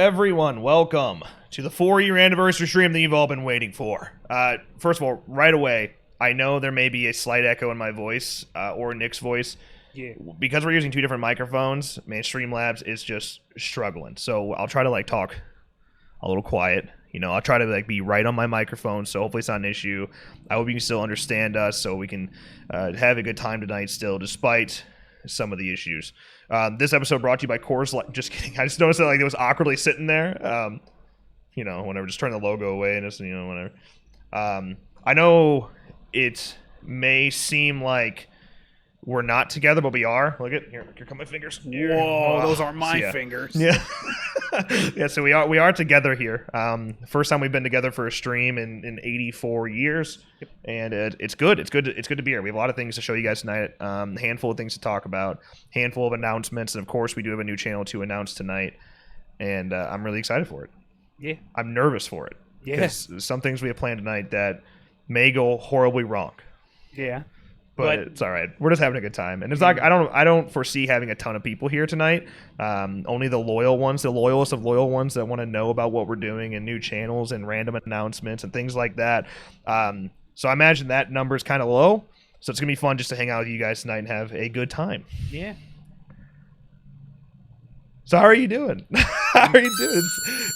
everyone. Welcome to the 4-year anniversary stream that you've all been waiting for. First of all, right away, I know there may be a slight echo in my voice or Nick's voice. Yeah. Because we're using two different microphones, man, Streamlabs is just struggling. So I'll try to talk a little quiet. You know, I'll try to be right on my microphone, so hopefully it's not an issue. I hope you can still understand us, so we can have a good time tonight still, despite some of the issues. This episode brought to you by Coors Light. Just kidding. I just noticed that it was awkwardly sitting there. You know, whenever just turn the logo away and just, you know, whatever. I know it may seem like we're not together, but we are. Look at here come my fingers. Whoa, those aren't my fingers. Yeah. Yeah, so we are together here. First time we've been together for a stream in 84 years. Yep. And it's good. It's good to be here. We have a lot of things to show you guys tonight. A handful of things to talk about, handful of announcements, and of course we do have a new channel to announce tonight. And I'm really excited for it. Yeah. I'm nervous for it. Yeah. Because some things we have planned tonight that may go horribly wrong. Yeah. But it's all right. We're just having a good time, and it's like I don't foresee having a ton of people here tonight. Only the loyal ones, the loyalist of loyal ones that want to know about what we're doing and new channels and random announcements and things like that. So I imagine that number is kind of low. So it's gonna be fun just to hang out with you guys tonight and have a good time. Yeah. So how are you doing? How are you doing?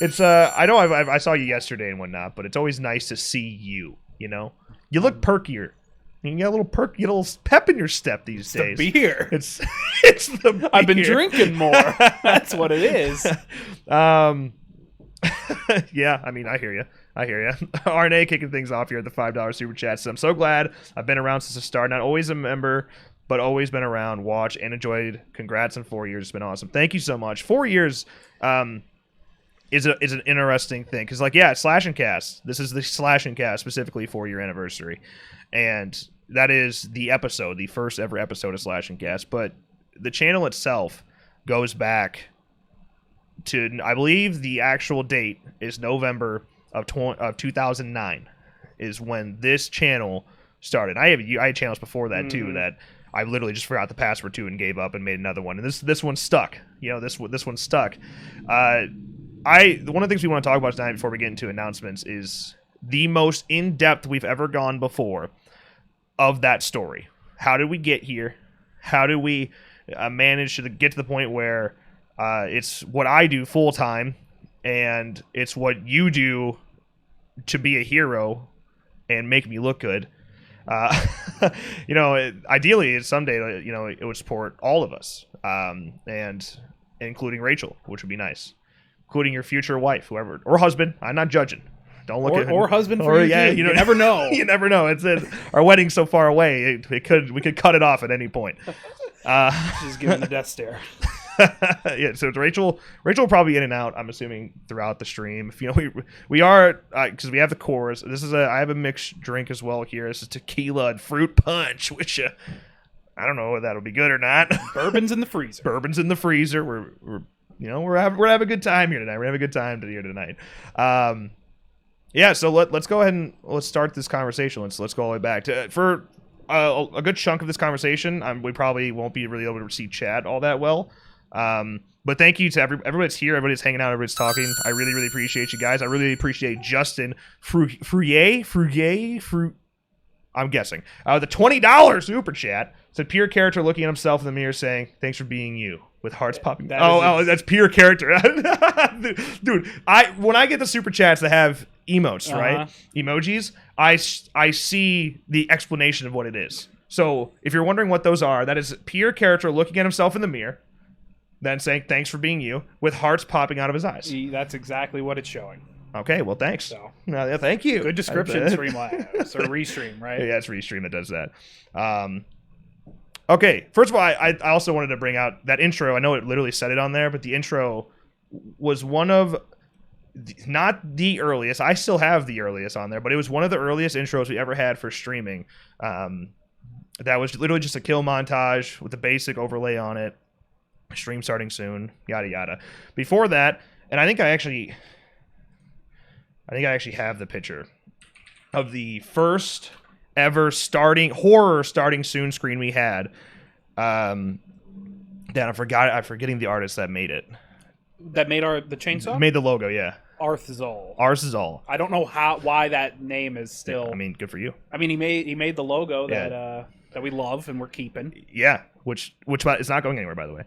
It's I know I saw you yesterday and whatnot, but it's always nice to see you. You know, you look perkier. You got a little perk, you got a little pep in your step these days. The beer. It's the beer. I've been drinking more. That's what it is. Yeah, I mean, I hear you. RNA kicking things off here at the $5 super chat. So I'm so glad I've been around since the start. Not always a member, but always been around, watched, and enjoyed. Congrats on 4 years. It's been awesome. Thank you so much. 4 years is an interesting thing. Because, Slash and Cast. This is the Slash and Cast, specifically 4-year anniversary. And that is the episode, the first ever episode of Slash and Cast. But the channel itself goes back to, I believe the actual date is November of 2009 is when this channel started. I had channels before that too that I literally just forgot the password to and gave up and made another one. And this one stuck. You know, this one stuck. One of the things we want to talk about tonight before we get into announcements is the most in-depth we've ever gone before of that story. How did we get here? How do we manage to get to the point where it's what I do full-time and it's what you do to be a hero and make me look good? You know, ideally, someday, you know, it would support all of us, and including Rachel, which would be nice, including your future wife, whoever, or husband. I'm not judging. Don't look at or husband for you. Yeah, you never know. You never know. It's our wedding's so far away. We could cut it off at any point. She's giving the death stare. Yeah, so it's Rachel will probably in and out, I'm assuming, throughout the stream. If you know, we are because we have the cores. I have a mixed drink as well here. This is tequila and fruit punch, which I don't know if that'll be good or not. Bourbon's in the freezer. Bourbon's in the freezer. We're having a good time here tonight. We're having a good time here tonight. Yeah, so let's go ahead and let's start this conversation. Let's go all the way back for a good chunk of this conversation. We probably won't be really able to see chat all that well. But thank you to everybody that's here, everybody that's hanging out, everybody's talking. I really, really appreciate you guys. I really appreciate Justin Frugier. I'm guessing the $20 super chat said pure character looking at himself in the mirror saying thanks for being you with hearts popping. That's pure character. Dude, when I get the super chats that have emotes, right, emojis, I see the explanation of what it is. So if you're wondering what those are, that is pure character looking at himself in the mirror, then saying thanks for being you with hearts popping out of his eyes. That's exactly what it's showing. Okay, well, thanks. So, thank you. Good description, Streamlabs, or Restream, right? Yeah, it's Restream that does that. Okay, first of all, I also wanted to bring out that intro. I know it literally said it on there, but the intro was one of, not the earliest. I still have the earliest on there, but it was one of the earliest intros we ever had for streaming. That was literally just a kill montage with a basic overlay on it. Stream starting soon, yada yada. Before that, and I think I actually have the picture of the first ever horror starting soon screen we had. I'm forgetting the artist that made it. That made the chainsaw? Made the logo, yeah. Arthzol. Arzazol. I don't know why that name is still. I mean, good for you. I mean, he made the logo that we love and we're keeping. Yeah, which is not going anywhere, by the way.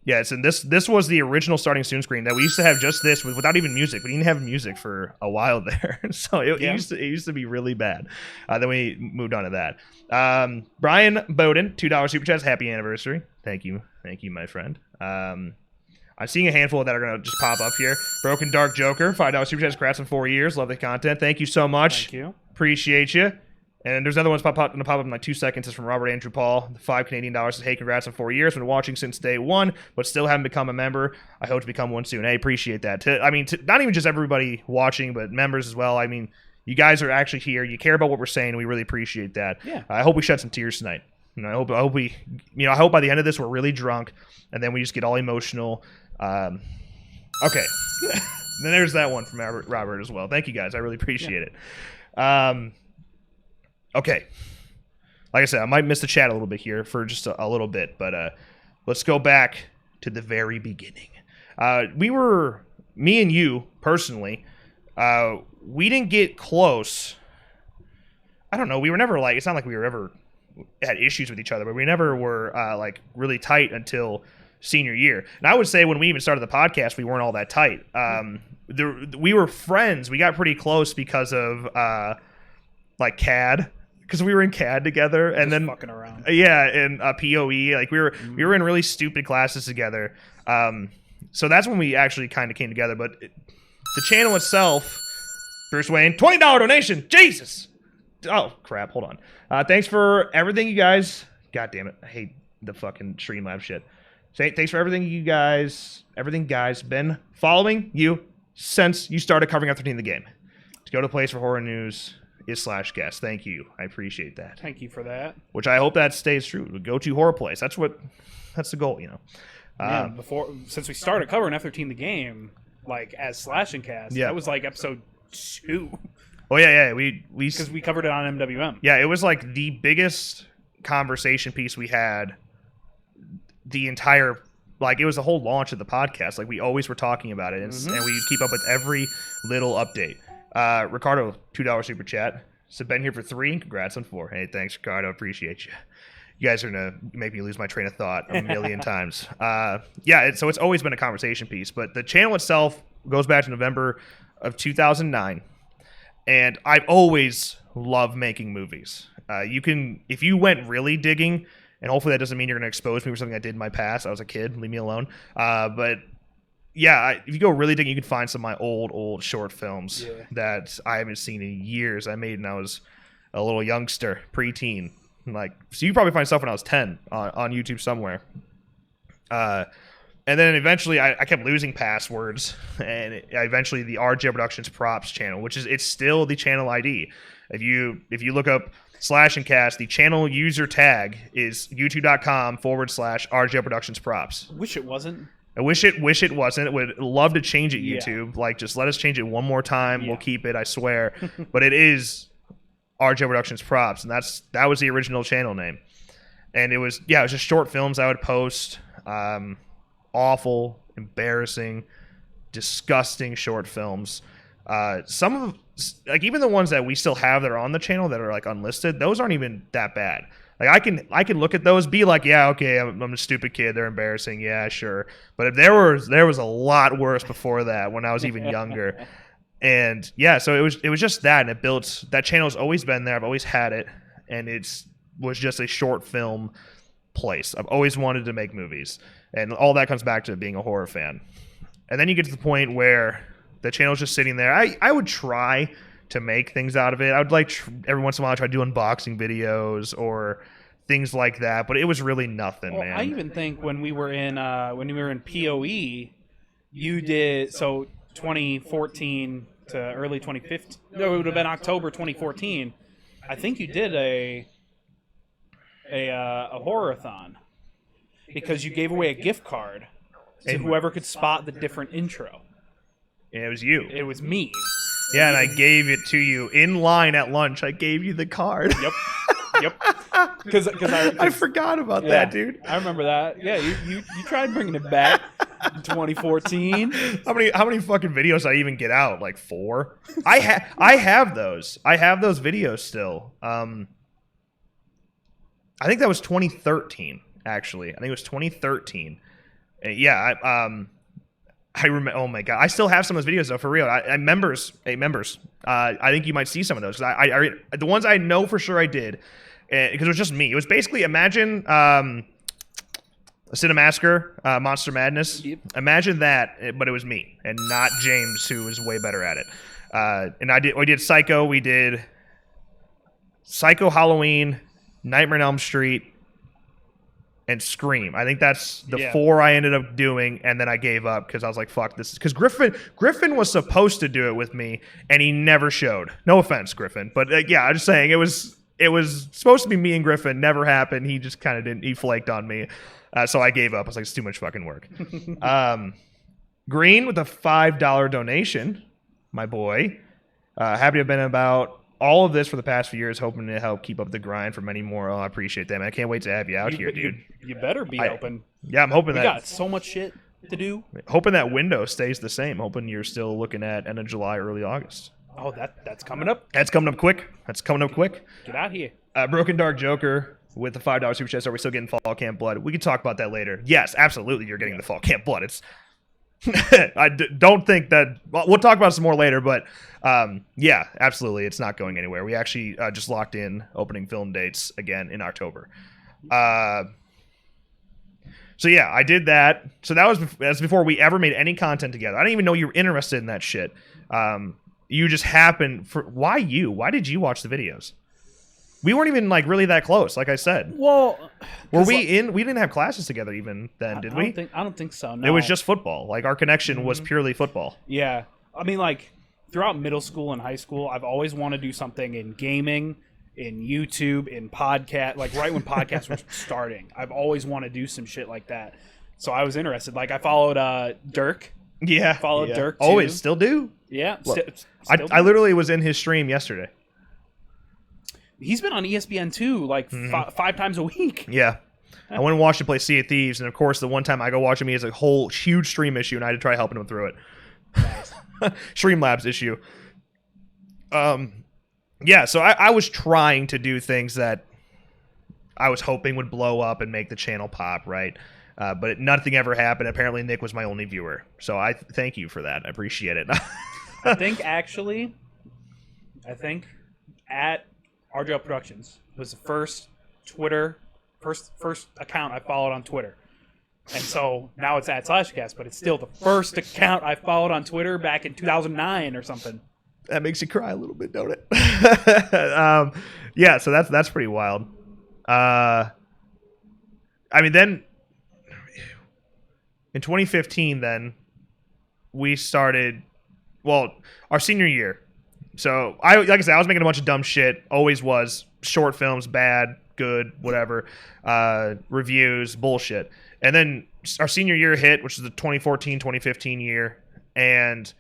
Yeah, so this was the original starting soon screen that we used to have just this without even music. We didn't have music for a while there, so it used to be really bad. Then we moved on to that. Brian Bowden, $2 super chats, happy anniversary. Thank you, my friend. I'm seeing a handful that are gonna just pop up here. Broken Dark Joker, $5 super chats, congrats on 4 years. Love the content. Thank you so much. Thank you. Appreciate you. And there's another one's gonna pop up in like 2 seconds. It's from Robert Andrew Paul. The $5 Canadian says, hey, congrats on 4 years. Been watching since day one, but still haven't become a member. I hope to become one soon. I appreciate that. Not even just everybody watching, but members as well. I mean, you guys are actually here. You care about what we're saying. And we really appreciate that. Yeah. I hope we shed some tears tonight. I hope I hope by the end of this we're really drunk, and then we just get all emotional. Okay. Then there's that one from Robert as well. Thank you guys. I really appreciate it. Okay. Like I said, I might miss the chat a little bit here for just a little bit, but let's go back to the very beginning. Me and you, personally, we didn't get close. I don't know. We were never it's not like we were ever had issues with each other, but we never were really tight until senior year. And I would say when we even started the podcast, we weren't all that tight. We were friends. We got pretty close because of CAD, because we were in CAD together, and then fucking around. Yeah, and POE. We were in really stupid classes together. So that's when we actually kind of came together. But the channel itself, Bruce Wayne, $20 donation. Jesus. Oh crap! Hold on. Thanks for everything, you guys. God damn it! I hate the fucking Streamlabs shit. Thanks for everything, guys. Been following you since you started covering F13 the game. To go to place for horror news /guest. Thank you. I appreciate that. Thank you for that. Which I hope that stays true. Go to horror place. That's the goal, Yeah, since we started covering F13 the game, as Slash and Cast, that was episode 2. Oh yeah. Because we covered it on MWM. Yeah, it was the biggest conversation piece we had. The entire, it was the whole launch of the podcast. We always were talking about it, and we keep up with every little update. Ricardo, $2 super chat. So been here for 3. Congrats on 4. Hey, thanks, Ricardo. Appreciate you. You guys are gonna make me lose my train of thought a million times. So it's always been a conversation piece, but the channel itself goes back to November of 2009, and I've always loved making movies. If you went really digging. And hopefully that doesn't mean you're going to expose me for something I did in my past. I was a kid. Leave me alone. But yeah, if you go really digging, you can find some of my old short films that I haven't seen in years. I made when I was a little youngster, preteen. So you probably find stuff when I was 10 on YouTube somewhere. And then eventually I kept losing passwords. And eventually the RJ Productions Props channel, it's still the channel ID. If you look up Slash and Cast, the channel user tag is youtube.com/RJ Productions Props. Wish it wasn't. I wish it wasn't. Would love to change it, YouTube. Just let us change it one more time. Yeah. We'll keep it, I swear. But it is RJ Productions Props, and that was the original channel name. And it was just short films I would post. Awful, embarrassing, disgusting short films. Some of even the ones that we still have that are on the channel that are unlisted, those aren't even that bad. I can look at those, be yeah, okay, I'm a stupid kid, they're embarrassing, yeah, sure. But if there was a lot worse before that when I was even younger. And yeah, so it was just that, and it built that channel's always been there. I've always had it, and was just a short film place. I've always wanted to make movies, and all that comes back to being a horror fan. And then you get to the point where the channel's just sitting there. I would try to make things out of it. I would every once in a while try to do unboxing videos or things like that, but it was really nothing, man. I even think when we were in POE, you did 2014 to early 2015. No, it would have been October 2014. I think you did a horror-a-thon because you gave away a gift card to whoever could spot the different intro. And it was you. It was me. Yeah, and I gave it to you in line at lunch. I gave you the card. Yep. Because I forgot about that, dude. I remember that. Yeah, you tried bringing it back. 2014. How many fucking videos did I even get out? Like 4. I have those. I have those videos still. I think that was 2013. Actually, I think it was 2013. Yeah. I remember. Oh my god, I still have some of those videos though, for real. Members. I think you might see some of those. I the ones I know for sure I did, because it was just me. It was basically, imagine Cinemassacre, Monster Madness. Yep. Imagine that, but it was me and not James, who was way better at it. And we did Psycho. We did Psycho, Halloween, Nightmare on Elm Street, and Scream. I think that's the 4 I ended up doing, and then I gave up because I was like, fuck this. Because Griffin was supposed to do it with me, and he never showed. No offense, Griffin. But yeah, I'm just saying, it was supposed to be me and Griffin. Never happened. He just kind of didn't. He flaked on me. So I gave up. I was like, it's too much fucking work. Green with a $5 donation, my boy. Happy to have been about all of this for the past few years, hoping to help keep up the grind for many more. Oh, I appreciate that, man. I can't wait to have you out here, dude. You better be open. Yeah, I'm hoping we got so much shit to do. Hoping that window stays the same. Hoping you're still looking at end of July, early August. Oh, that's coming up. That's coming up quick. Get out here. Broken Dark Joker with the $5 super chat. Are we still getting Fall Camp Blood? We can talk about that later. Yes, absolutely. You're getting the Fall Camp Blood. It's don't think that. Well, we'll talk about it some more later, but yeah, absolutely, it's not going anywhere. We actually just locked in opening film dates again in October. So yeah, I did that. So that's before we ever made any content together. I didn't even know you were interested in that shit. You just happened for why you? Why did you watch the videos? We weren't even like really that close, like I said. Well, were we in? We didn't have classes together even then, did we? I don't think so. No. It was just football. Like our connection was purely football. Yeah, I mean, like throughout middle school and high school, I've always wanted to do something in gaming, in YouTube, in podcast. Like right when podcasts were starting, I've always wanted to do some shit like that. So I was interested. Like I followed Dirk. Yeah, followed Dirk. Too. Always, still do. Yeah, I literally was in his stream yesterday. He's been on ESPN too, like 5 times a week. Yeah. I went and watched him play Sea of Thieves, and of course, the one time I go watch him, he has a whole huge stream issue, and I had to try helping him through it. Nice. Streamlabs issue. Yeah, so I was trying to do things that I was hoping would blow up and make the channel pop, right? But nothing ever happened. Apparently, Nick was my only viewer. So I thank you for that. I appreciate it. I think at RJL Productions was the first account I followed on Twitter. And so now it's at Slashcast, but it's still the first account I followed on Twitter back in 2009 or something. That makes you cry a little bit, don't it? Yeah, so that's pretty wild. I mean, then in 2015, then we started, well, our senior year. So like I said, I was making a bunch of dumb shit. Always was. Short films, bad, good, whatever. Reviews, bullshit. And then our senior year hit, which is the 2014, 2015 year. And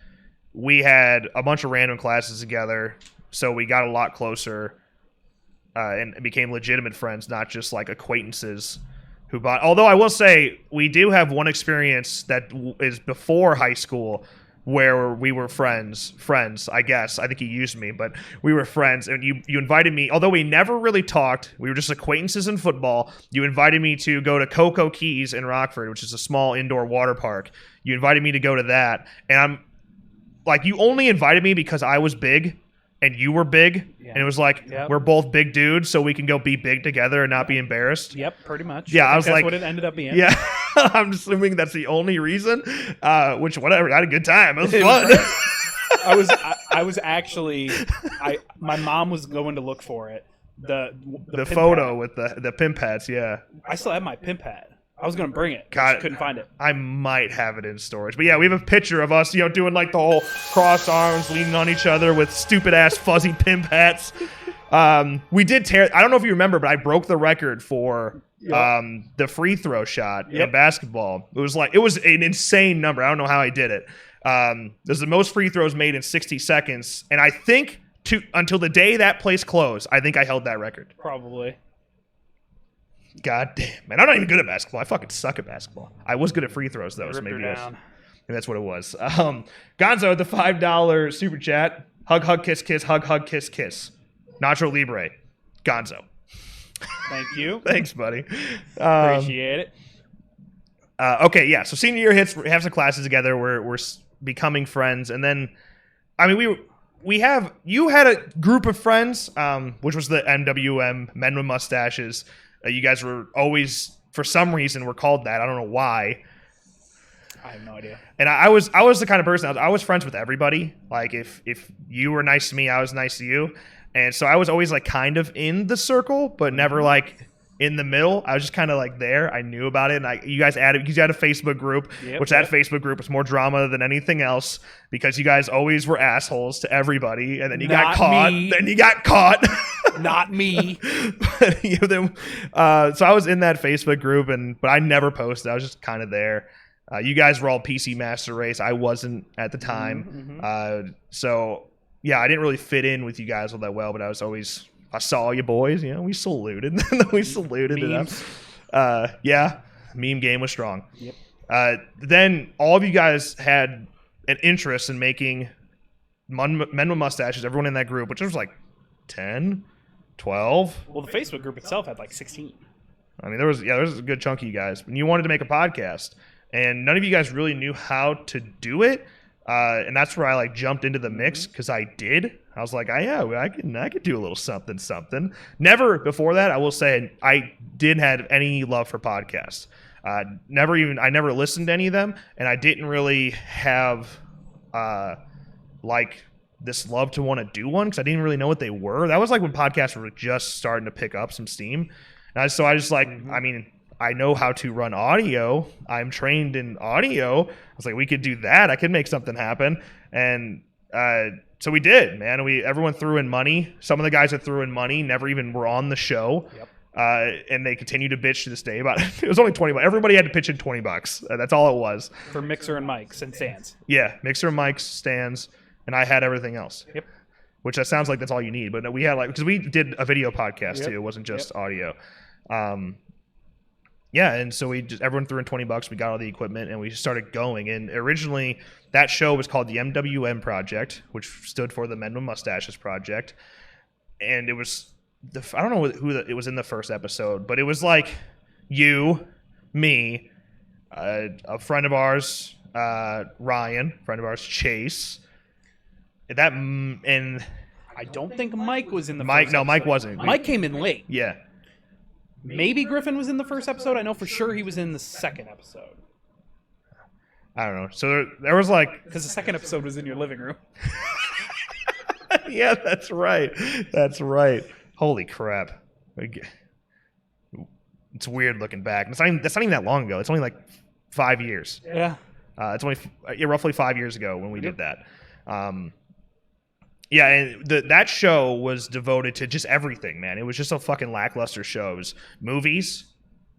we had a bunch of random classes together. So we got a lot closer and became legitimate friends, not just like acquaintances who bought. Although I will say, we do have one experience that is before high school where we were friends, I guess. I think he used me, but we were friends. And you invited me, although we never really talked, we were just acquaintances in football. You invited me to go to Cocoa Keys in Rockford, which is a small indoor water park. You invited me to go to that. And I'm like, you only invited me because I was big and you were big. Yeah. And it was like, we're both big dudes, so we can go be big together and not be embarrassed. Yep, pretty much. Yeah, I was that's like, what it ended up being. Yeah, I'm assuming that's the only reason. Which, whatever, I had a good time. It was fun. I was actually, my mom was going to look for it. The photo hat. With the pimp hats, yeah. I still have my pimp hat. I was going to bring it. God, couldn't find it. I might have it in storage. But yeah, we have a picture of us, doing like the whole crossed arms, leaning on each other with stupid ass fuzzy pimp hats. We did tear. I don't know if you remember, but I broke the record for the free throw shot in basketball. It was an insane number. I don't know how I did it. It was the most free throws made in 60 seconds, and I think until the day that place closed, I think I held that record. Probably. God damn, man. I'm not even good at basketball. I fucking suck at basketball. I was good at free throws, though, so maybe that's what it was. Gonzo, the $5 super chat. Hug, hug, kiss, kiss, hug, hug, kiss, kiss. Nacho Libre. Gonzo. Thank you. Thanks, buddy. Appreciate it. Okay, yeah. So senior year hits. We have some classes together. We're becoming friends, and then, I mean, you had a group of friends, which was the MWM, Men with Mustaches. You guys were always, for some reason, were called that. I don't know why. I have no idea. And I was the kind of person, I was friends with everybody. Like, if you were nice to me, I was nice to you. And so I was always, like, kind of in the circle, but never, like, in the middle. I was just kind of, like, there. I knew about it. And you guys had a Facebook group, which that Facebook group was more drama than anything else because you guys always were assholes to everybody. And then you got caught. Then you got caught. Not me. So I was in that Facebook group, but I never posted. I was just kind of there. You guys were all PC Master Race. I wasn't at the time. So, yeah, I didn't really fit in with you guys all that well, but I saw you boys. You know, we saluted. We saluted Memes. it up. Yeah, meme game was strong. Yep. Then all of you guys had an interest in making Men with Mustaches, everyone in that group, which was like 10, 12. Well, the Facebook group itself had like 16. I mean, there was a good chunk of you guys. And you wanted to make a podcast. And none of you guys really knew how to do it, and that's where I like jumped into the mix because I did. I was like, I could do a little something. Never before that, I will say, I didn't have any love for podcasts. I never listened to any of them, and I didn't really have like this love to want to do one because I didn't really know what they were. That was like when podcasts were just starting to pick up some steam. I just like, I mean, I know how to run audio. I'm trained in audio. I was like, we could do that. I could make something happen. And so we did, man. Everyone threw in money. Some of the guys that threw in money never even were on the show. Yep. And they continue to bitch to this day about it. It was only $20. Everybody had to pitch in $20. That's all it was. For mixer and mics and stands. Yeah, mixer, mics, stands, and I had everything else. Yep. Which that sounds like that's all you need. But no, we had because we did a video podcast too. It wasn't just audio. Yeah, and so everyone threw in $20. We got all the equipment, and we started going. And originally, that show was called the MWM Project, which stood for the Men with Mustaches Project. And it was, I don't know who it was in the first episode, but it was like you, me, a friend of ours, Ryan, friend of ours, Chase. And I don't think Mike was in the first episode. Mike wasn't. Mike came in late. Yeah. Maybe Griffin was in the first episode. I know for sure he was in the second episode. I don't know. So there was like... Because the second episode was in your living room. Yeah, that's right. That's right. Holy crap. It's weird looking back. That's not even that long ago. It's only like 5 years. Yeah. It's only roughly 5 years ago when we did that. Yeah, and that show was devoted to just everything, man. It was just a fucking lackluster show. It was movies,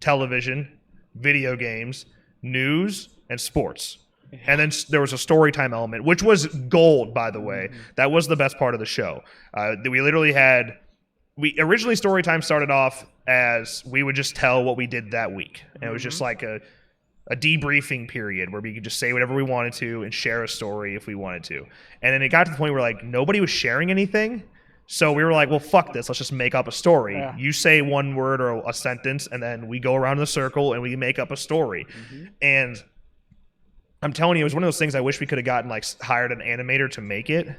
television, video games, news, and sports. And then there was a story time element, which was gold, by the way. That was the best part of the show. We literally originally story time started off as we would just tell what we did that week. And it was just like a debriefing period where we could just say whatever we wanted to and share a story if we wanted to. And then it got to the point where like nobody was sharing anything. So we were like, well, fuck this. Let's just make up a story. Yeah. You say one word or a sentence, and then we go around in a circle and we make up a story. And I'm telling you, it was one of those things I wish we could have gotten like hired an animator to make it,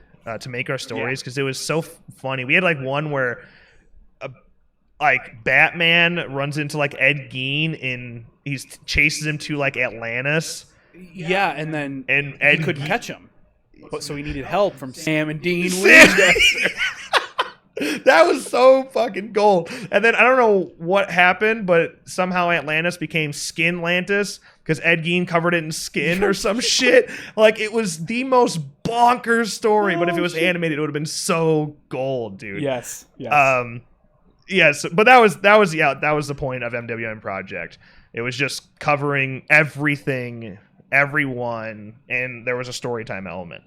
to make our stories, because it was so funny. We had like one where like Batman runs into like Ed Gein and he chases him to like Atlantis. Yeah, and then Ed he couldn't catch him, so he needed help from Sam and Dean. That was so fucking gold. And then I don't know what happened, but somehow Atlantis became Skinlantis because Ed Gein covered it in skin or some shit. Like, it was the most bonkers story, but if it was animated, it would have been so gold, dude. Yes. Yes, but that was the point of MWM Project. It was just covering everything, everyone, and there was a story time element.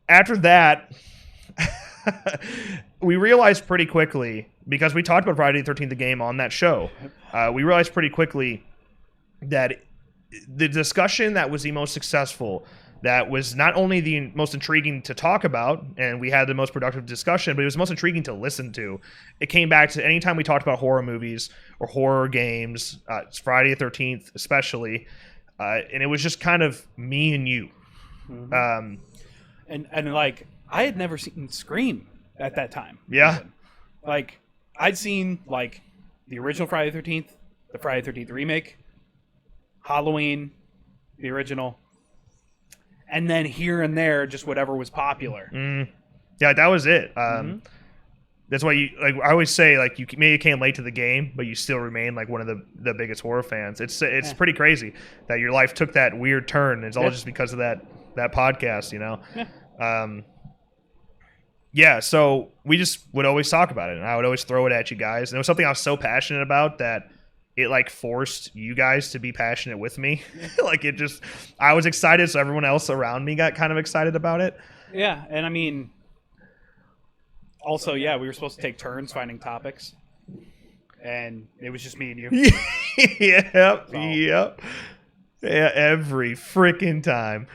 After that, we realized pretty quickly because we talked about Friday the 13th, the game on that show. We realized pretty quickly that the discussion that was the most successful, that was not only the most intriguing to talk about, and we had the most productive discussion, but it was most intriguing to listen to. It came back to anytime we talked about horror movies or horror games, Friday the 13th especially, and it was just kind of me and you. Mm-hmm. And like, I had never seen Scream at that time. Yeah. Even. Like, I'd seen, like, the original Friday the 13th, the Friday the 13th remake, Halloween, the original, and then here and there, just whatever was popular. Yeah, that was it. That's why you, like, I always say, like, you maybe came late to the game, but you still remain like one of the biggest horror fans. It's pretty crazy that your life took that weird turn. It's all just because of that podcast, you know. Yeah, so we just would always talk about it, and I would always throw it at you guys. And it was something I was so passionate about that it like forced you guys to be passionate with me. Like, it just, I was excited, so everyone else around me got kind of excited about it. Yeah, and I mean, also, yeah, we were supposed to take turns finding topics, and it was just me and you. Yep. Yeah, every freaking time.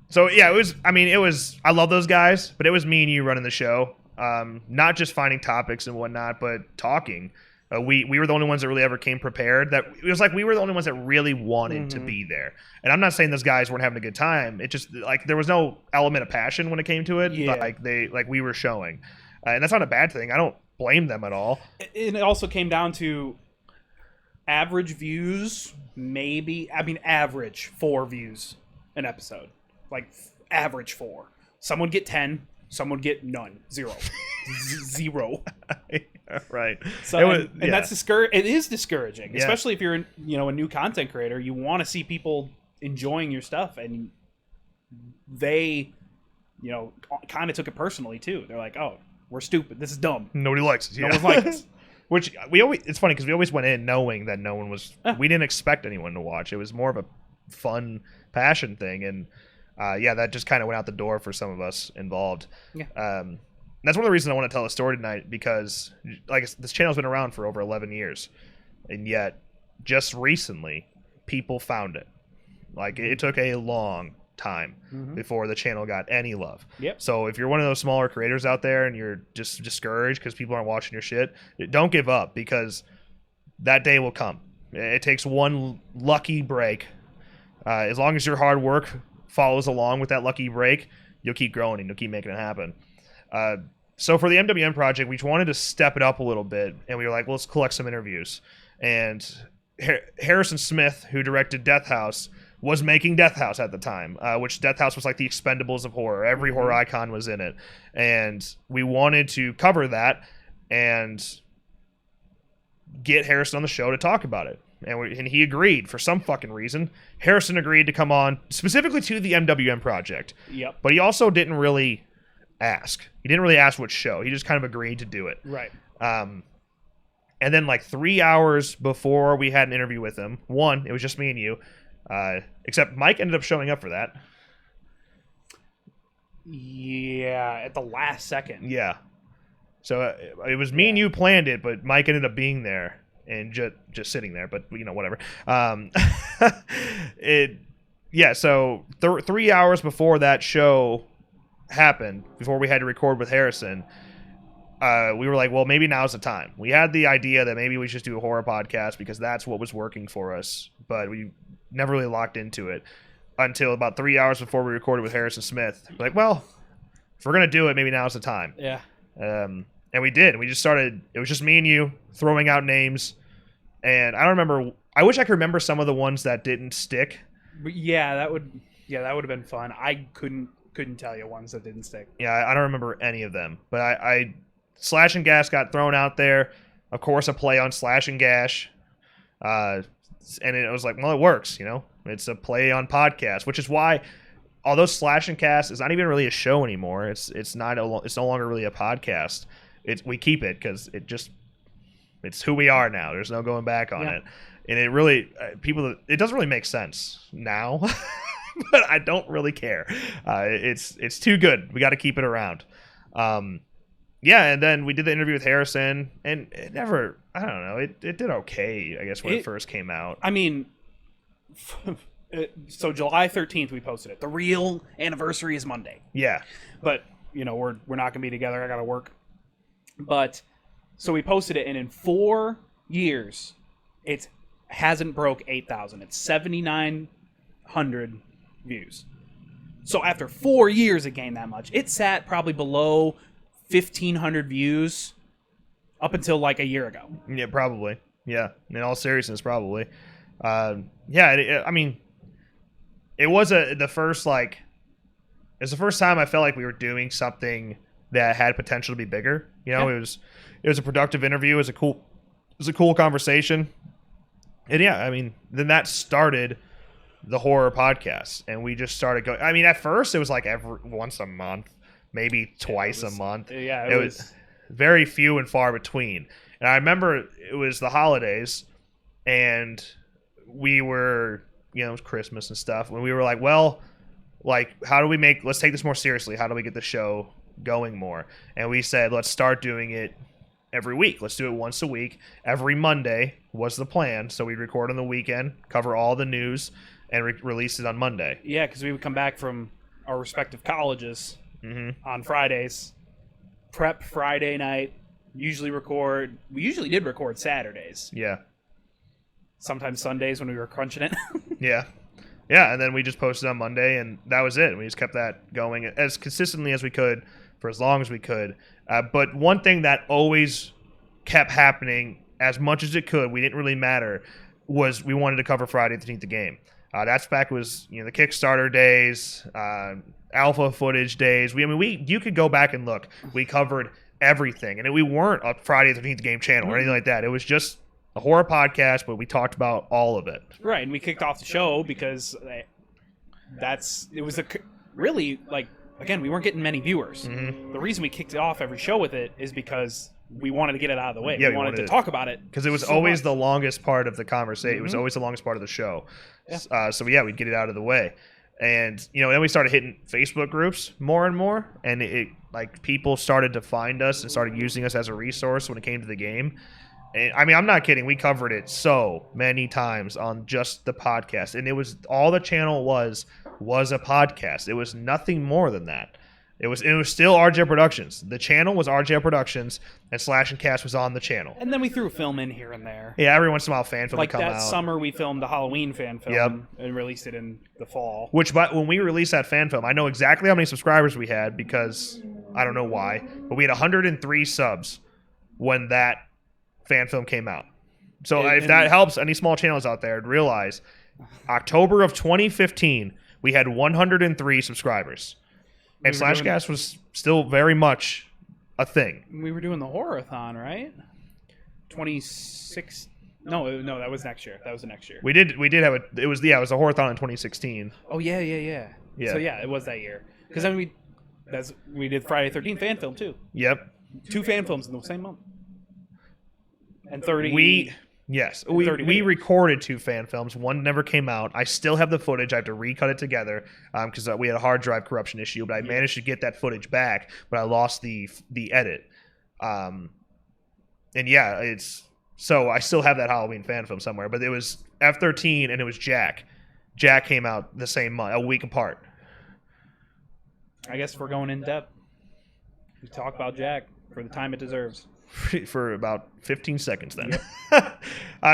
So yeah, it was. I mean, it was. I love those guys, but it was me and you running the show. Not just finding topics and whatnot, but talking. We were the only ones that really ever came prepared. That it was like we were the only ones that really wanted to be there. And I'm not saying those guys weren't having a good time. It just like there was no element of passion when it came to it. Yeah. But like we were showing, and that's not a bad thing. I don't blame them at all. And it also came down to average views, maybe. I mean, average 4 views an episode. Like, average 4. Some would get 10. Some would get none. 0. 0. Right. So, that's it is discouraging, especially if you're a new content creator. You want to see people enjoying your stuff, and they, kind of took it personally too. They're like, "Oh, we're stupid. This is dumb. Nobody likes us. No one likes us." Which it's funny because we always went in knowing that no one was. We didn't expect anyone to watch. It was more of a fun passion thing, and that just kind of went out the door for some of us involved. Yeah. That's one of the reasons I want to tell a story tonight, because like this channel's been around for over 11 years, and yet just recently people found it. Like, it took a long time before the channel got any love. Yep. So if you're one of those smaller creators out there and you're just discouraged because people aren't watching your shit, don't give up, because that day will come. It takes one lucky break. As long as your hard work follows along with that lucky break, you'll keep growing and you'll keep making it happen. So for the MWM project, we wanted to step it up a little bit, and we were like, well, let's collect some interviews. And Harrison Smith, who directed Death House, was making Death House at the time, which Death House was like the Expendables of horror. Every horror icon was in it. And we wanted to cover that and get Harrison on the show to talk about it. And he agreed for some fucking reason. Harrison agreed to come on specifically to the MWM project. Yep. But he also didn't really ask. He didn't really ask what show. He just kind of agreed to do it. Right. And then like 3 hours before we had an interview with him, it was just me and you, except Mike ended up showing up for that. Yeah, at the last second. Yeah. So it was me and you planned it, but Mike ended up being there and just sitting there, but whatever. So 3 hours before that show happened, before we had to record with Harrison, we were like, well, maybe now's the time. We had the idea that maybe we should do a horror podcast because that's what was working for us, but we never really locked into it until about 3 hours before we recorded with Harrison Smith. We're like, well, if we're gonna do it, maybe now's the time. Yeah. And we did. We just started. It was just me and you throwing out names, and I don't remember. I wish I could remember some of the ones that didn't stick. But that would have been fun. I couldn't tell you ones that didn't stick. Yeah, I don't remember any of them. But I Slash and Gas got thrown out there. Of course, a play on Slash and Gash. And it was like, well, it works, It's a play on podcast, which is why, although Slash and Cast is not even really a show anymore, it's no longer really a podcast. We keep it because it's who we are now. There's no going back on it. And it really, it doesn't really make sense now, but I don't really care. It's too good. We got to keep it around. yeah, and then we did the interview with Harrison, and it never, I don't know, it did okay, I guess, when it first came out. I mean, so July 13th we posted it. The real anniversary is Monday. Yeah. But, we're not going to be together. I got to work. But, so we posted it, and in 4 years, it hasn't broke 8,000. It's 7,900 views. So after 4 years, it gained that much. It sat probably below 1,500 views up until like a year ago. Yeah, probably. Yeah, in all seriousness, probably. I mean, it was the first time I felt like we were doing something that had potential to be bigger. It was a productive interview. It was a cool conversation. And yeah, I mean, then that started the horror podcast, and we just started going. I mean, at first it was like once a month, maybe twice a month. Yeah, it was very few and far between. And I remember it was the holidays, and we were, it was Christmas and stuff, when we were like, well, like, how do we let's take this more seriously. How do we get the show going more? And we said, let's start doing it every week. Let's do it once a week. Every Monday was the plan. So we'd record on the weekend, cover all the news, and release it on Monday. Yeah, because we would come back from our respective colleges on Fridays, prep Friday night, usually record. We usually did record Saturdays. Yeah. Sometimes Sundays when we were crunching it. Yeah. Yeah, and then we just posted on Monday, and that was it. We just kept that going as consistently as we could for as long as we could. But one thing that always kept happening as much as it could, we didn't really matter, was we wanted to cover Friday the 13th the game. That's back was the Kickstarter days, alpha footage days. You could go back and look. We covered everything, and we weren't a Friday the 13th game channel or anything like that. It was just a horror podcast, but we talked about all of it. Right, and we kicked off the show because really, like, again, we weren't getting many viewers. The reason we kicked it off every show with it is because we wanted to get it out of the way. Yeah, we wanted to talk about it. Because it was always the longest part of the conversation. It was always the longest part of the show. Yeah. We'd get it out of the way. And, then we started hitting Facebook groups more and more. And it people started to find us and started using us as a resource when it came to the game. And, I mean, I'm not kidding. We covered it so many times on just the podcast. And it was all the channel was a podcast. It was nothing more than that. It was still RJ Productions. The channel was RJ Productions, and Slash and Cast was on the channel. And then we threw a film in here and there. Yeah, every once in a while, fan film would come out. Like that summer, we filmed a Halloween fan film and released it in the fall. But when we released that fan film, I know exactly how many subscribers we had because I don't know why, but we had 103 subs when that fan film came out. So if that helps any small channels out there, realize October of 2015, we had 103 subscribers. And Slashcast was still very much a thing. We were doing the Horror-a-thon, right? 26. No, that was next year. That was the next year. We did have it was a Horror-a-thon in 2016. Oh yeah. So yeah, it was that year. Because then we did Friday 13th fan film too. Yep. 2 fan films in the same month. And 30. We recorded 2 fan films. One never came out. I still have the footage. I have to recut it together because we had a hard drive corruption issue. But I managed to get that footage back, but I lost the edit. So I still have that Halloween fan film somewhere. But it was F-13 and it was Jack. Jack came out the same month, a week apart. I guess we're going in depth. We talk about Jack for the time it deserves. For about 15 seconds then. Yep.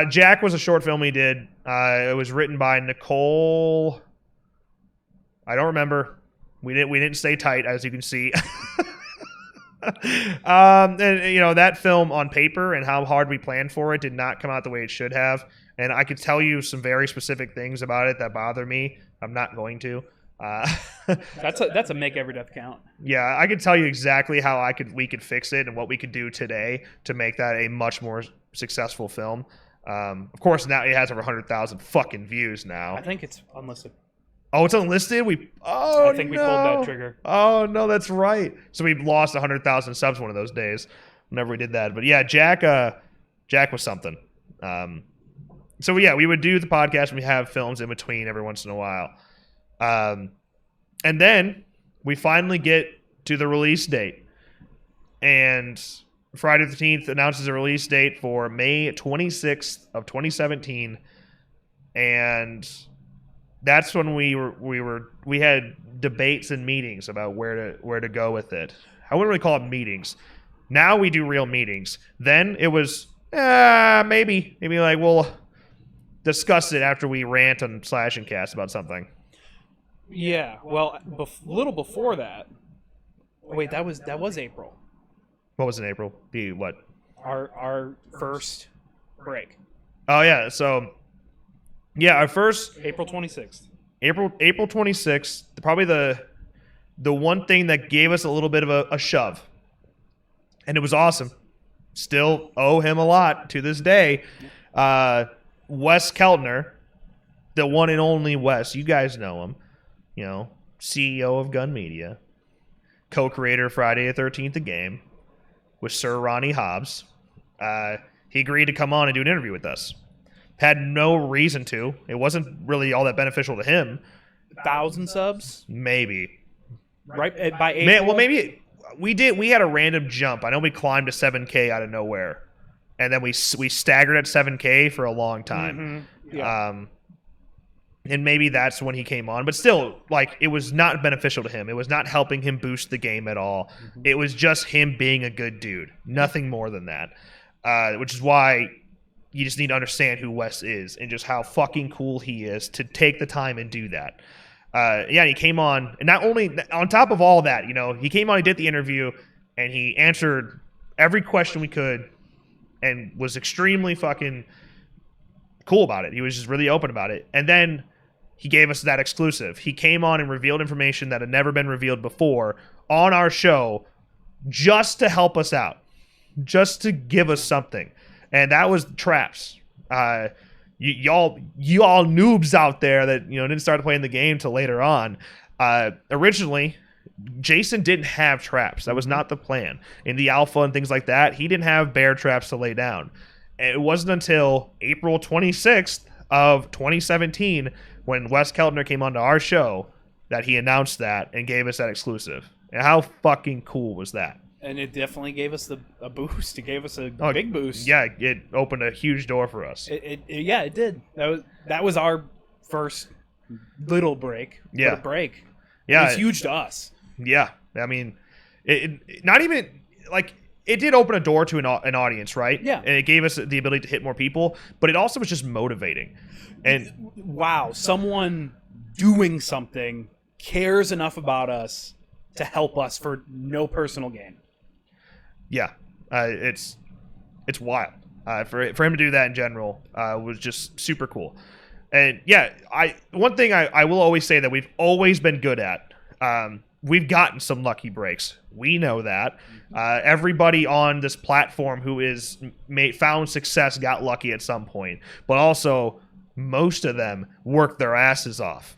Jack was a short film he did. It was written by Nicole. I don't remember. We didn't stay tight, as you can see. That film on paper and how hard we planned for it did not come out the way it should have. And I could tell you some very specific things about it that bother me. I'm not going to. That's a make every death count. Yeah, I could tell you exactly how we could fix it and what we could do today to make that a much more successful film. Of course, now it has over 100,000 fucking views now. I think it's unlisted. Oh, it's unlisted? I think we pulled that trigger. Oh, no, that's right. So we lost 100,000 subs one of those days whenever we did that. But yeah, Jack was something. We would do the podcast and we have films in between every once in a while. And then we finally get to the release date. and Friday the 13th announces a release date for May 26th of 2017, and that's when we had debates and meetings about where to go with it. I wouldn't really call it meetings. Now we do real meetings. Then it was maybe like we'll discuss it after we rant on Slash and Cast about something. Yeah, well, little before that. Wait, that was April. What was in April? The what? Our first break. Oh yeah, so yeah, our first April 26th. April 26th. Probably the one thing that gave us a little bit of a shove, and it was awesome. Still owe him a lot to this day. Wes Keltner, the one and only Wes. You guys know him. You know, CEO of Gun Media, co-creator of Friday the 13th, the game, with Sir Ronnie Hobbs. He agreed to come on and do an interview with us. Had no reason to. It wasn't really all that beneficial to him. 1,000 subs? Maybe. Right by April? Well, maybe we had a random jump. I know we climbed to 7K out of nowhere, and then we staggered at 7K for a long time. Mm-hmm. Yeah. And maybe that's when he came on. But still, like, it was not beneficial to him. It was not helping him boost the game at all. Mm-hmm. It was just him being a good dude. Nothing more than that. Which is why you just need to understand who Wes is and just how fucking cool he is to take the time and do that. Yeah, he came on, and not only on top of all that, you know, he came on, he did the interview, and he answered every question we could and was extremely fucking cool about it. He was just really open about it. And then he gave us that exclusive. He came on and revealed information that had never been revealed before on our show just to help us out, just to give us something. And that was traps. Y'all noobs out there that, you know, didn't start playing the game till later on. Originally, Jason didn't have traps. That was not the plan. In the alpha and things like that, he didn't have bear traps to lay down. It wasn't until April 26th of 2017 when Wes Keltner came onto our show that he announced that and gave us that exclusive. And how fucking cool was that? And it definitely gave us a boost. It gave us a big boost. Yeah, it opened a huge door for us. It did. That was our first little break. Yeah, break. Yeah, it was huge to us. Yeah, I mean, it not even like it did open a door to an audience, right? Yeah, and it gave us the ability to hit more people, but it also was just motivating. And wow, someone doing something cares enough about us to help us for no personal gain. Yeah, it's wild. For him to do that in general was just super cool. And yeah, one thing I will always say that we've always been good at. We've gotten some lucky breaks. We know that. Everybody on this platform who is found success got lucky at some point, but also most of them worked their asses off,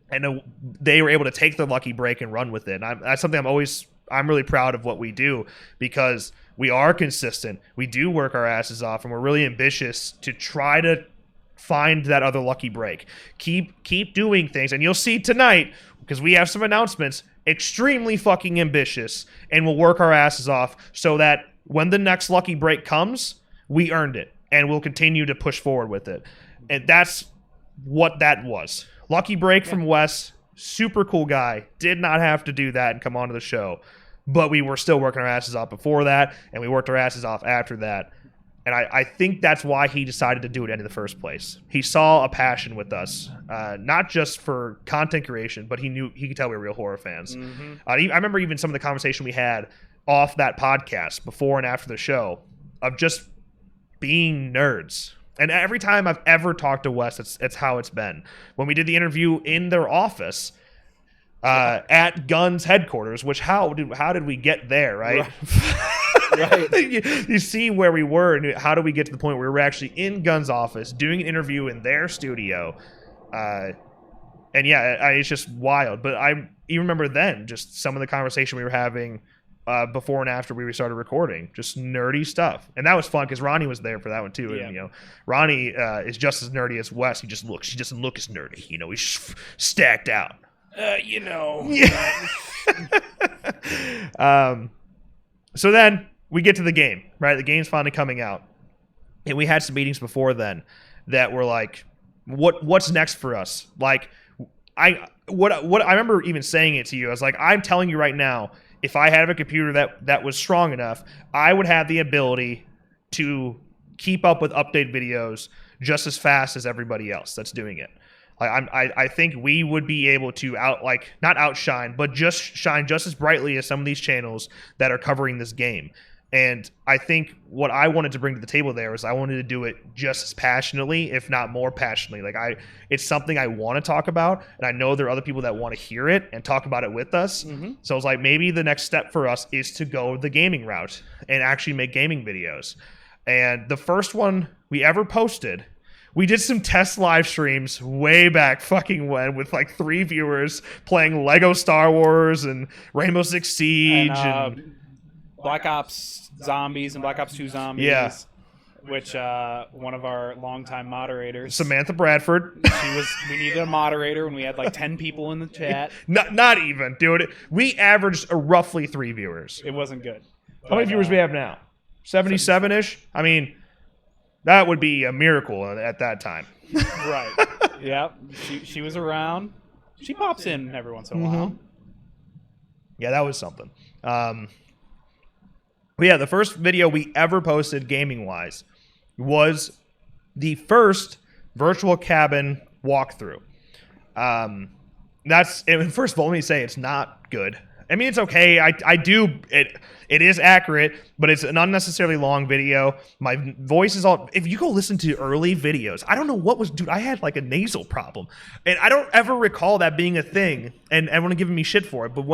and they were able to take the lucky break and run with it. And that's something I'm really proud of what we do, because we are consistent. We do work our asses off, and we're really ambitious to try to find that other lucky break. Keep doing things, and you'll see tonight, because we have some announcements, extremely fucking ambitious, and we'll work our asses off so that when the next lucky break comes, we earned it, and we'll continue to push forward with it. And that's what that was. Lucky break from Wes. Super cool guy. Did not have to do that and come onto the show. But we were still working our asses off before that, and we worked our asses off after that. And I think that's why he decided to do it in the first place. He saw a passion with us, not just for content creation, but he could tell we were real horror fans. Mm-hmm. I remember even some of the conversation we had off that podcast before and after the show of just being nerds. And every time I've ever talked to Wes, it's how it's been. When we did the interview in their office at Guns headquarters, which how did we get there, right? Right. You see where we were, and how do we get to the point where we were actually in Guns' office doing an interview in their studio? And yeah, it's just wild. But I even remember then just some of the conversation we were having before and after we started recording, just nerdy stuff. And that was fun because Ronnie was there for that one too. Yeah. And, you know, Ronnie is just as nerdy as Wes. He doesn't look as nerdy. You know, he's just stacked out. You know. Yeah. So then we get to the game, right? The game's finally coming out. And we had some meetings before then that were like, what's next for us? Like, I remember even saying it to you. I was like, I'm telling you right now, if I had a computer that was strong enough, I would have the ability to keep up with update videos just as fast as everybody else that's doing it. I think we would be able to not outshine, but just shine just as brightly as some of these channels that are covering this game. And I think what I wanted to bring to the table there was I wanted to do it just as passionately, if not more passionately. It's something I want to talk about, and I know there are other people that want to hear it and talk about it with us. Mm-hmm. So it's like maybe the next step for us is to go the gaming route and actually make gaming videos. And the first one we ever posted, we did some test live streams way back fucking when with like 3 viewers playing Lego Star Wars and Rainbow Six Siege and Black Ops Zombies and Black Ops 2 Zombies. Yeah. Which one of our longtime moderators, Samantha Bradford, we needed a moderator when we had like 10 people in the chat. Not even, dude. We averaged roughly 3 viewers. It wasn't good. How many viewers we have now? 77-ish? I mean, that would be a miracle at that time. Right. Yeah. She was around. She pops in every once in a while. Yeah, that was something. But yeah, the first video we ever posted gaming-wise was the first virtual cabin walkthrough. First of all, let me say it's not good. I mean, it's okay. It is accurate, but it's an unnecessarily long video. My voice is all. If you go listen to early videos, I don't know what was. Dude, I had like a nasal problem, and I don't ever recall that being a thing. And everyone giving me shit for it. But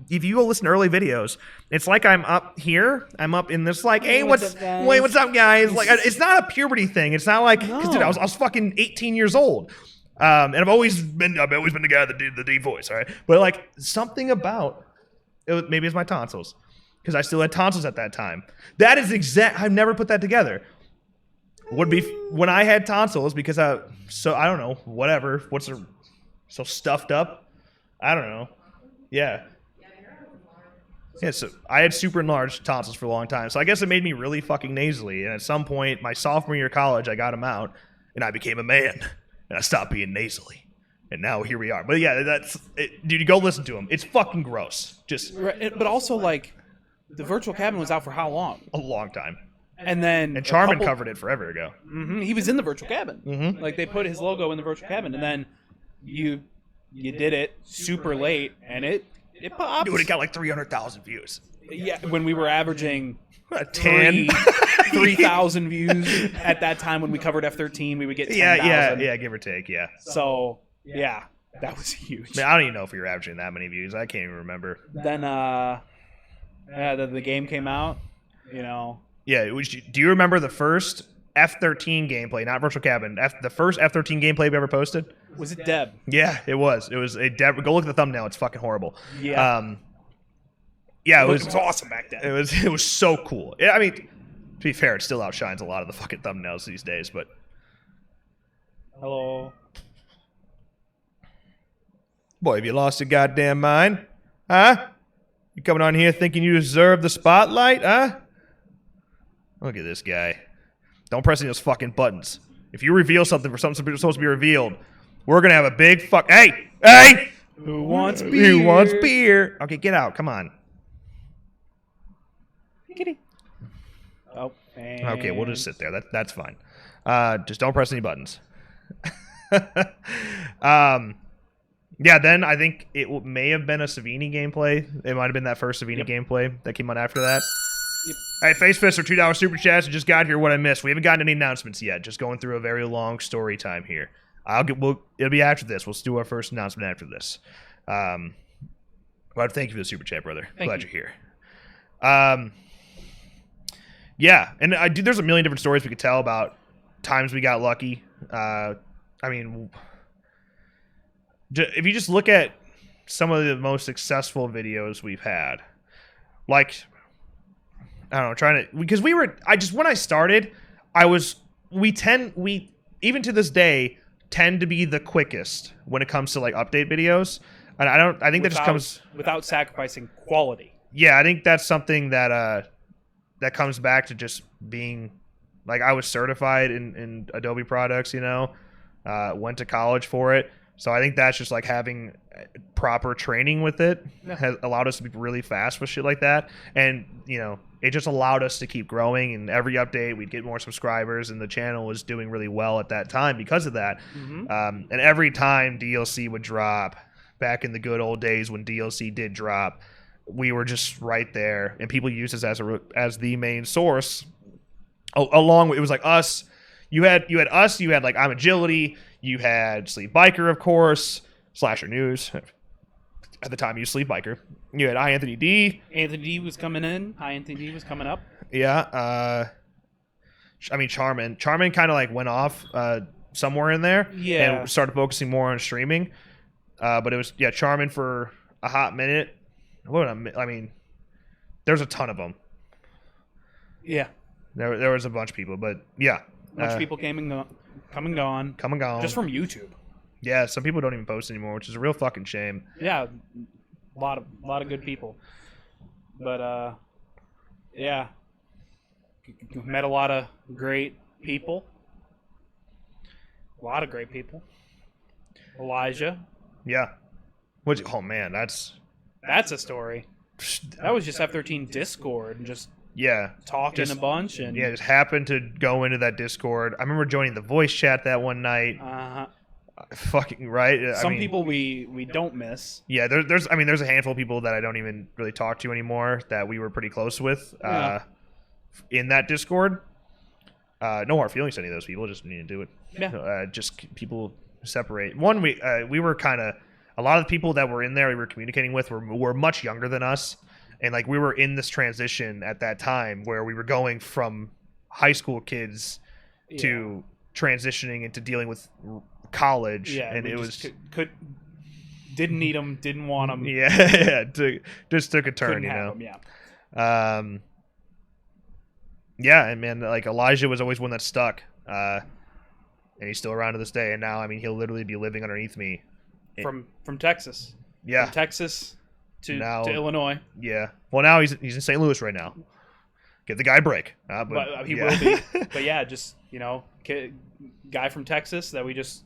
if you go listen to early videos, it's like I'm up here. I'm up in this like, hey, what's up, guys? Like, it's not a puberty thing. It's not like, because dude, I was fucking 18 years old. And I've always been the guy that did the deep voice, all right? But like something about it, maybe it's my tonsils, because I still had tonsils at that time. That is I've never put that together. Would be when I had tonsils because I don't know, whatever. So stuffed up? I don't know. Yeah. Yeah, so I had super enlarged tonsils for a long time. So I guess it made me really fucking nasally. And at some point, my sophomore year of college, I got them out, and I became a man. And I stopped being nasally. And now here we are. But yeah, that's it. Dude, you go listen to them. It's fucking gross. But also, like, the virtual cabin was out for how long? A long time. And Charmin covered it forever ago. Mm-hmm, he was in the virtual cabin. Mm-hmm. Like, they put his logo in the virtual cabin. And then you did it super late, and it popped. Dude, it got like 300,000 views. Yeah, when we were averaging 3,000 views at that time when we covered F-13, we would get 10,000. Yeah, give or take, yeah. So, yeah, that was huge. Man, I don't even know if we were averaging that many views. I can't even remember. Then, the game came out, you know. Yeah, do you remember the first F-13 gameplay, not Virtual Cabin, the first F-13 gameplay we ever posted? Was it Deb? Yeah, it was. It was a Deb. Go look at the thumbnail. It's fucking horrible. Yeah. Yeah, it was awesome back then. It was so cool. I mean, to be fair, it still outshines a lot of the fucking thumbnails these days, but... Hello. Boy, have you lost your goddamn mind? Huh? You coming on here thinking you deserve the spotlight, huh? Look at this guy. Don't press any of those fucking buttons. If you reveal something for something supposed to be revealed, we're gonna have a big fuck... Hey! Who wants beer? Who wants beer? Okay, get out. Come on. Kitty. Oh, and... Okay, we'll just sit there. That's fine. Just don't press any buttons. Yeah, then I think it may have been a Savini gameplay. It might have been that first Savini gameplay that came out after that. Yep. All right, Face Fist for $2 super chats. I just got here what I missed. We haven't gotten any announcements yet. Just going through a very long story time here. It'll be after this. We'll do our first announcement after this. But thank you for the super chat, brother. Glad you're here. Yeah, and there's a million different stories we could tell about times we got lucky. I mean, if you just look at some of the most successful videos we've had, like, I don't know, because when I started, we even to this day tend to be the quickest when it comes to like update videos. And I think that just comes without sacrificing quality. yeah, I think that's something that that comes back to just being like I was certified in Adobe products, went to college for it. So I think that's just like having proper training with it has allowed us to be really fast with shit like that. And, it just allowed us to keep growing. And every update, we'd get more subscribers, and the channel was doing really well at that time because of that. And every time DLC would drop, back in the good old days when DLC did drop, we were just right there, and people used us as the main source. Along with, it was like us. You had us. You had like I'm Agility. You had Sleep Biker, of course. Slasher News. At the time, you Sleep Biker. You had Anthony D. Anthony D was coming in. Anthony D was coming up. Yeah. Charmin. Charmin kind of like went off somewhere in there. Yeah. And started focusing more on streaming. But it was Charmin for a hot minute. There's a ton of them. Yeah. There was a bunch of people, but yeah. A bunch of people come and gone. Come and gone. Just from YouTube. Yeah, some people don't even post anymore, which is a real fucking shame. Yeah, a lot of good people. But yeah, met a lot of great people. A lot of great people. Elijah. Yeah. Oh man, that's a story. That was just F13 Discord and just talking a bunch and just happened to go into that Discord. I remember joining the voice chat that one night. Fucking right. Some people we don't miss. Yeah, there's a handful of people that I don't even really talk to anymore that we were pretty close with in that Discord. No hard feelings to any of those people. Just need to do it. Yeah. Just people separate. One, we were kind of a lot of the people that were in there we were communicating with were much younger than us, and like we were in this transition at that time where we were going from high school kids to transitioning into dealing with college, and it was didn't need them, didn't want them. Just took a turn, and man, like Elijah was always one that stuck, and he's still around to this day. And now, he'll literally be living underneath me from Texas. Yeah, from Texas to Illinois. Yeah, well now he's in St. Louis right now. Give the guy a break. But he will be. But yeah, just guy from Texas that we just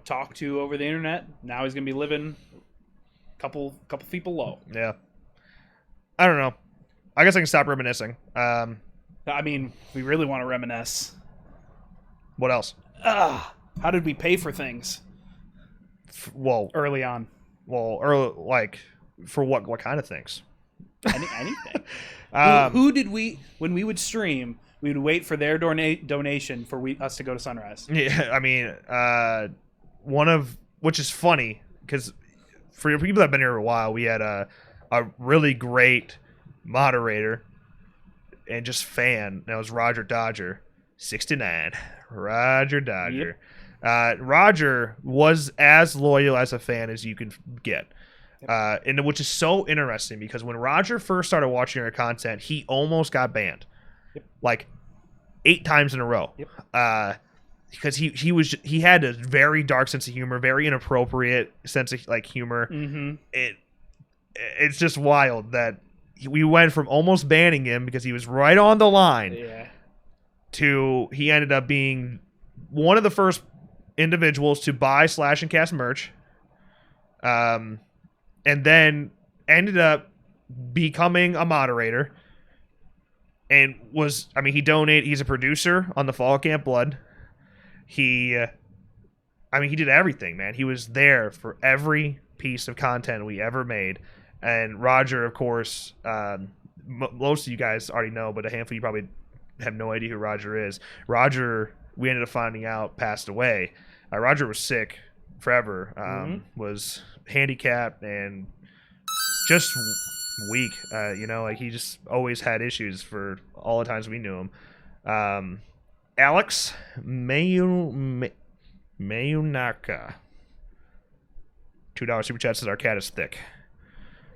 talked to over the internet. Now he's gonna be living a couple feet below. Yeah. I don't know. I guess I can stop reminiscing. We really want to reminisce. What else? How did we pay for things? Early on. Like for what kind of things? Anything. Who did we, when we would stream, we would wait for their donation for us to go to Sunrise? Yeah, which is funny because for people that have been here a while, we had a really great moderator and just fan. That was Roger Dodger, 69. Roger Dodger. Yep. Roger was as loyal as a fan as you could get. And which is so interesting because when Roger first started watching our content, he almost got banned, like 8 times in a row. Because he had a very dark sense of humor, very inappropriate sense of humor. Mm-hmm. It's just wild that we went from almost banning him because he was right on the line, to he ended up being one of the first individuals to buy Slash and Cast merch. And then ended up becoming a moderator and he donated. He's a producer on the Fall Camp Blood. He did everything, man. He was there for every piece of content we ever made. And Roger, of course, most of you guys already know, but a handful of you probably have no idea who Roger is. Roger, we ended up finding out, passed away. Roger was sick forever, was handicapped and just weak. He just always had issues for all the times we knew him. Alex Mayunaka, $2 super chat says our cat is thick.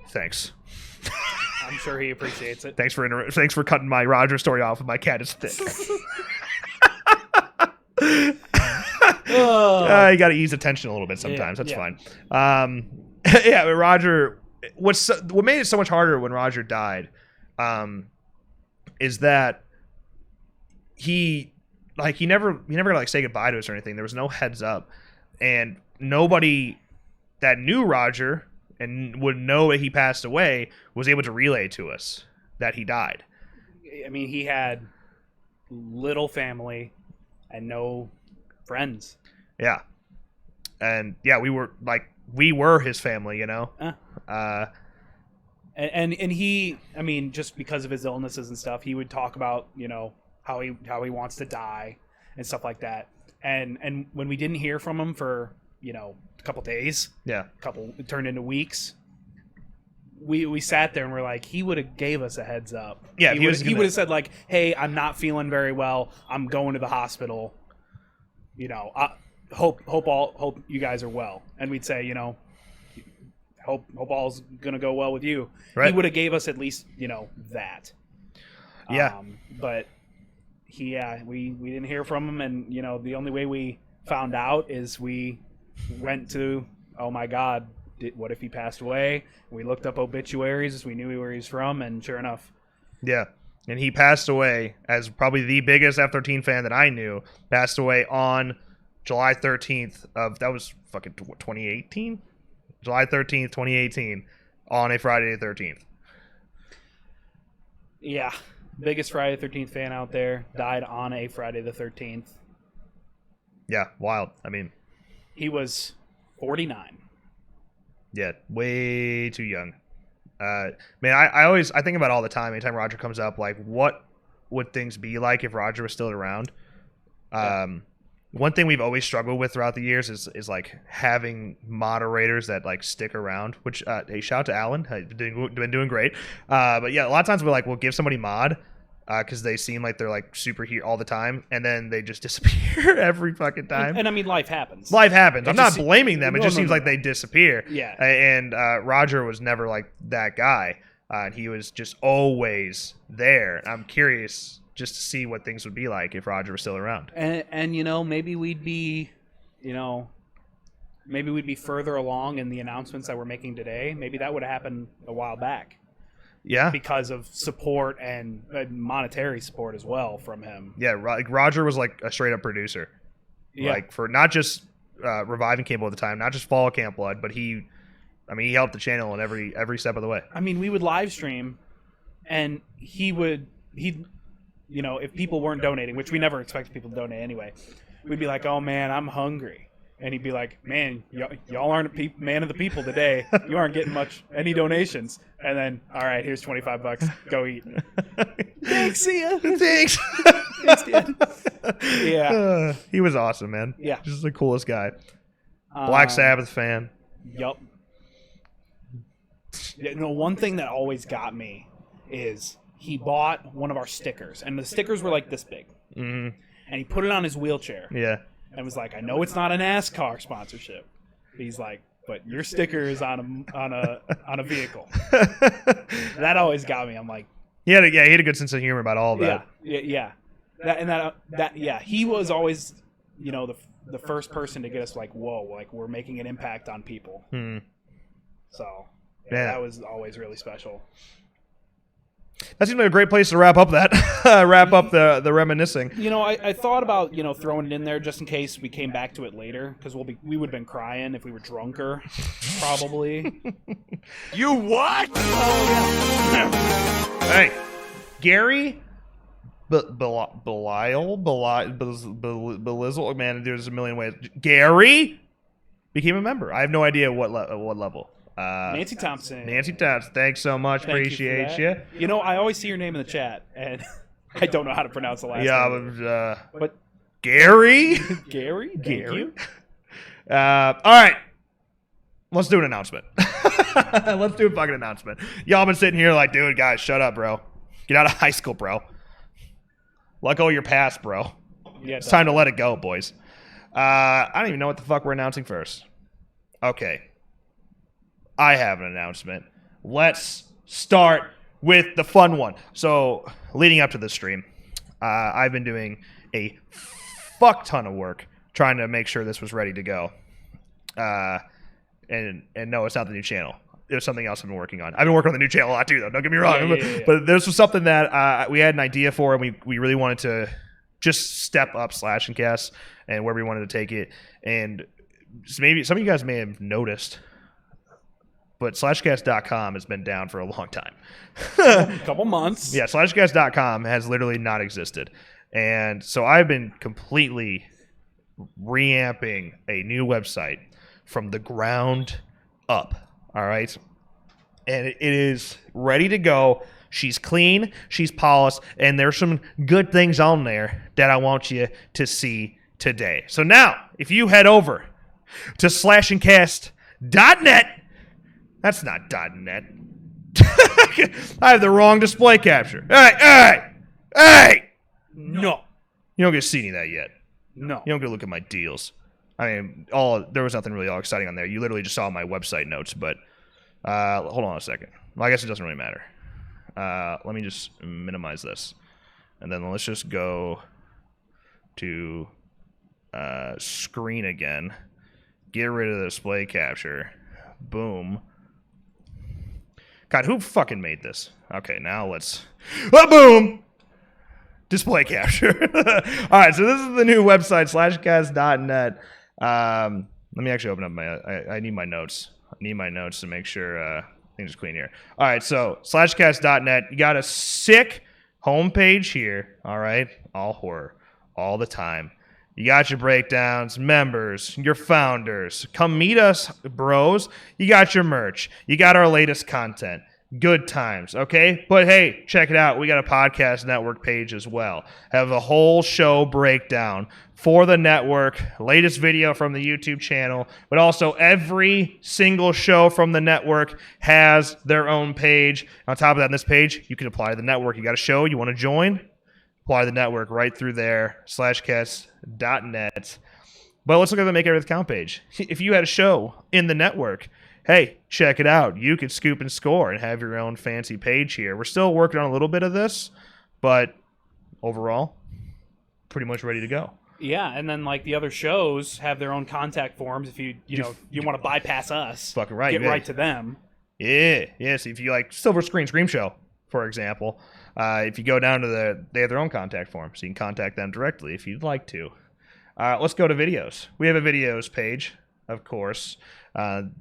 Thanks. I'm sure he appreciates it. Thanks for cutting my Roger story off with my cat is thick. You got to ease the tension a little bit sometimes. That's fine. But Roger, what made it so much harder when Roger died, is that he never like say goodbye to us or anything. There was no heads up, and nobody that knew Roger and would know that he passed away was able to relay to us that he died. I mean, he had little family and no friends. Yeah. And yeah, we were his family, you know. And he, I mean, just because of his illnesses and stuff, he would talk about, you know, how he wants to die and stuff like that. And when we didn't hear from him for, you know, a couple days, it turned into weeks. We sat there and we're like, he would have gave us a heads up. Yeah, he would have said like, hey, I'm not feeling very well. I'm going to the hospital. You know, hope you guys are well. And we'd say, you know, hope all's gonna go well with you. Right. He would have gave us at least, you know, that. Yeah. But we didn't hear from him, and you know, the only way we found out is we went to, oh my God, what if he passed away? We looked up obituaries. We knew where he's from, and sure enough. Yeah. And he passed away as probably the biggest F-13 fan that I knew. Passed away on July 13th of, that was fucking 2018? July 13th, 2018, on a Friday the 13th. Yeah. Biggest Friday the 13th fan out there. Died on a Friday the 13th. Yeah, wild. I mean, he was 49. Yeah, way too young. Man, I think about it all the time. Anytime Roger comes up, like, what would things be like if Roger was still around? One thing we've always struggled with throughout the years is like having moderators that like stick around. Which hey, shout out to Alan, been doing great. But yeah, a lot of times we'll give somebody mod because they seem like they're like super here all the time, and then they just disappear every fucking time. And I mean, life happens. Life happens. I'm not blaming them. It just seems like they disappear. Yeah. And Roger was never like that guy. And he was just always there. I'm curious just to see what things would be like if Roger was still around. And you know, maybe we'd be further along in the announcements that we're making today. Maybe that would have happened a while back. Yeah. Because of support and monetary support as well from him. Yeah, like Roger was like a straight up producer. Yeah. Like for not just Reviving Campbell at the time, not just Fall Camp Blood, but he helped the channel in every step of the way. I mean, we would live stream and he'd you know, if people weren't donating, which we never expected people to donate anyway, we'd be like, oh man, I'm hungry. And he'd be like, man, y'all aren't man of the people today. You aren't getting any donations. And then, all right, here's $25. Go eat. Thanks, see ya. Thanks. Thanks, dude. Yeah. He was awesome, man. Yeah. Just the coolest guy. Black Sabbath fan. Yup. You know, one thing that always got me is he bought one of our stickers. And the stickers were like this big. Mm-hmm. And he put it on his wheelchair. Yeah. And was like, I know it's not a NASCAR sponsorship. He's like, but your sticker is on a vehicle. That always got me. I'm like, he had a good sense of humor about all of that. Yeah. That he was always, you know, the first person to get us like, whoa, like we're making an impact on people. So that was always really special. That seems like a great place to wrap up the reminiscing. You know, I thought about, you know, throwing it in there just in case we came back to it later, because we would have been crying if we were drunker, probably. You what? Oh, yeah. Hey, Gary Belizel, man, there's a million ways. Gary became a member. I have no idea what level. Nancy Thompson, thanks so much. Appreciate you. You know, I always see your name in the chat, and I don't know how to pronounce the last name. But Gary? Gary? Thank you. All right. Let's do an announcement. Let's do a fucking announcement. Y'all been sitting here like, dude, guys, shut up, bro. Get out of high school, bro. Let go of your past, bro. Yeah, it's time to let it go, boys. I don't even know what the fuck we're announcing first. Okay. I have an announcement. Let's start with the fun one. So, leading up to this stream, I've been doing a fuck ton of work trying to make sure this was ready to go. And no, it's not the new channel. it was something else I've been working on. I've been working on the new channel a lot too, though. Don't get me wrong. Yeah. But this was something that we had an idea for, and we really wanted to just step up Slash and Cast and where we wanted to take it. And maybe some of you guys may have noticed, but slashcast.com has been down for a long time. A couple months. Yeah, slashcast.com has literally not existed. And so I've been completely reamping a new website from the ground up. All right. And it is ready to go. She's clean, she's polished, and there's some good things on there that I want you to see today. So now, if you head over to slashandcast.net, that's not .net. I have the wrong display capture. Hey! No. You don't get to see any of that yet. No. You don't get to look at my deals. I mean, there was nothing really all exciting on there. You literally just saw my website notes, but hold on a second. Well, I guess it doesn't really matter. Let me just minimize this. And then let's just go to screen again. Get rid of the display capture. Boom. God, who fucking made this? Okay, now let's... boom! Display capture. All right, so this is the new website, slashcast.net. Let me actually open up my... I need my notes. I need my notes to make sure things are clean here. All right, so slashcast.net. You got a sick homepage here. All right, all horror, all the time. You got your breakdowns, members, your founders. Come meet us, bros. You got your merch. You got our latest content. Good times, okay? But hey, check it out. We got a podcast network page as well. Have a whole show breakdown for the network, latest video from the YouTube channel, but also every single show from the network has their own page. On top of that, on this page, you can apply to the network. You got a show you want to join? Apply to the network right through there, slashcast.net. But let's look at the Make Every Account page. If you had a show in the network, hey, check it out. You could scoop and score and have your own fancy page here. We're still working on a little bit of this, but overall, pretty much ready to go. Yeah, and then like the other shows have their own contact forms. If you want to bypass us, fucking right, get right to them. Yeah. So if you like Silver Screen Scream Show, for example, if you go down to they have their own contact form, so you can contact them directly if you'd like to. Let's go to videos. We have a videos page, of course.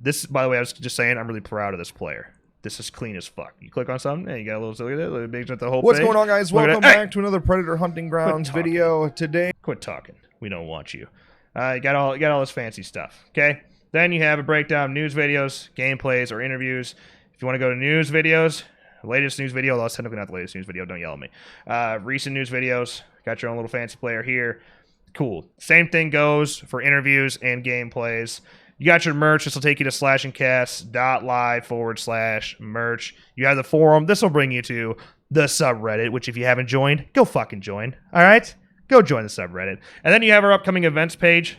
This, by the way, I was just saying, I'm really proud of this player. This is clean as fuck. You click on something, and you got a little, look at it, look at the whole What's page. going on, guys? Welcome back to another Predator Hunting Grounds video today. Quit talking. We don't want you. You got all this fancy stuff, okay? Then you have a breakdown of news videos, gameplays, or interviews. If you want to go to news videos, latest news video, that's technically not the latest news video, don't yell at me. Recent news videos, got your own little fancy player here. Cool. Same thing goes for interviews and gameplays. You got your merch. This will take you to slashandcast.live/merch. You have the forum. This will bring you to the subreddit, which if you haven't joined, go fucking join. All right? Go join the subreddit. And then you have our upcoming events page,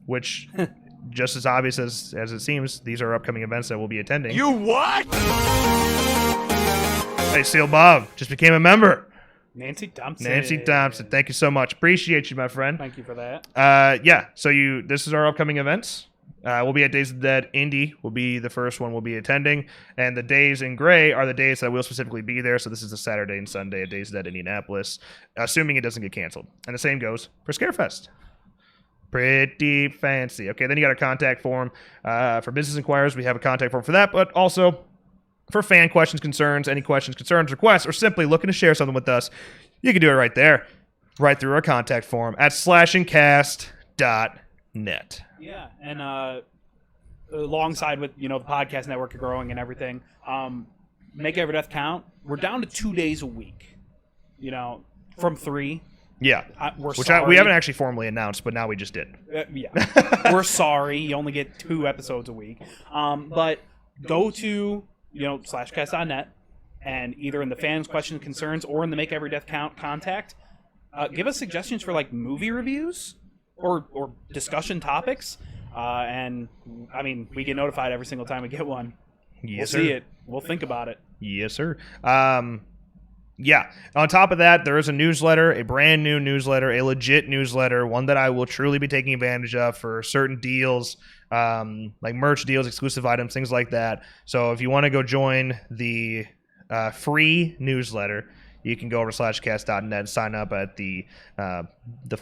which, just as obvious as it seems, these are upcoming events that we'll be attending. You what? Hey, Seal Bob just became a member. Nancy Thompson, thank you so much. Appreciate you, my friend. Thank you for that. Yeah, so this is our upcoming events. We'll be at Days of the Dead. Indy will be the first one we'll be attending, and the days in gray are the days that will specifically be there. So this is the Saturday and Sunday at Days of the Dead Indianapolis, assuming it doesn't get canceled. And the same goes for Scarefest. Pretty fancy. Okay, then you got a contact form for business inquiries. We have a contact form for that, but also for fan questions, concerns, any questions, concerns, requests, or simply looking to share something with us, you can do it right there, right through our contact form at slashandcast.net. Yeah, and alongside with the podcast network growing and everything, Make Every Death Count. We're down to 2 days a week, from 3. Yeah, we haven't actually formally announced, but now we just did. Yeah, we're sorry. You only get 2 episodes a week, but go to slashcast.net, and either in the fans, questions, concerns, or in the Make Every Death Count contact, give us suggestions for like movie reviews or discussion topics. And I mean, we get notified every single time we get one. Yes, we'll see it. We'll think about it. Yes, sir. Yeah. On top of that, there is a newsletter, a brand new newsletter, a legit newsletter, one that I will truly be taking advantage of for certain deals like merch deals, exclusive items, things like that. So if you want to go join the free newsletter, you can go over to slashcast.net and sign up at the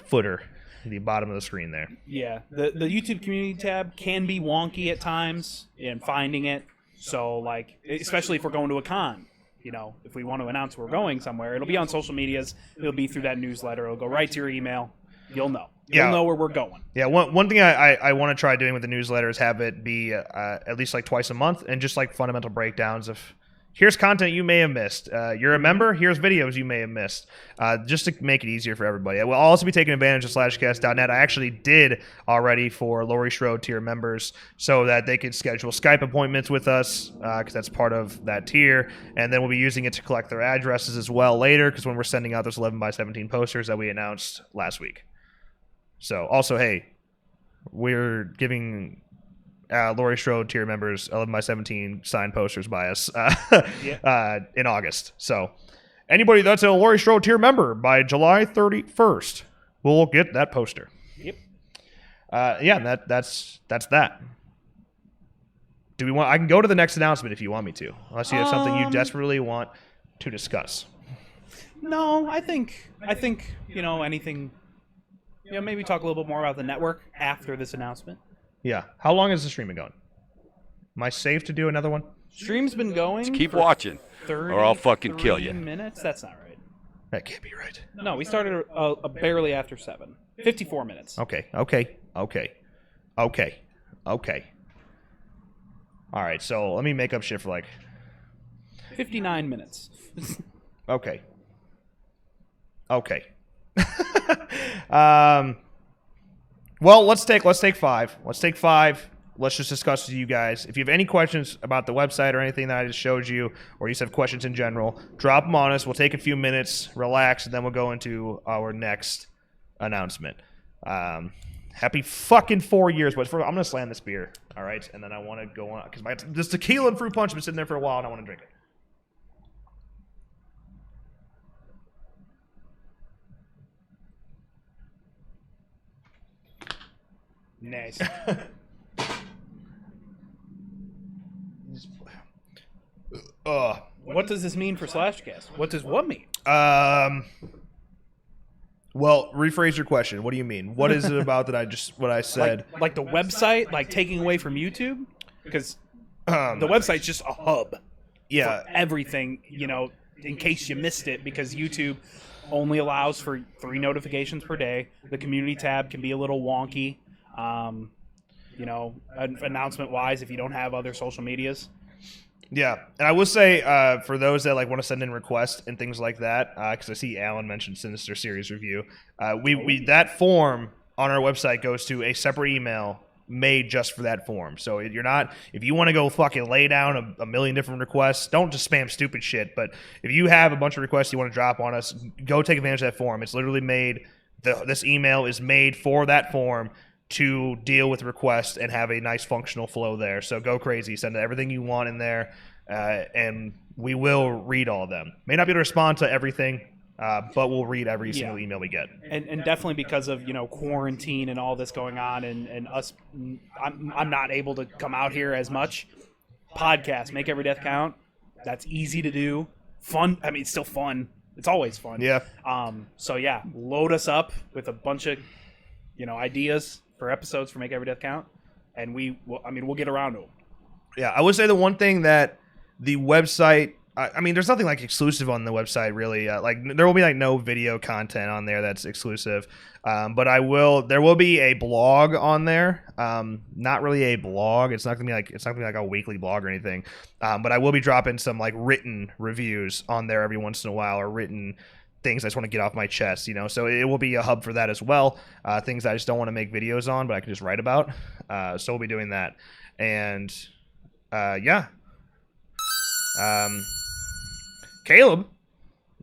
footer, the bottom of the screen there. Yeah, the YouTube community tab can be wonky at times in finding it. So, like, especially if we're going to a con, if we want to announce we're going somewhere, it'll be on social medias. It'll be through that newsletter. It'll go right to your email. You'll know. You'll know where we're going. Yeah, one thing I want to try doing with the newsletter is have it be at least like twice a month, and just like fundamental breakdowns of here's content you may have missed. You're a member, here's videos you may have missed, just to make it easier for everybody. We'll also be taking advantage of slashcast.net. I actually did already for Laurie Strode tier members so that they could schedule Skype appointments with us, because that's part of that tier, and then we'll be using it to collect their addresses as well later, because when we're sending out those 11x17 posters that we announced last week. So, also, hey, we're giving Laurie Strode tier members 11x17 signed posters by us in August. So, anybody that's a Laurie Strode tier member by July 31st will get that poster. Yep. That's that. Do we want? I can go to the next announcement if you want me to, unless you have something you desperately want to discuss. No, I think anything. Maybe talk a little bit more about the network after this announcement. Yeah. How long is the stream been going? Am I safe to do another one? Stream's been going. Just keep watching, or I'll fucking kill you. Minutes? That's not right. That can't be right. No, we started barely after 7. 54 minutes. Okay. All right. So let me make up shit for like 59 minutes. Okay. Well, let's take 5. Let's just discuss with you guys. If you have any questions about the website or anything that I just showed you, or you just have questions in general, drop them on us. We'll take a few minutes, relax, and then we'll go into our next announcement. Happy fucking 4 years. But I'm going to slam this beer, all right? And then I want to go on, because this tequila and fruit punch has been sitting there for a while, and I want to drink it. Nice. What does this mean for Slashcast? What does what mean? Well, rephrase your question. What do you mean? What is it about what I said? Like the website, like taking away from YouTube? Because the website's just a hub. Yeah. For everything, in case you missed it, because YouTube only allows for 3 notifications per day. The community tab can be a little wonky. Announcement-wise, if you don't have other social medias. Yeah, and I will say for those that want to send in requests and things like that, because I see Alan mentioned Sinister Series Review, we that form on our website goes to a separate email made just for that form. So if you want to go fucking lay down a million different requests, don't just spam stupid shit. But if you have a bunch of requests you want to drop on us, go take advantage of that form. It's literally made. This email is made for that form to deal with requests and have a nice functional flow there. So go crazy. Send everything you want in there, and we will read all of them. May not be able to respond to everything, but we'll read every single email we get. And definitely because of, quarantine and all this going on and us, I'm not able to come out here as much. Podcast, Make Every Death Count. That's easy to do. Fun. I mean, it's still fun. It's always fun. Yeah. So yeah, load us up with a bunch of, ideas for episodes for Make Every Death Count, and we'll get around to them. Yeah, I would say the one thing that the website, there's nothing exclusive on the website really. There will be no video content on there that's exclusive, but there will be a blog on there. Not really a blog. It's not gonna be like a weekly blog or anything. But I will be dropping some written reviews on there every once in a while, or written things I just want to get off my chest, so it will be a hub for that as well. Things I just don't want to make videos on, but I can just write about. So we'll be doing that. And yeah. Caleb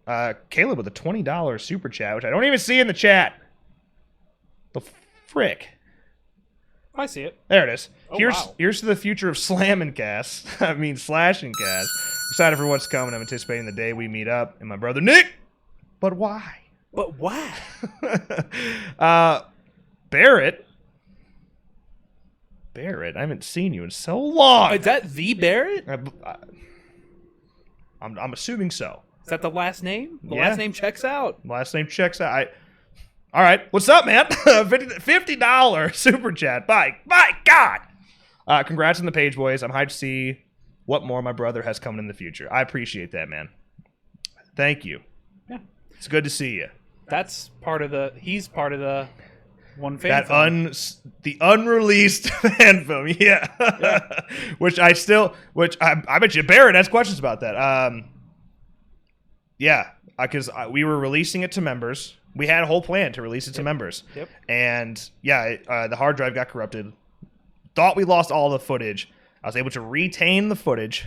with a $20 super chat, which I don't even see in the chat. The frick. I see it. There it is. Oh, Here's to the future of Slam and Cast. Slash and Cast. Excited for what's coming. I'm anticipating the day we meet up. And my brother Nick. But why? Barrett. Barrett, I haven't seen you in so long. Is that the Barrett? I'm assuming so. Is that the last name? The Yeah. last name checks out. Last name checks out. All right, what's up, man? $50 super chat. By God. Congrats on the page, boys. I'm hyped to see what more my brother has coming in the future. I appreciate that, man. Thank you. Yeah. It's good to see you. That's part of the. He's part of the one fan. That film. the unreleased fan film, yeah. which I bet you Barrett has questions about that. Yeah, because we were releasing it to members. We had a whole plan to release it to members. Yep. And yeah, the hard drive got corrupted. Thought we lost all the footage. I was able to retain the footage,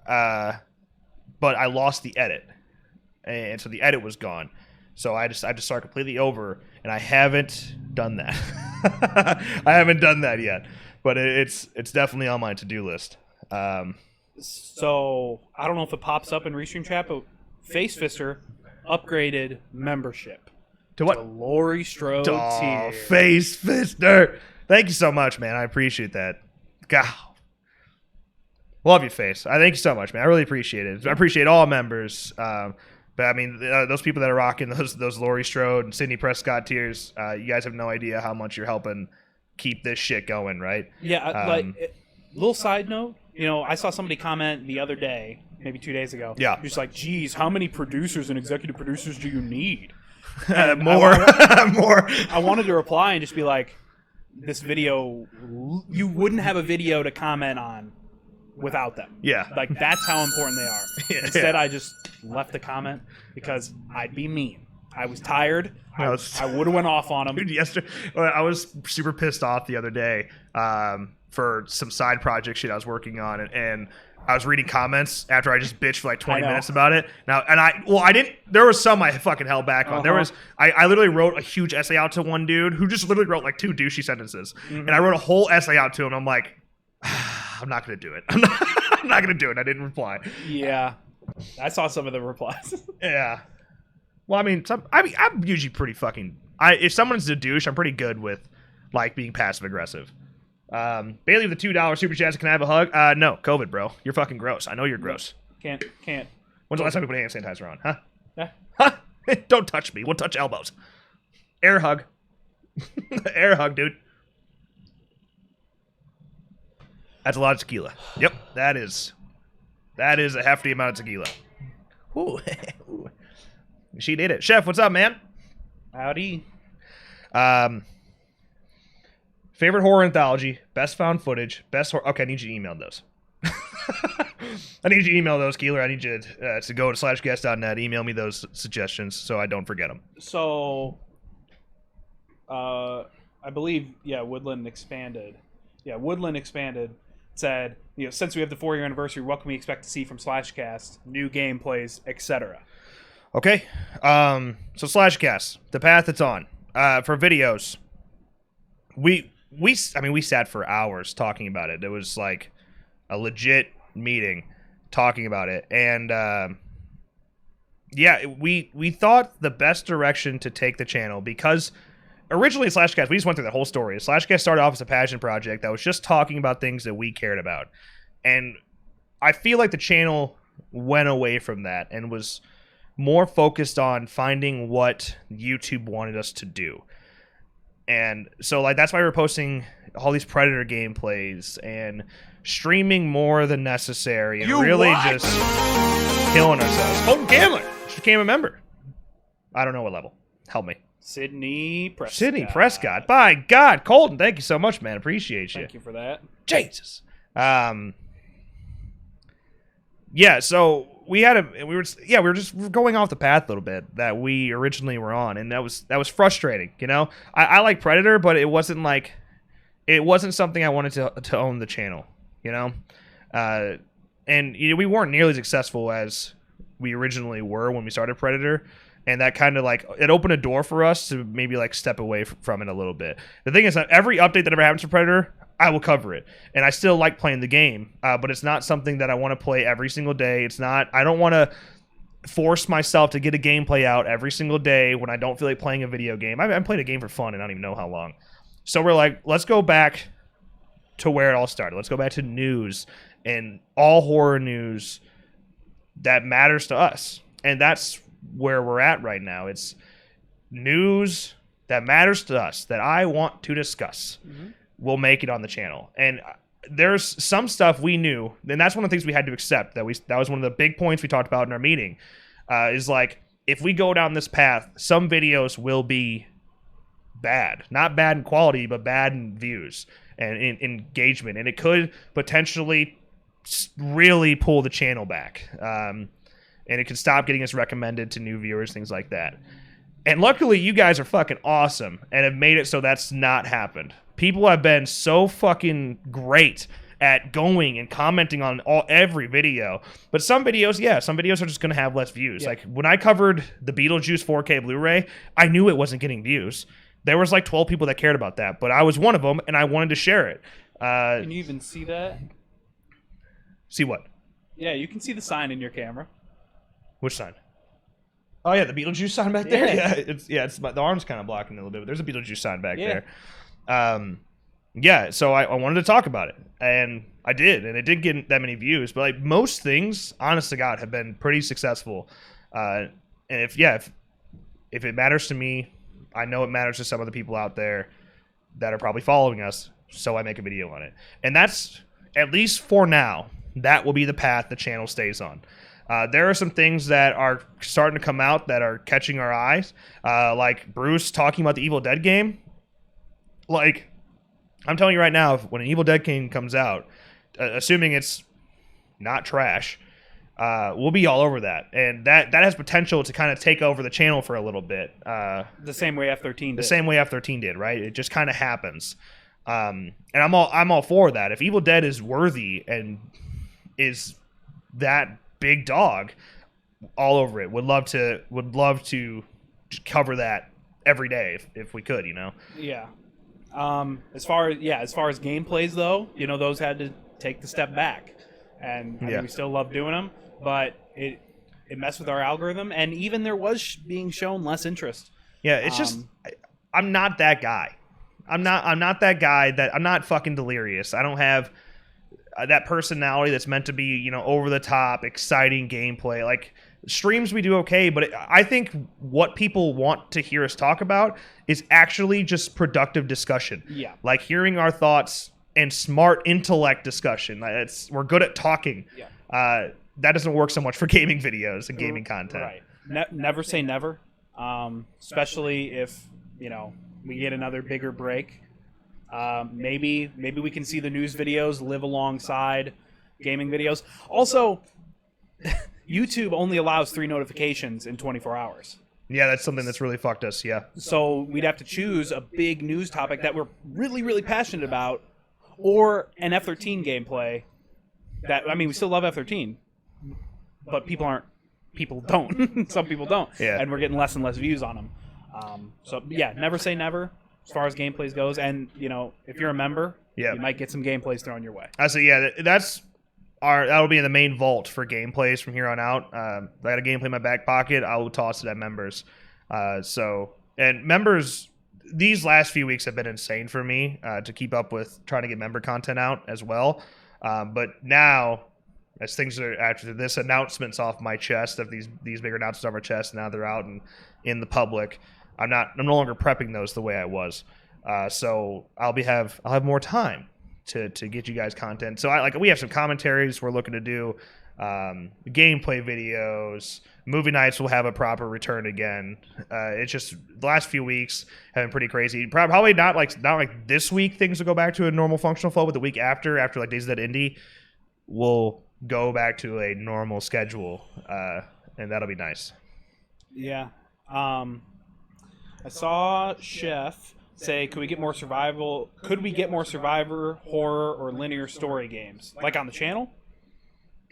but I lost the edit, and so the edit was gone. So I just started completely over, and I haven't done that. I haven't done that yet, but it's definitely on my to-do list. So I don't know if it pops up in Restream chat, but Face Fister upgraded membership To what? to Laurie Strode tier. Face Fister. Thank you so much, man. I appreciate that. God. Love you, Face. I thank you so much, man. I really appreciate it. I appreciate all members. But I mean, those people that are rocking those Laurie Strode and Sidney Prescott tiers, you guys have no idea how much you're helping keep this shit going, right? Yeah, little side note, I saw somebody comment the other day, maybe 2 days ago. Yeah. Just like, geez, how many producers and executive producers do you need? More. I wanted to reply and just be like, this video, you wouldn't have a video to comment on without them. Yeah. Like, that's how important they are. Yeah. Instead, I just left the comment because I'd be mean. I was tired. I would have went off on them. Dude, yesterday, I was super pissed off the other day for some side project shit I was working on, and I was reading comments after I just bitched for like 20 minutes about it. I didn't. There was some I fucking held back on. There was I literally wrote a huge essay out to one dude who just literally wrote like 2 douchey sentences, and I wrote a whole essay out to him. I'm like, I'm not gonna do it. I'm not gonna do it. I didn't reply. Yeah, I saw some of the replies. Yeah. Well, I mean, I'm usually pretty fucking. If someone's a douche, I'm pretty good with like being passive aggressive. Bailey with the $2 super chat. Can I have a hug? No, COVID, bro. You're fucking gross. I know you're gross. Can't. When's the last time you put hand sanitizer on? Huh? Yeah. Huh? Don't touch me. We'll touch elbows. Air hug. Air hug, dude. That's a lot of tequila. Yep, that is a hefty amount of tequila. Ooh. She did it. Chef, what's up, man? Howdy. Favorite horror anthology, best found footage, best horror. Okay, I need you to email those. I need you to email those, Keeler. I need you to go to /guest.net, email me those suggestions so I don't forget them. So, I believe, Woodland Expanded. Yeah, Woodland Expanded said, since we have the 4-year anniversary, what can we expect to see from /cast, new gameplays, etc. Okay, so /cast, the path it's on. For videos, we sat for hours talking about it. It was like a legit meeting talking about it, and we thought the best direction to take the channel, because originally /cast, we just went through the whole story. /cast started off as a passion project that was just talking about things that we cared about, and I feel like the channel went away from that and was more focused on finding what YouTube wanted us to do. And so, like, that's why we're posting all these Predator gameplays and streaming more than necessary and just killing ourselves. Colton Gambler just became a member. I don't know what level. Help me. Sydney Prescott. Sydney Prescott. By God, Colton, thank you so much, man. Appreciate you. Thank you for that. Jesus. Yeah, so we were just going off the path a little bit that we originally were on, and that was frustrating. I like Predator, but it wasn't something I wanted to own the channel. And we weren't nearly as successful as we originally were when we started Predator, and that kind of it opened a door for us to maybe step away from it a little bit. The thing is that every update that ever happens to Predator, I will cover it, and I still like playing the game, but it's not something that I want to play every single day. I don't want to force myself to get a gameplay out every single day when I don't feel like playing a video game. I'm playing a game for fun, and I don't even know how long. So we're like, let's go back to where it all started. Let's go back to news and all horror news that matters to us. And that's where we're at right now. It's news that matters to us that I want to discuss. We'll make it on the channel. And there's some stuff we knew, and that's one of the things we had to accept. That was one of the big points we talked about in our meeting. Is like, if we go down this path, some videos will be bad. Not bad in quality, but bad in views and in engagement. And it could potentially really pull the channel back. And it could stop getting us recommended to new viewers, things like that. And luckily, you guys are fucking awesome and have made it so that's not happened. People have been so fucking great at going and commenting on every video. But some videos are just going to have less views. Yeah. Like, when I covered the Beetlejuice 4K Blu-ray, I knew it wasn't getting views. There was like 12 people that cared about that, but I was one of them, and I wanted to share it. Can you even see that? See what? Yeah, you can see the sign in your camera. Which sign? Oh yeah, the Beetlejuice sign back there. It's the arm's kind of blocking it a little bit, but there's a Beetlejuice sign back there. So I wanted to talk about it, and I did, and it didn't get that many views, but like most things, honest to God, have been pretty successful. And if it matters to me, I know it matters to some of the people out there that are probably following us, so I make a video on it. And that's, at least for now, that will be the path the channel stays on. There are some things that are starting to come out that are catching our eyes, like Bruce talking about the Evil Dead game. Like, I'm telling you right now, when an Evil Dead game comes out, assuming it's not trash, we'll be all over that. And that has potential to kind of take over the channel for a little bit. The same way F13 did. The same way F13 did, right? It just kind of happens. And I'm all for that. If Evil Dead is worthy and is that big dog, all over it. Would love to just cover that every day if we could, you know. Yeah. As far as gameplays though, you know, those had to take the step back, and I mean, we still love doing them, but it messed with our algorithm, and even there was being shown less interest. Yeah, it's just I'm not that guy. I'm not that guy. That I'm not fucking delirious. I don't have that personality that's meant to be, you know, over the top, exciting gameplay. Like, streams we do okay, but I think what people want to hear us talk about is actually just productive discussion. Yeah. Like hearing our thoughts and smart intellect discussion. We're good at talking. Yeah. That doesn't work so much for gaming videos and gaming content. Right. Never say never. Especially if, you know, we get another bigger break. Maybe we can see the news videos live alongside gaming videos. Also, YouTube only allows 3 notifications in 24 hours. Yeah, that's something that's really fucked us, yeah. So we'd have to choose a big news topic that we're really, really passionate about, or an F13 gameplay that, I mean, we still love F13, but people don't. Some people don't. Yeah. And we're getting less and less views on them. So, yeah, never say never as far as gameplays goes. And, you know, if you're a member, you might get some gameplays thrown your way. I say, yeah, that'll be in the main vault for gameplays from here on out. I got a gameplay in my back pocket. I will toss it at members. And members, these last few weeks have been insane for me to keep up with trying to get member content out as well. But now, as things are after this announcement's off my chest, of these bigger announcements off our chest, now they're out and in the public. I'm no longer prepping those the way I was. So I'll have more time to get you guys content. So we have some commentaries we're looking to do, gameplay videos, movie nights will have a proper return again. It's just the last few weeks have been pretty crazy. Probably not like this week things will go back to a normal functional flow, but the week after like Days of Dead Indie, we'll go back to a normal schedule, and that'll be nice. Yeah. I saw Chef say, could we get more survivor, horror, or linear story games? Like on the channel?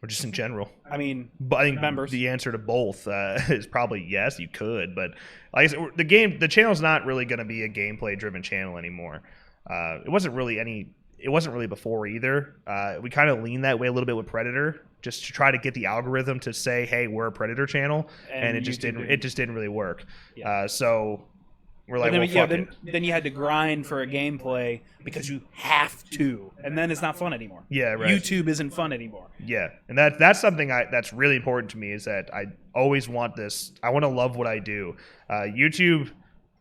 Or just in general? I mean, but I think members. The answer to both is probably yes, you could. But like I said, the channel's not really going to be a gameplay-driven channel anymore. It wasn't really before either. We kind of leaned that way a little bit with Predator, just to try to get the algorithm to say, hey, we're a Predator channel. And it just didn't really work. Yeah. So we're like, then, well, fuck it. then you had to grind for a gameplay because you have to, and then it's not fun anymore. Yeah, right. YouTube isn't fun anymore. Yeah, and that's something that's really important to me, is that I always want this. I want to love what I do. YouTube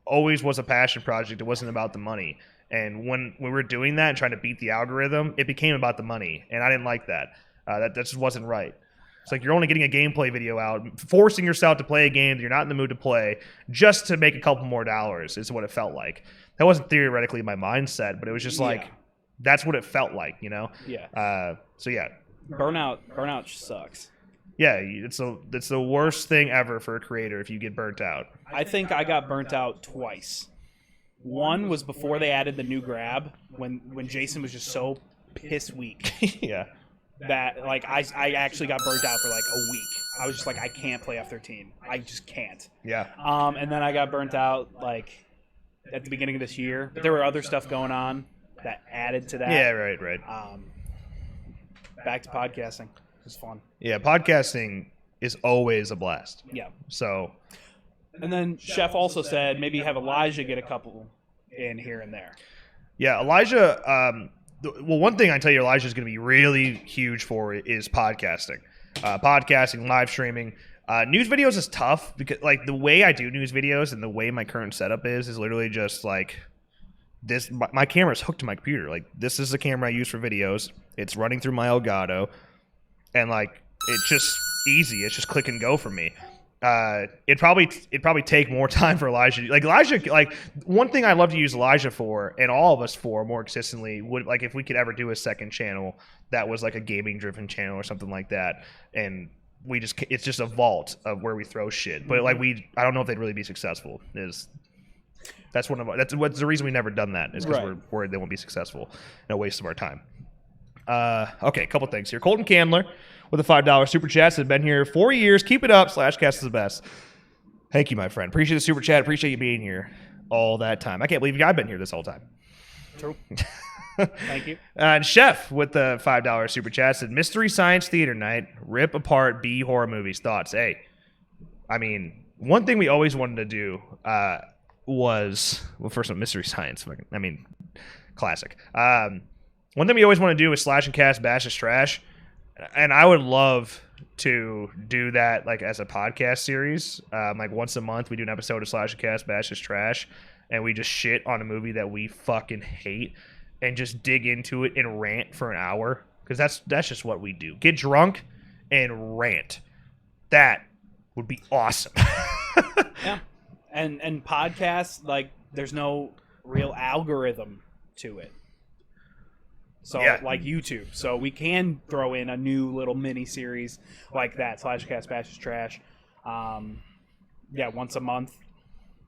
always was a passion project. It wasn't about the money. And when we were doing that and trying to beat the algorithm, it became about the money, and I didn't like that. That just wasn't right. It's like you're only getting a gameplay video out, forcing yourself to play a game that you're not in the mood to play just to make a couple more dollars is what it felt like. That wasn't theoretically my mindset, but it was just like, that's what it felt like, you know? Yeah. So yeah. Burnout sucks. Yeah, it's the worst thing ever for a creator if you get burnt out. I think I got burnt out twice. One was before they added the new grab, when Jason was just so piss weak. Yeah. That like I actually got burnt out for like a week. I was just like, I can't play F13. I just can't. Yeah. And then I got burnt out like at the beginning of this year. But there were other stuff going on that added to that. Yeah, right. Back to podcasting. It was fun. Yeah, podcasting is always a blast. Yeah. So. And then Chef also said maybe have Elijah get a couple in here and there. Yeah, Elijah. Well, one thing I tell you, Elijah is going to be really huge for is podcasting, live streaming. News videos is tough because, like, the way I do news videos and the way my current setup is literally just like this. My camera is hooked to my computer. Like, this is the camera I use for videos. It's running through my Elgato, and like it's just easy. It's just click and go for me. It'd probably take more time for Elijah. Like one thing I love to use Elijah for, and all of us for more consistently, would like if we could ever do a second channel that was like a gaming driven channel or something like that, and it's just a vault of where we throw shit. But like I don't know if they'd really be successful. That's what's the reason we never done that, is because we're worried they won't be successful and a waste of our time. Okay, a couple things here. Colton Candler with a $5 super chat said, been here 4 years. Keep it up. /cast is the best. Thank you, my friend. Appreciate the super chat. Appreciate you being here all that time. I can't believe I've been here this whole time. True. Thank you. And Chef with the $5 super chat said, Mystery Science Theater Night. Rip apart B horror movies. Thoughts? Hey, I mean, one thing we always wanted to do was, well, first of all, Mystery Science. I mean, classic. One thing we always want to do is Slash and Cast Bash is Trash. And I would love to do that like as a podcast series. Like once a month, we do an episode of Slash and Cast Bash is Trash, and we just shit on a movie that we fucking hate and just dig into it and rant for an hour, because that's just what we do. Get drunk and rant. That would be awesome. Yeah, and podcasts, like there's no real algorithm to it. So like YouTube, so we can throw in a new little mini series like that. /cast Bash is Trash. Once a month,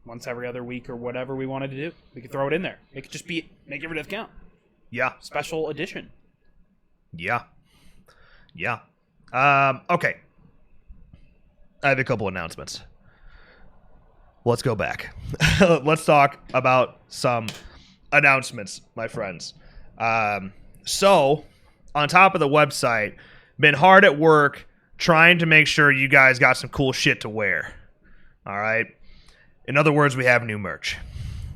once every other week, or whatever we wanted to do. We could throw it in there. It could just be make every death count. Yeah. Special edition. Yeah. Okay. I have a couple announcements. Let's go back. Let's talk about some announcements, my friends. So, on top of the website, been hard at work trying to make sure you guys got some cool shit to wear. All right? In other words, we have new merch,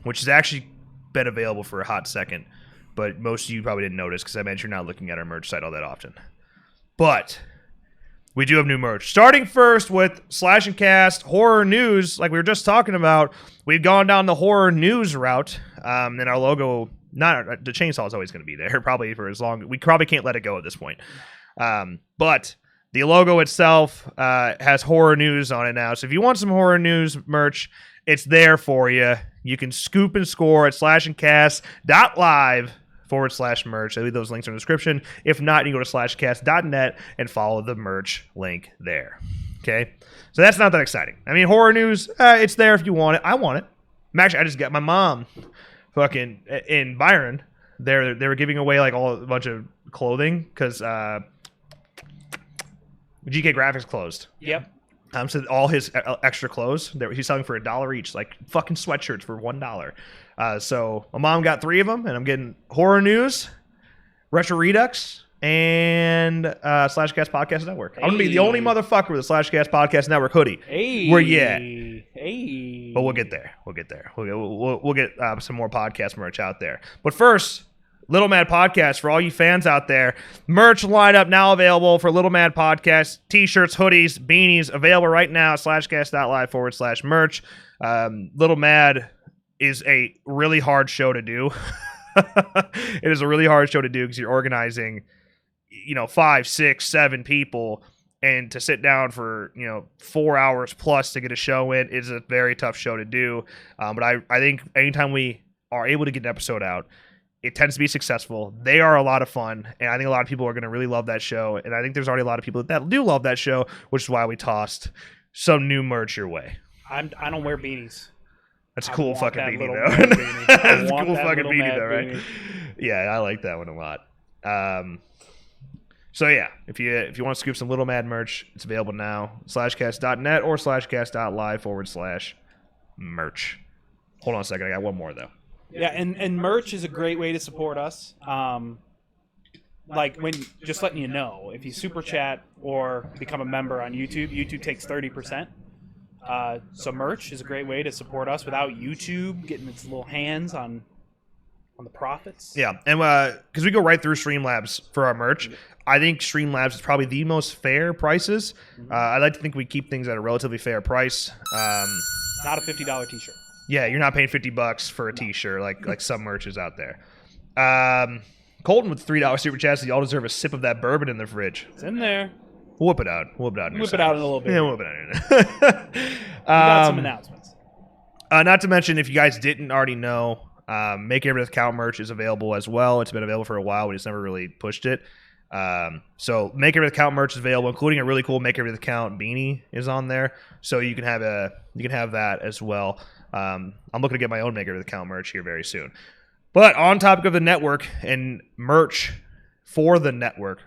which has actually been available for a hot second, but most of you probably didn't notice because I mentioned you're not looking at our merch site all that often. But we do have new merch. Starting first with Slash and Cast horror news, like we were just talking about, we've gone down the horror news route, and our logo... Not the chainsaw is always going to be there, probably for as long. We probably can't let it go at this point. But the logo itself has horror news on it now. So if you want some horror news merch, it's there for you. You can scoop and score at slashandcast.live/merch. I leave those links in the description. If not, you can go to slashcast.net and follow the merch link there. Okay, so that's not that exciting. I mean, horror news, it's there if you want it. I want it. I just got my mom. Fucking in Byron, they were giving away like a bunch of clothing because GK Graphics closed. Yep. So all his extra clothes he's selling for $1 each, like fucking sweatshirts for $1. So my mom got 3 of them, and I'm getting horror news, retro Redux, and /cast Podcast Network. I'm gonna be the only motherfucker with a /cast Podcast Network hoodie. Hey. Where you at? Hey. But we'll get there. We'll get some more podcast merch out there. But first, Little Mad Podcast, for all you fans out there, merch lineup now available for Little Mad Podcast. T-shirts, hoodies, beanies available right now. /cast.live/merch. Little Mad is a really hard show to do. It is a really hard show to do because you're organizing, 5, 6, 7 people, and to sit down for 4 hours plus to get a show in is a very tough show to do. But I think anytime we are able to get an episode out, it tends to be successful. They are a lot of fun, and I think a lot of people are going to really love that show. And I think there's already a lot of people that do love that show, which is why we tossed some new merch your way. I don't wear beanies. That's a cool fucking beanie, though. Beanie. That's a cool fucking beanie, though, right? Beanie. Yeah, I like that one a lot. So yeah, if you want to scoop some Little Mad merch, it's available now. /cast.net or /cast.live/merch. Hold on a second, I got one more though. Yeah, and merch is a great way to support us. Like just letting you know, if you super chat or become a member on YouTube, YouTube takes 30%. So merch is a great way to support us without YouTube getting its little hands on the profits. Yeah, and because we go right through Streamlabs for our merch, I think Streamlabs is probably the most fair prices. I like to think we keep things at a relatively fair price. Not a $50 t-shirt. Yeah, you're not paying $50 for a t-shirt like some merch is out there. Colton with $3 super chat says y'all deserve a sip of that bourbon in the fridge. It's in there. We'll whip it out. Whip it out in a little bit. Yeah, we'll whip it out. We got some announcements. Not to mention, if you guys didn't already know, Make Everything Count merch is available as well. It's been available for a while. We just never really pushed it. So Make Everything Count merch is available, including a really cool Make Everything Count beanie is on there. So you can have that as well. I'm looking to get my own Make Everything Count merch here very soon. But on topic of the network and merch for the network,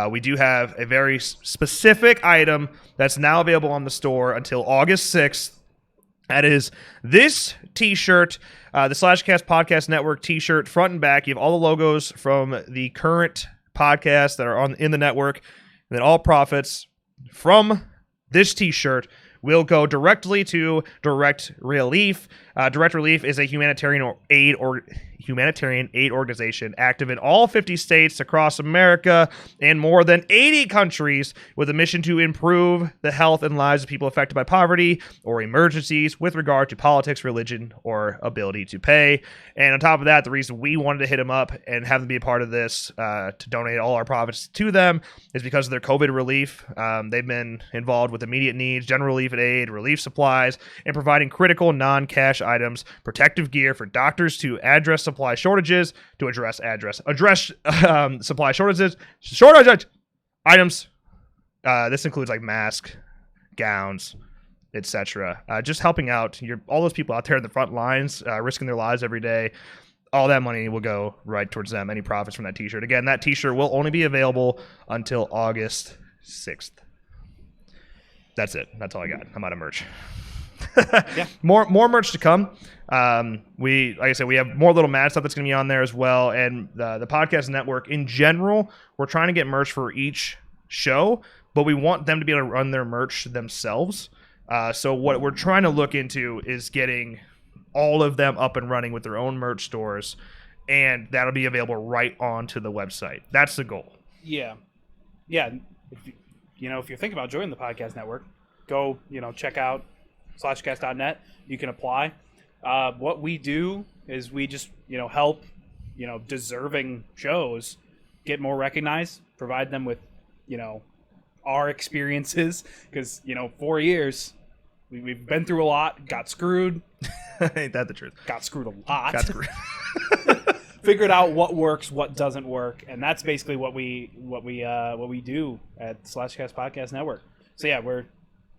we do have a very specific item that's now available on the store until August 6th. That is this t-shirt, the /cast Podcast Network t-shirt, front and back. You have all the logos from the current podcasts that are in the network, and then all profits from this t-shirt will go directly to Direct Relief. Direct Relief is a humanitarian aid organization active in all 50 states across America and more than 80 countries with a mission to improve the health and lives of people affected by poverty or emergencies with regard to politics, religion, or ability to pay. And on top of that, the reason we wanted to hit them up and have them be a part of this to donate all our profits to them is because of their COVID relief. They've been involved with immediate needs, general relief and aid, relief supplies, and providing critical non-cash items, protective gear for doctors to address supply shortages, supply shortage items. This includes like masks, gowns, etc. Just helping out all those people out there in the front lines, risking their lives every day. All that money will go right towards them. Any profits from that t-shirt. Again, that t-shirt will only be available until August 6th. That's it. That's all I got. I'm out of merch. Yeah. More merch to come. Like I said, we have more Little Mad stuff that's going to be on there as well. And the podcast network in general, we're trying to get merch for each show, but we want them to be able to run their merch themselves. So what we're trying to look into is getting all of them up and running with their own merch stores, and that'll be available right onto the website. That's the goal. Yeah. If you're thinking about joining the podcast network, go, check out /cast.net. You can apply. What we do is we just, help, deserving shows get more recognized, provide them with, our experiences. Because, 4 years, we've been through a lot, got screwed. Ain't that the truth? Got screwed a lot. Got screwed. Figured out what works, what doesn't work, and that's basically what we do at /cast Podcast Network. So yeah,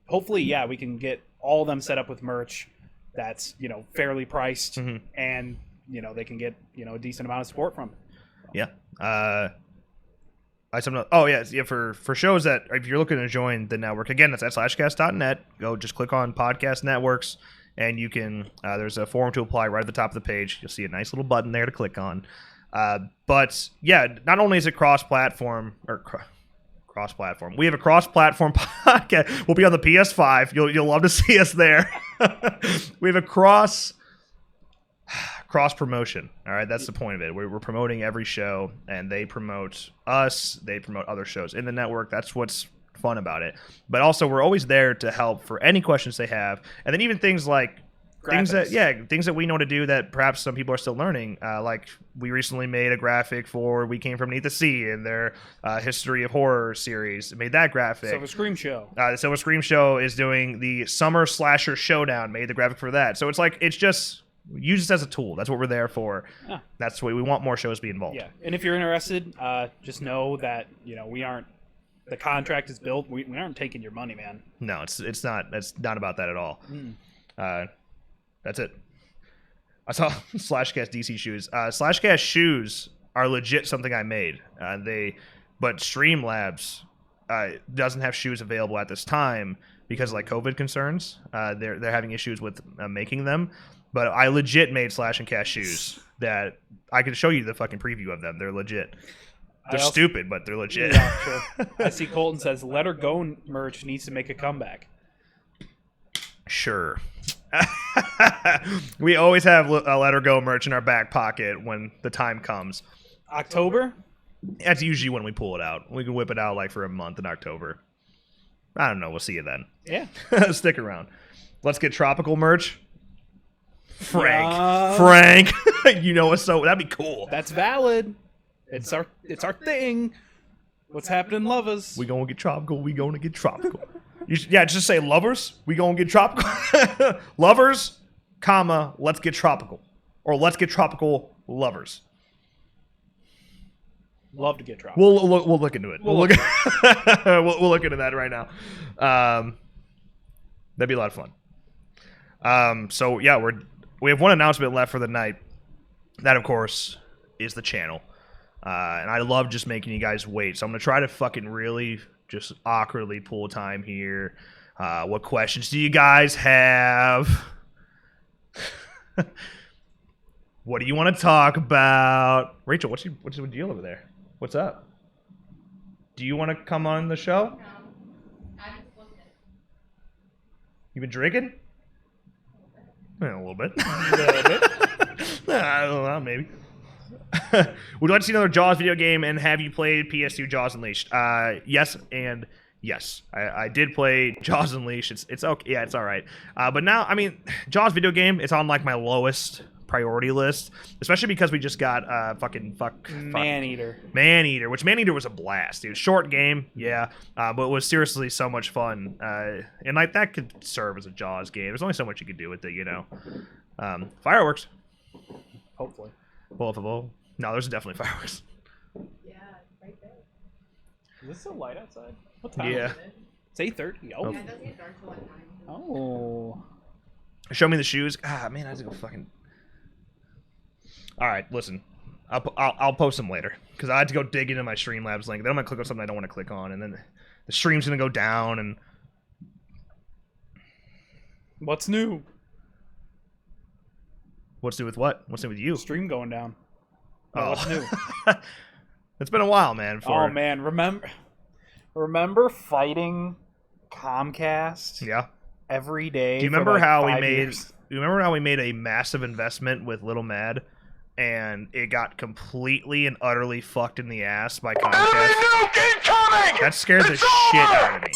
hopefully we can get all of them set up with merch that's fairly priced, and they can get a decent amount of support from it. Yeah. For shows that if you're looking to join the network, again, it's at /cast.net. Go just click on podcast networks. And you can, there's a form to apply right at the top of the page. You'll see a nice little button there to click on. But yeah, not only is it cross-platform, we have a cross-platform podcast. We'll be on the PS5. You'll love to see us there. we have a cross promotion. All right, that's the point of it. We're promoting every show, and they promote us. They promote other shows in the network. That's what's fun about it. But also, we're always there to help for any questions they have, and then even things like things that we know to do that perhaps some people are still learning. Like we recently made a graphic for We Came From Beneath the Sea in their History of Horror series. Made that graphic. Silver Scream Show. The Silver Scream Show is doing the Summer Slasher Showdown. Made the graphic for that. So it's like it's just use this as a tool. That's what we're there for. Yeah. That's what we want more shows to be involved. Yeah, and if you're interested, just know that we aren't. The contract is built. We aren't taking your money, man. No, it's not. It's not about that at all. That's it. I saw Slashcast DC shoes. Slashcast shoes are legit something I made. But Streamlabs doesn't have shoes available at this time because of like COVID concerns. They're having issues with making them. But I legit made Slash and Cast shoes that I can show you the fucking preview of them. They're legit. They're stupid, but they're legit. Yeah, sure. I see Colton says Let Her Go merch needs to make a comeback. Sure. We always have a Let Her Go merch in our back pocket when the time comes. October? That's usually when we pull it out. We can whip it out like for a month in October. I don't know. We'll see you then. Yeah. Stick around. Let's get tropical merch. Frank. You know what's so that'd be cool. That's valid. It's our thing. What's happening, lovers? We gonna get tropical. We gonna get tropical. Just say lovers. We gonna get tropical. Lovers, comma. Let's get tropical, or let's get tropical lovers. Love to get tropical. We'll look into it. We'll look into that right now. That'd be a lot of fun. So yeah, we have one announcement left for the night. That, of course, is the channel. And I love just making you guys wait. So I'm going to try to fucking really just awkwardly pull time here. What questions do you guys have? What do you want to talk about? Rachel, what's your deal over there? What's up? Do you want to come on the show? No. I just looked at it. You been drinking? A little bit. I don't know, maybe. Would you like to see another Jaws video game, and have you played PS2 Jaws Unleashed? Yes and yes. I did play Jaws Unleashed. It's okay. Yeah, it's all right. But now, I mean, Jaws video game, it's on like my lowest priority list, especially because we just got Maneater, which Maneater was a blast, dude. Short game, yeah, but it was seriously so much fun, and like that could serve as a Jaws game. There's only so much you could do with it, Fireworks, Hopefully. Well, no, there's definitely fireworks. Yeah, right there. Is this still light outside? What time Yeah. is it? It's 8:30. Oh. Yeah, it doesn't get dark till like 9. Oh. Show me the shoes. Man, I have to go fucking. All right, listen. I'll post them later because I had to go dig into my Streamlabs link. Then I'm gonna click on something I don't want to click on, and then the stream's gonna go down. And What's new? what's new with what? What's new with you? Stream going down. Oh, What's new? It's been a while, man. Oh man, remember fighting Comcast? Yeah. Every day. Do you remember how we made? Years? Do you remember how we made a massive investment with Little Mad, and it got completely and utterly fucked in the ass by Comcast? That scared the shit out of me.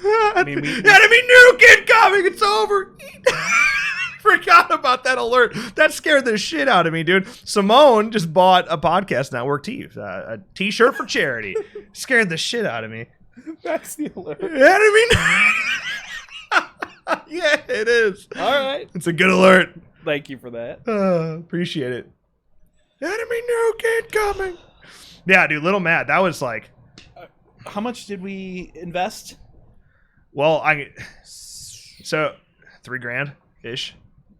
Enemy nuke incoming! It's over. Forgot about that alert. That scared the shit out of me, dude. Simone just bought a podcast network tee, a t-shirt for charity. Scared the shit out of me. That's the alert. Enemy. Yeah, it is. All right. It's a good alert. Thank you for that. Appreciate it. Enemy nuke incoming. Yeah, dude, Little Mad. That was like. How much did we invest? Well, so $3,000 ish.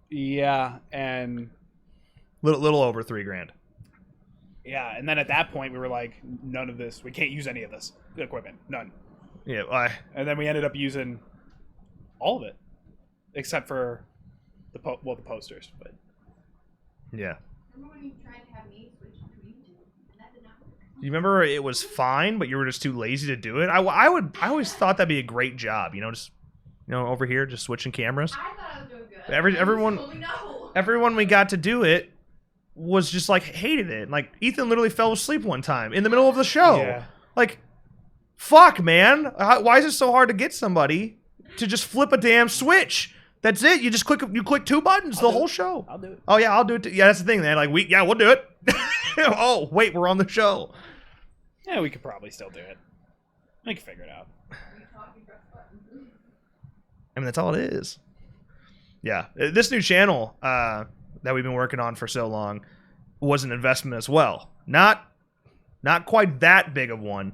Yeah, and Little over $3,000. Yeah, and then at that point we were like, none of this. We can't use any of this equipment. None. Yeah. And then we ended up using all of it, except for the posters. But yeah. Remember when you tried to have me switch to YouTube? That did not work. You remember it was fine, but you were just too lazy to do it. I always thought that'd be a great job. Just over here just switching cameras. I thought I was doing good. Everyone- You told me no. Everyone we got to do it was just like hated it. Like Ethan literally fell asleep one time in the middle of the show. Yeah. Like, fuck, man. Why is it so hard to get somebody to just flip a damn switch? That's it. You just click 2 buttons the whole show. I'll do it. Oh yeah, I'll do it. Yeah, that's the thing, man. Like we'll do it. Oh wait, we're on the show. Yeah, we could probably still do it. We can figure it out. I mean, that's all it is. Yeah, this new channel that we've been working on for so long was an investment as well. Not quite that big of one.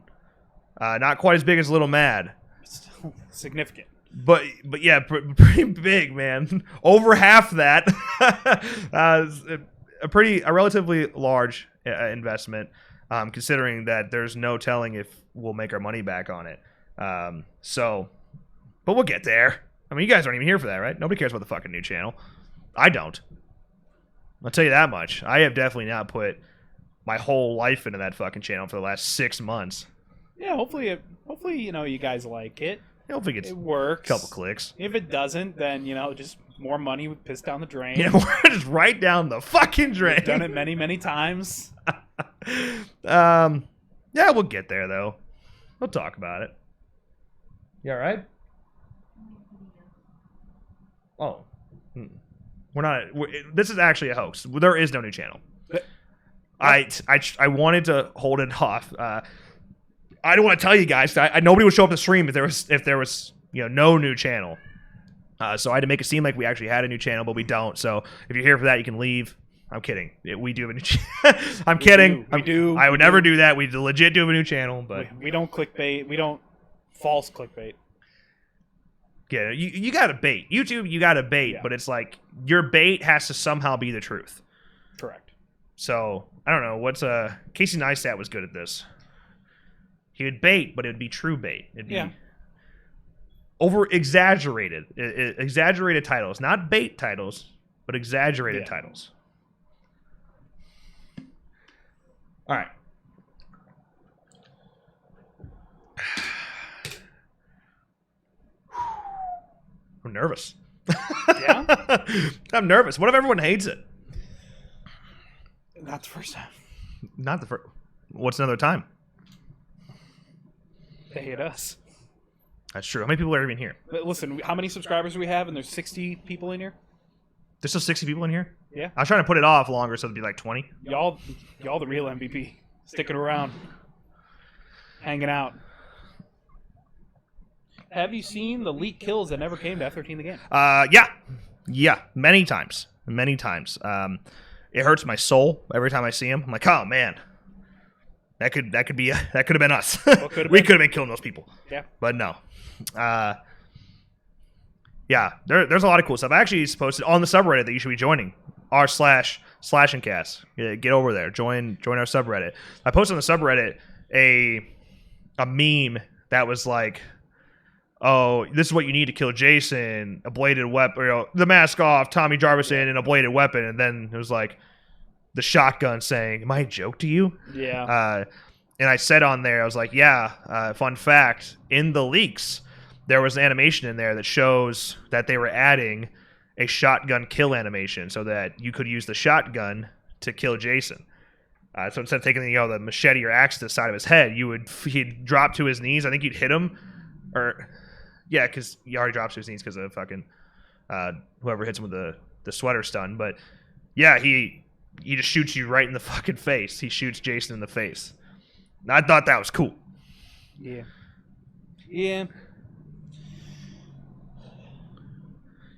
Not quite as big as Little Mad. Still significant. But yeah, pretty big, man. Over half that. A relatively large investment, considering that there's no telling if we'll make our money back on it. But we'll get there. I mean, you guys aren't even here for that, right? Nobody cares about the fucking new channel. I don't. I'll tell you that much. I have definitely not put my whole life into that fucking channel for the last 6 months. Yeah, hopefully you guys like it. Hopefully it gets It works. a couple clicks. If it doesn't, then just more money would piss down the drain. Yeah, we're just right down the fucking drain. We've done it many, many times. Yeah, we'll get there though. We'll talk about it. You all right? Oh, we're not. This is actually a hoax. There is no new channel. I wanted to hold it off. I don't want to tell you guys. Nobody would show up to stream if there was no new channel. So I had to make it seem like we actually had a new channel, but we don't. So if you're here for that, you can leave. I'm kidding. We do have a new channel. I'm kidding. We do. I would never do that. We legit do have a new channel, but We don't clickbait. We don't false clickbait. yeah, you got to bait. YouTube, you got to bait, Yeah. but it's like your bait has to somehow be the truth. Correct. So I don't know. Casey Neistat was good at this. He would bait, but it would be true bait. It'd be over-exaggerated. Exaggerated titles. Not bait titles, but exaggerated titles. All right. I'm nervous. Yeah? I'm nervous. What if everyone hates it? Not the first time. Not the first. What's another time? They hate us. That's true. How many people are even here? But listen, how many subscribers do we have? And there's 60 people in here? There's still 60 people in here? Yeah. I was trying to put it off longer so it'd be like 20. Y'all the real MVP. Sticking around. Hanging out. Have you seen the leaked kills that never came to F13 the game? Yeah. Many times. It hurts my soul every time I see him. I'm like, oh man, that could have been us. We could have been killing those people. Yeah. But no. Yeah, there's a lot of cool stuff. I actually posted on the subreddit that you should be joining r/slashingcast. Get over there. Join our subreddit. I posted on the subreddit a meme that was like, oh, this is what you need to kill Jason, a bladed weapon, the mask off, Tommy Jarvis in, and a bladed weapon. And then it was like the shotgun saying, am I a joke to you? Yeah. And I said on there, I was like, yeah, fun fact, in the leaks, there was an animation in there that shows that they were adding a shotgun kill animation so that you could use the shotgun to kill Jason. So instead of taking the machete or axe to the side of his head, he'd drop to his knees. I think you'd hit him, yeah, because he already drops to his knees because of fucking whoever hits him with the sweater stun. But yeah, he just shoots you right in the fucking face. He shoots Jason in the face. And I thought that was cool. Yeah. Yeah.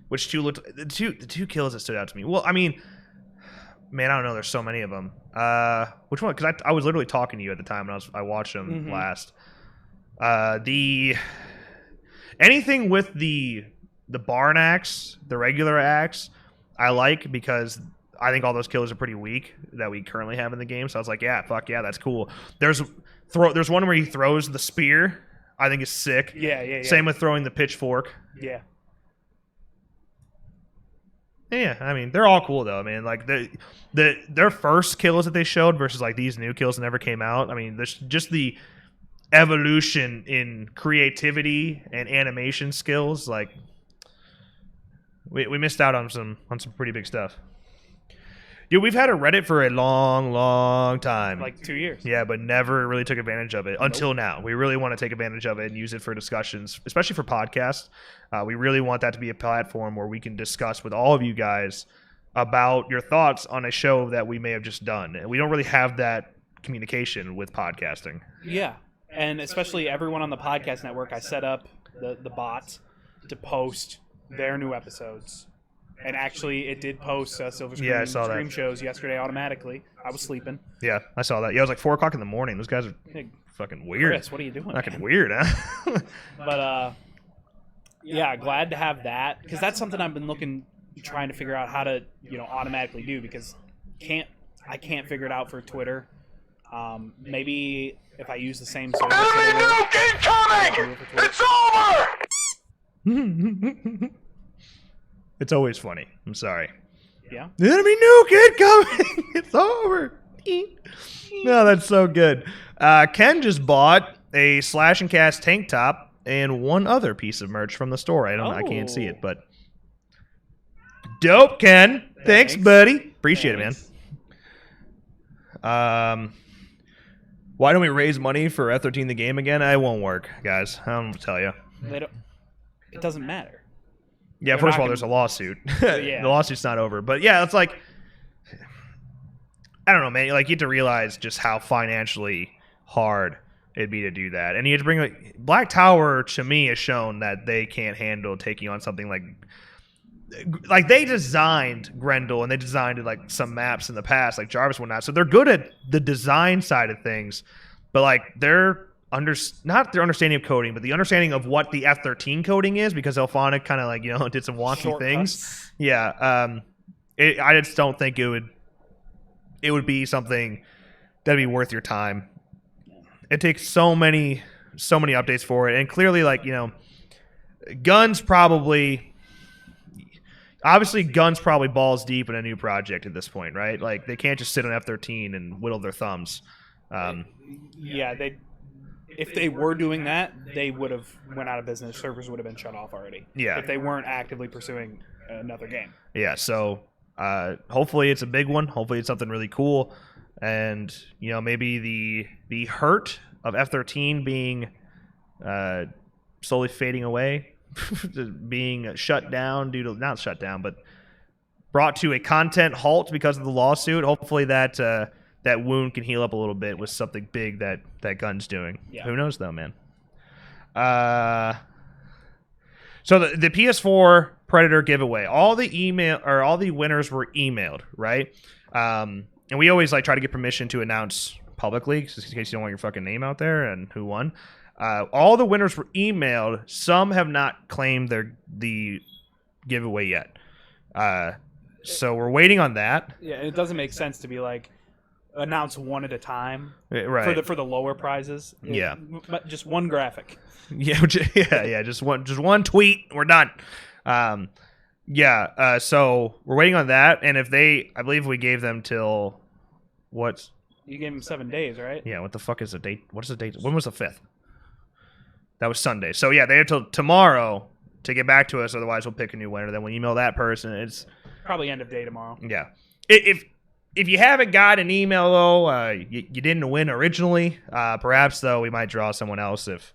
Which two looked the two kills that stood out to me? Well, I mean, man, I don't know. There's so many of them. Which one? Because I was literally talking to you at the time, and I watched them last. Anything with the barn axe, the regular axe, I like because I think all those kills are pretty weak that we currently have in the game. So I was like, yeah, fuck yeah, that's cool. There's one where he throws the spear. I think is sick. Yeah. Same with throwing the pitchfork. Yeah. Yeah, I mean, they're all cool though. I mean, like their first kills that they showed versus like these new kills that never came out. I mean, there's just the evolution in creativity and animation skills. Like, We missed out on some pretty big stuff. Dude, we've had a Reddit for a long time. Like 2 years. Yeah, but never really took advantage of it until now. We really want to take advantage of it and use it for discussions, especially for podcasts. We really want that to be a platform where we can discuss with all of you guys about your thoughts on a show that we may have just done. And we don't really have that communication with podcasting. Yeah, and especially everyone on the podcast network, I set up the bot to post their new episodes. And actually, it did post Silver Screen, I saw Scream that. shows yesterday automatically. I was sleeping. Yeah, I saw that. Yeah, it was like 4 o'clock in the morning. Those guys are Hey, fucking weird. Chris, what are you doing? Fucking man? weird, huh? But yeah, glad to have that because that's something I've been trying to figure out how to automatically do because I can't figure it out for Twitter. Maybe if I use the same service. It's over! It's always funny. I'm sorry. Yeah. Enemy nuke incoming! It's over! No, that's so good. Ken just bought a Slash and Cast tank top and one other piece of merch from the store. I can't see it, but dope, Ken. Thanks, buddy. Appreciate it, man. Why don't we raise money for F13 the game again? It won't work, guys. I don't tell you. It doesn't matter. Yeah, They're first of not all, there's a gonna- lawsuit. Yeah. The lawsuit's not over. But yeah, it's like, I don't know, man. Like, you have to realize just how financially hard it'd be to do that. And you have to bring, like, Black Tower, to me, has shown that they can't handle taking on something like they designed Grendel and they designed like some maps in the past, like Jarvis and whatnot. So they're good at the design side of things, but like not their understanding of coding, but the understanding of what the F13 coding is, because Elphonic kind of like, did some wonky things. Yeah. I just don't think it would be something that'd be worth your time. It takes so many updates for it. And clearly, like, Guns probably balls deep in a new project at this point, right? Like, they can't just sit on F13 and whittle their thumbs. Yeah, if they were doing that, they would have went out of business. Servers would have been shut off already. Yeah. If they weren't actively pursuing another game. Yeah, so hopefully it's a big one. Hopefully it's something really cool. And, maybe the hurt of F13 being slowly fading away, being shut down not shut down, but brought to a content halt because of the lawsuit. Hopefully that wound can heal up a little bit with something big that Gun's doing. Yeah. Who knows though, man. So the PS4 Predator giveaway, all the winners were emailed, right? And we always try to get permission to announce publicly, just in case you don't want your fucking name out there and who won. All the winners were emailed. Some have not claimed the giveaway yet. So we're waiting on that. Yeah, it doesn't make sense to be announce one at a time Right. for the lower prizes. Yeah. But just one graphic. Yeah, just one tweet, we're done. So we're waiting on that, and I believe we gave them till what? You gave them 7 days, right? Yeah, what the fuck is the date? What is the date? When was the 5th? That was Sunday. So yeah, they have till tomorrow to get back to us. Otherwise, we'll pick a new winner. Then we'll email that person. It's Probably end of day tomorrow. yeah. If you haven't got an email though, you didn't win originally. Perhaps though, we might draw someone else if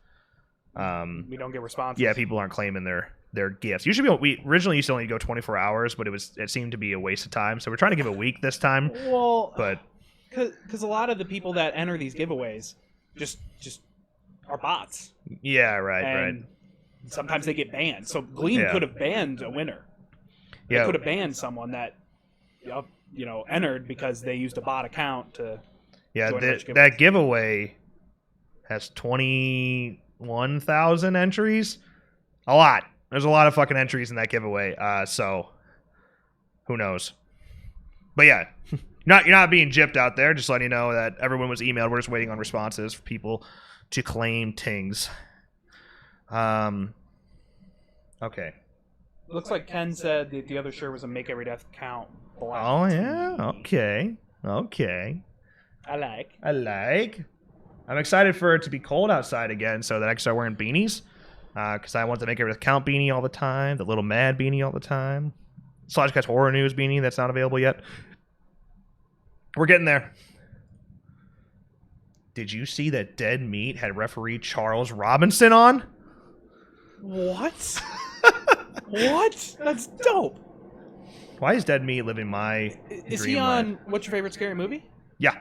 We don't get responses. yeah, people aren't claiming their gifts. Usually, we originally used to only go 24 hours, but it seemed to be a waste of time. So we're trying to give a week this time. Well, But because a lot of the people that enter these giveaways just are bots. yeah, right. And sometimes they get banned. So Gleam Yeah. could have banned a winner. They Yeah, could have banned someone that entered because they used a bot account to yeah. join rich That giveaway has 21,000 entries. A lot. There's a lot of fucking entries in that giveaway. So who knows? But yeah, you're not being gypped out there. Just letting you know that everyone was emailed. We're just waiting on responses for people to claim things. Okay. Looks like Ken said that the other shirt was a make every death count black. Oh yeah. Okay. I like. I'm excited for it to be cold outside again, so that I can start wearing beanies. because I want to make it with count beanie all the time, the little mad beanie all the time. Slash Guys Horror News beanie that's not available yet. We're getting there. Did you see that Dead Meat had referee Charles Robinson on? What? What? That's dope. Why is Dead Meat living my Is dream he on life? What's Your Favorite Scary Movie? Yeah.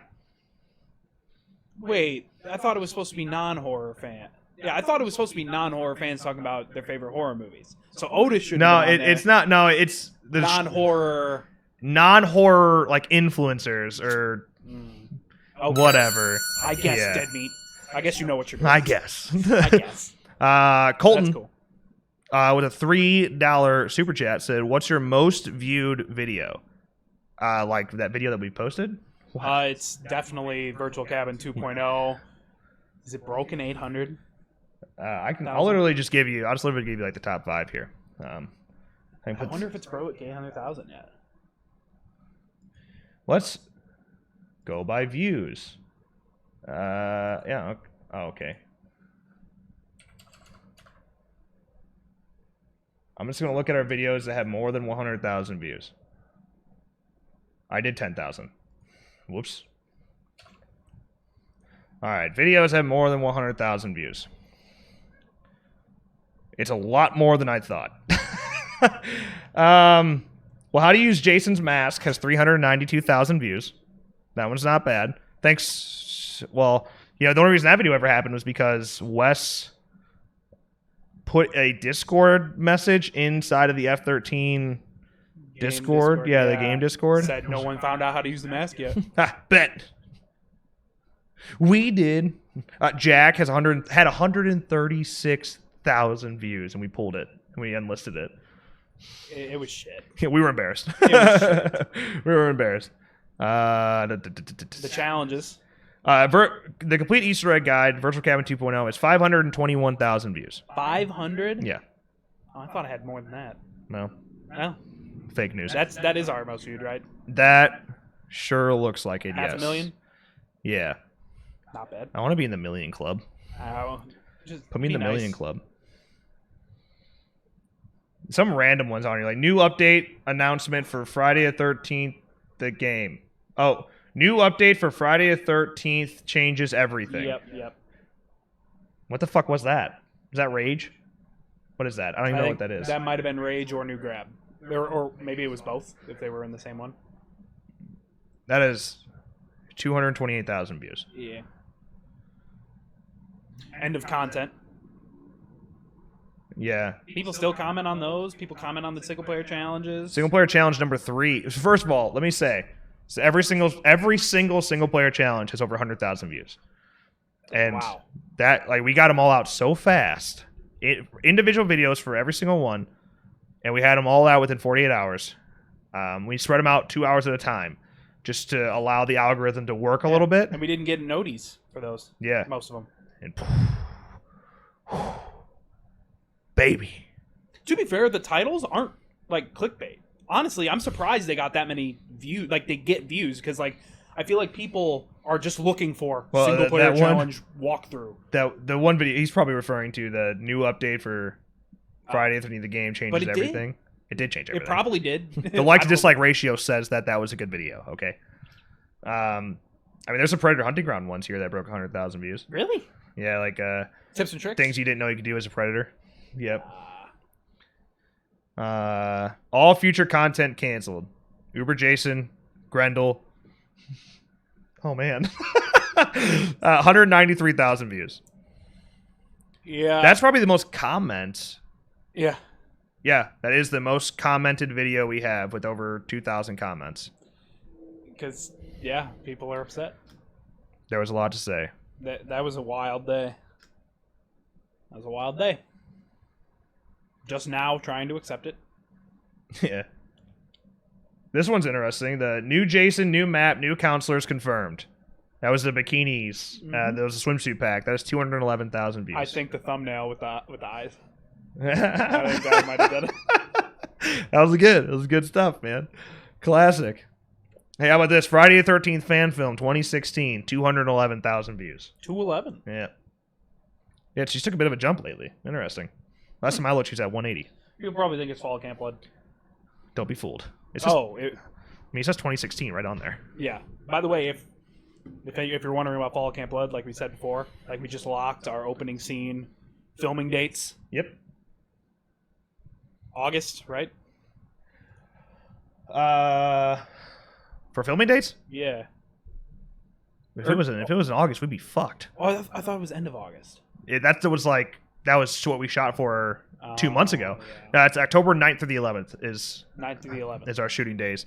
Wait, I thought it was supposed to be non-horror fan. Yeah, I thought it was supposed to be non-horror fans talking about their favorite horror movies. So Otis should No, be on there. it's not. No, it's the Non-horror. non-horror like influencers or Okay. whatever. I guess Yeah. Dead Meat. I guess you know what you're doing. I guess. I guess. Colton That's cool. with a $3 super chat said, "What's your most viewed video?" Like that video that we posted. It's definitely Virtual Cabin 2.0. Is it broken 800? I'll literally just give you. I'll just literally give you like the top 5 here. I wonder if it's broke 800,000 yet. Let's go by views. Yeah. Oh, okay. I'm just gonna look at our videos that have more than 100,000 views. I did 10,000. Whoops. All right, videos have more than 100,000 views. It's a lot more than I thought. Well, how to use Jason's mask has 392,000 views. That one's not bad. Thanks. Well, the only reason that video ever happened was because Wes put a Discord message inside of the F13 Discord. Yeah, the game Discord. Said no one found out how to use the mask yet. Bet. We did. Jack had 136,000 views, and we pulled it. And we unlisted it. It was shit. Yeah, we were embarrassed. was We were embarrassed. The challenges. The complete Easter egg guide, Virtual Cabin 2.0, is 521,000 views. 500? Yeah. Oh, I thought I had more than that. No. Well, Fake news. that is our most viewed, right? That sure looks like it, Half yes. a million? Yeah. Not bad. I want to be in the million club. Just Put me in be the nice. million club. Some random ones on here, like new update announcement for Friday the 13th, the game. Oh, new update for Friday the 13th changes everything. Yep. What the fuck was that? Is that Rage? What is that? I don't even know what think that is. That might have been Rage or New Grab. Or maybe it was both, if they were in the same one. That is 228,000 views. Yeah. End of content. Yeah. People still comment on those. People comment on the single-player challenges. Single player challenge number 3. First of all, let me say, so every single single player challenge has over 100,000 views. And Wow. that, like, we got them all out so fast. Individual videos for every single one, and we had them all out within 48 hours. We spread them out 2 hours at a time, just to allow the algorithm to work a little bit. And we didn't get noties for those. Yeah. Most of them. And baby. To be fair, the titles aren't like clickbait. Honestly, I'm surprised they got that many views. Like they get views because like I feel like people are just looking for single player that challenge walkthrough. The one video he's probably referring to, the new update for Friday the 13th, the game changes But it did. everything. It did change everything. It probably did. The like to dislike ratio says that was a good video. Okay. I mean, there's some Predator Hunting Ground ones here that broke 100,000 views. Really? Yeah, like Tips and tricks. things you didn't know you could do as a Predator. Yep. All future content canceled. Uber Jason, Grendel. Oh man. 193,000 views. Yeah. That's probably the most comments. yeah. Yeah, that is the most commented video we have with over 2,000 comments. Because yeah, people are upset. There was a lot to say. That was a wild day. That was a wild day. Just now trying to accept it. Yeah. This one's interesting. The new Jason, new map, new counselors confirmed. That was the bikinis. That was a swimsuit pack. That was 211,000 views. I think the thumbnail with the eyes. I think that might have done it. That was good. It was good stuff, man. Classic. Hey, how about this? Friday the 13th fan film 2016, 211,000 views. 211. Yeah. Yeah, she's took a bit of a jump lately. Interesting. Last time I looked, she was at 180. You'll probably think it's Fall Camp Blood. Don't be fooled. It's just, Oh, I mean, it says 2016 right on there. yeah. By the way, if you're wondering about Fall Camp Blood, like we said before, like we just locked our opening scene filming dates. Yep. August, right? For filming dates? Yeah. If it was in August, we'd be fucked. Oh, I thought it was end of August. That was what we shot for 2 months ago. Yeah. It's October 9th through the 11th is 9th through the 11th. our shooting days.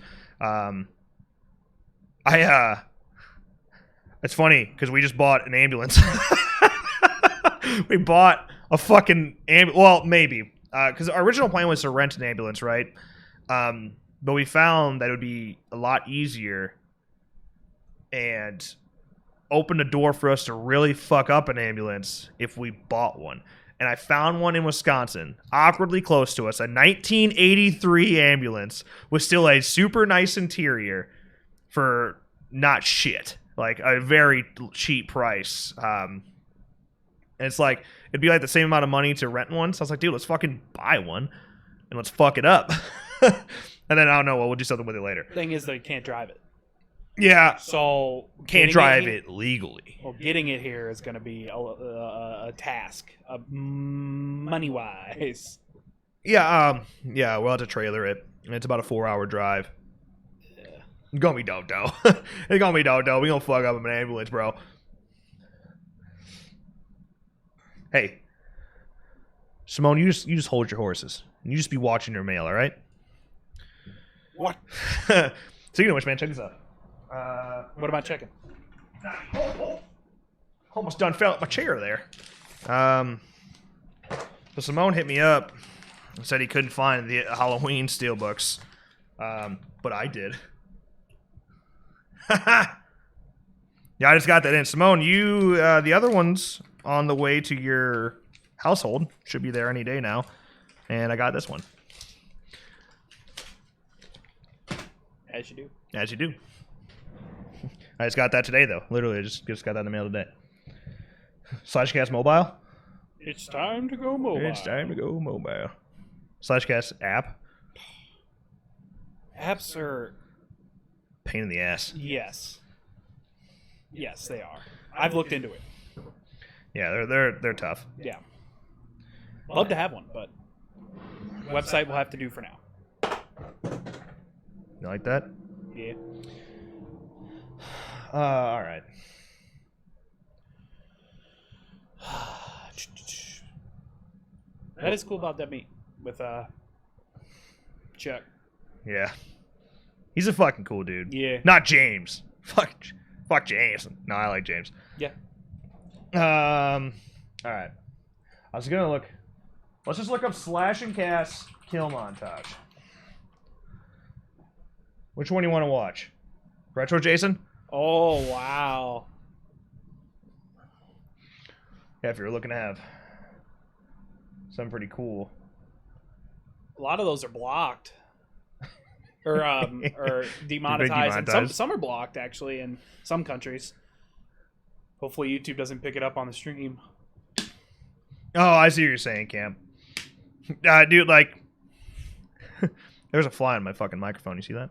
It's funny because we just bought an ambulance. We bought a fucking ambulance. Well, maybe because our original plan was to rent an ambulance, right? But we found that it would be a lot easier and open the door for us to really fuck up an ambulance if we bought one. And I found one in Wisconsin, awkwardly close to us, a 1983 ambulance with still a super nice interior for not shit, like a very cheap price. And it's like, it'd be like the same amount of money to rent one. So I was like, dude, let's fucking buy one and let's fuck it up. And then I don't know, we'll do something with it later. Thing is, they can't drive it. Yeah. So Can't drive it legally. Well, getting it here is going to be a task, money wise. Yeah. We'll have to trailer it. It's about a 4-hour drive. Yeah. It's gonna be dope. It's gonna be dope. We gonna fuck up an ambulance, bro. Hey, Simone, you just hold your horses. You just be watching your mail, all right? What? Speaking of which, man, check this out. What am I checking? Almost done fell out my chair there. So Simone hit me up and said he couldn't find the Halloween steelbooks, but I did. Yeah, I just got that in. Simone, you the other ones on the way to your household should be there any day now, and I got this one. As you do. As you do. I just got that today, though. Literally, I just got that in the mail today. Slashcast Mobile? It's time to go mobile. It's time to go mobile. Slashcast app? Apps are... Pain in the ass. Yes. Yes, they are. I've looked into it. Yeah, they're tough. Yeah. Love to have one, but website will have to do for now. You like that? Yeah. All right. That is cool about that meet with Chuck. Yeah. He's a fucking cool dude. Yeah. Not James. Fuck James. No, I like James. Yeah. All right. I was gonna look. Let's just look up Slash and Cast kill montage. Which one do you want to watch? Retro Jason? Oh, wow. Yeah, if you're looking to have something pretty cool. A lot of those are blocked. Or demonetized. And some are blocked, actually, in some countries. Hopefully YouTube doesn't pick it up on the stream. Oh, I see what you're saying, Cam. Dude, like... There's a fly on my fucking microphone. You see that?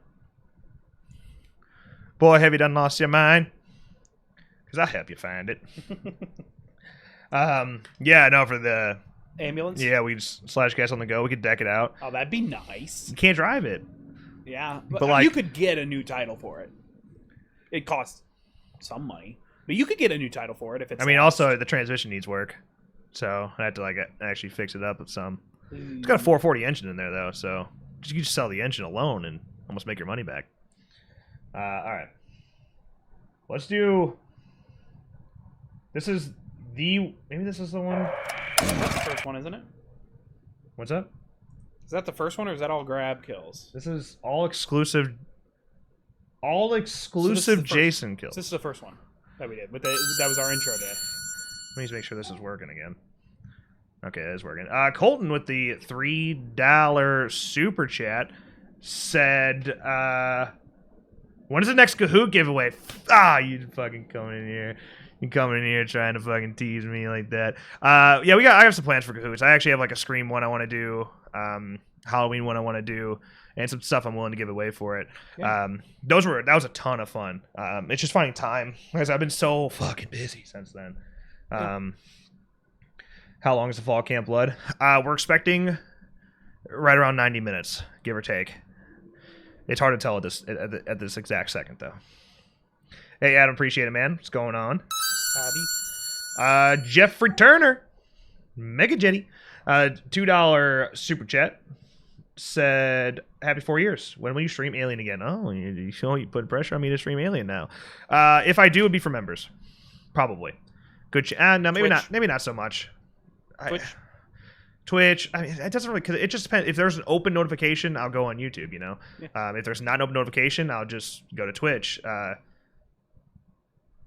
Boy, have you done lost your mind? Because I'll help you find it. Yeah, no, for the... Ambulance? Yeah, we just Slashcast on the go. We could deck it out. Oh, that'd be nice. You can't drive it. Yeah. But But like... you could get a new title for it. It costs some money. But you could get a new title for it if it's... I mean, also, the transmission needs work. So, I have to, like, actually fix it up with some... It's got a 440 engine in there, though, so... You can just sell the engine alone and almost make your money back. Alright. Let's do... This is the... Maybe this is the one... That's the first one, isn't it? What's up? Is that the first one, or is that all grab kills? This is all exclusive... All So exclusive this is Jason kills. This is the first one that we did. That was our intro day. Let me just make sure this is working again. Okay, it is working. Colton with the $3 super chat said, when is the next Kahoot giveaway? You fucking come in here. You coming in here trying to fucking tease me like that. Yeah, I have some plans for Cahoots. I actually have like a Scream one I want to do, Halloween one I want to do, and some stuff I'm willing to give away for it. Yeah. That was a ton of fun. It's just finding time because I've been so fucking busy since then. How long is the fall camp blood? We're expecting right around 90 minutes, give or take. It's hard to tell at this exact second though. Hey Adam, appreciate it, man. What's going on? Howdy. Jeffrey Turner, Mega Jetty, $2 super chat said, "Happy 4 years. When will you stream Alien again?" Oh, you put pressure on me to stream Alien now. If I do, it'd be for members, probably. Good. No, maybe Twitch. not. Maybe not so much. Twitch. Twitch. I mean, it doesn't really. Cause it just depends. If there's an open notification, I'll go on YouTube. You know. Yeah. If there's not an open notification, I'll just go to Twitch.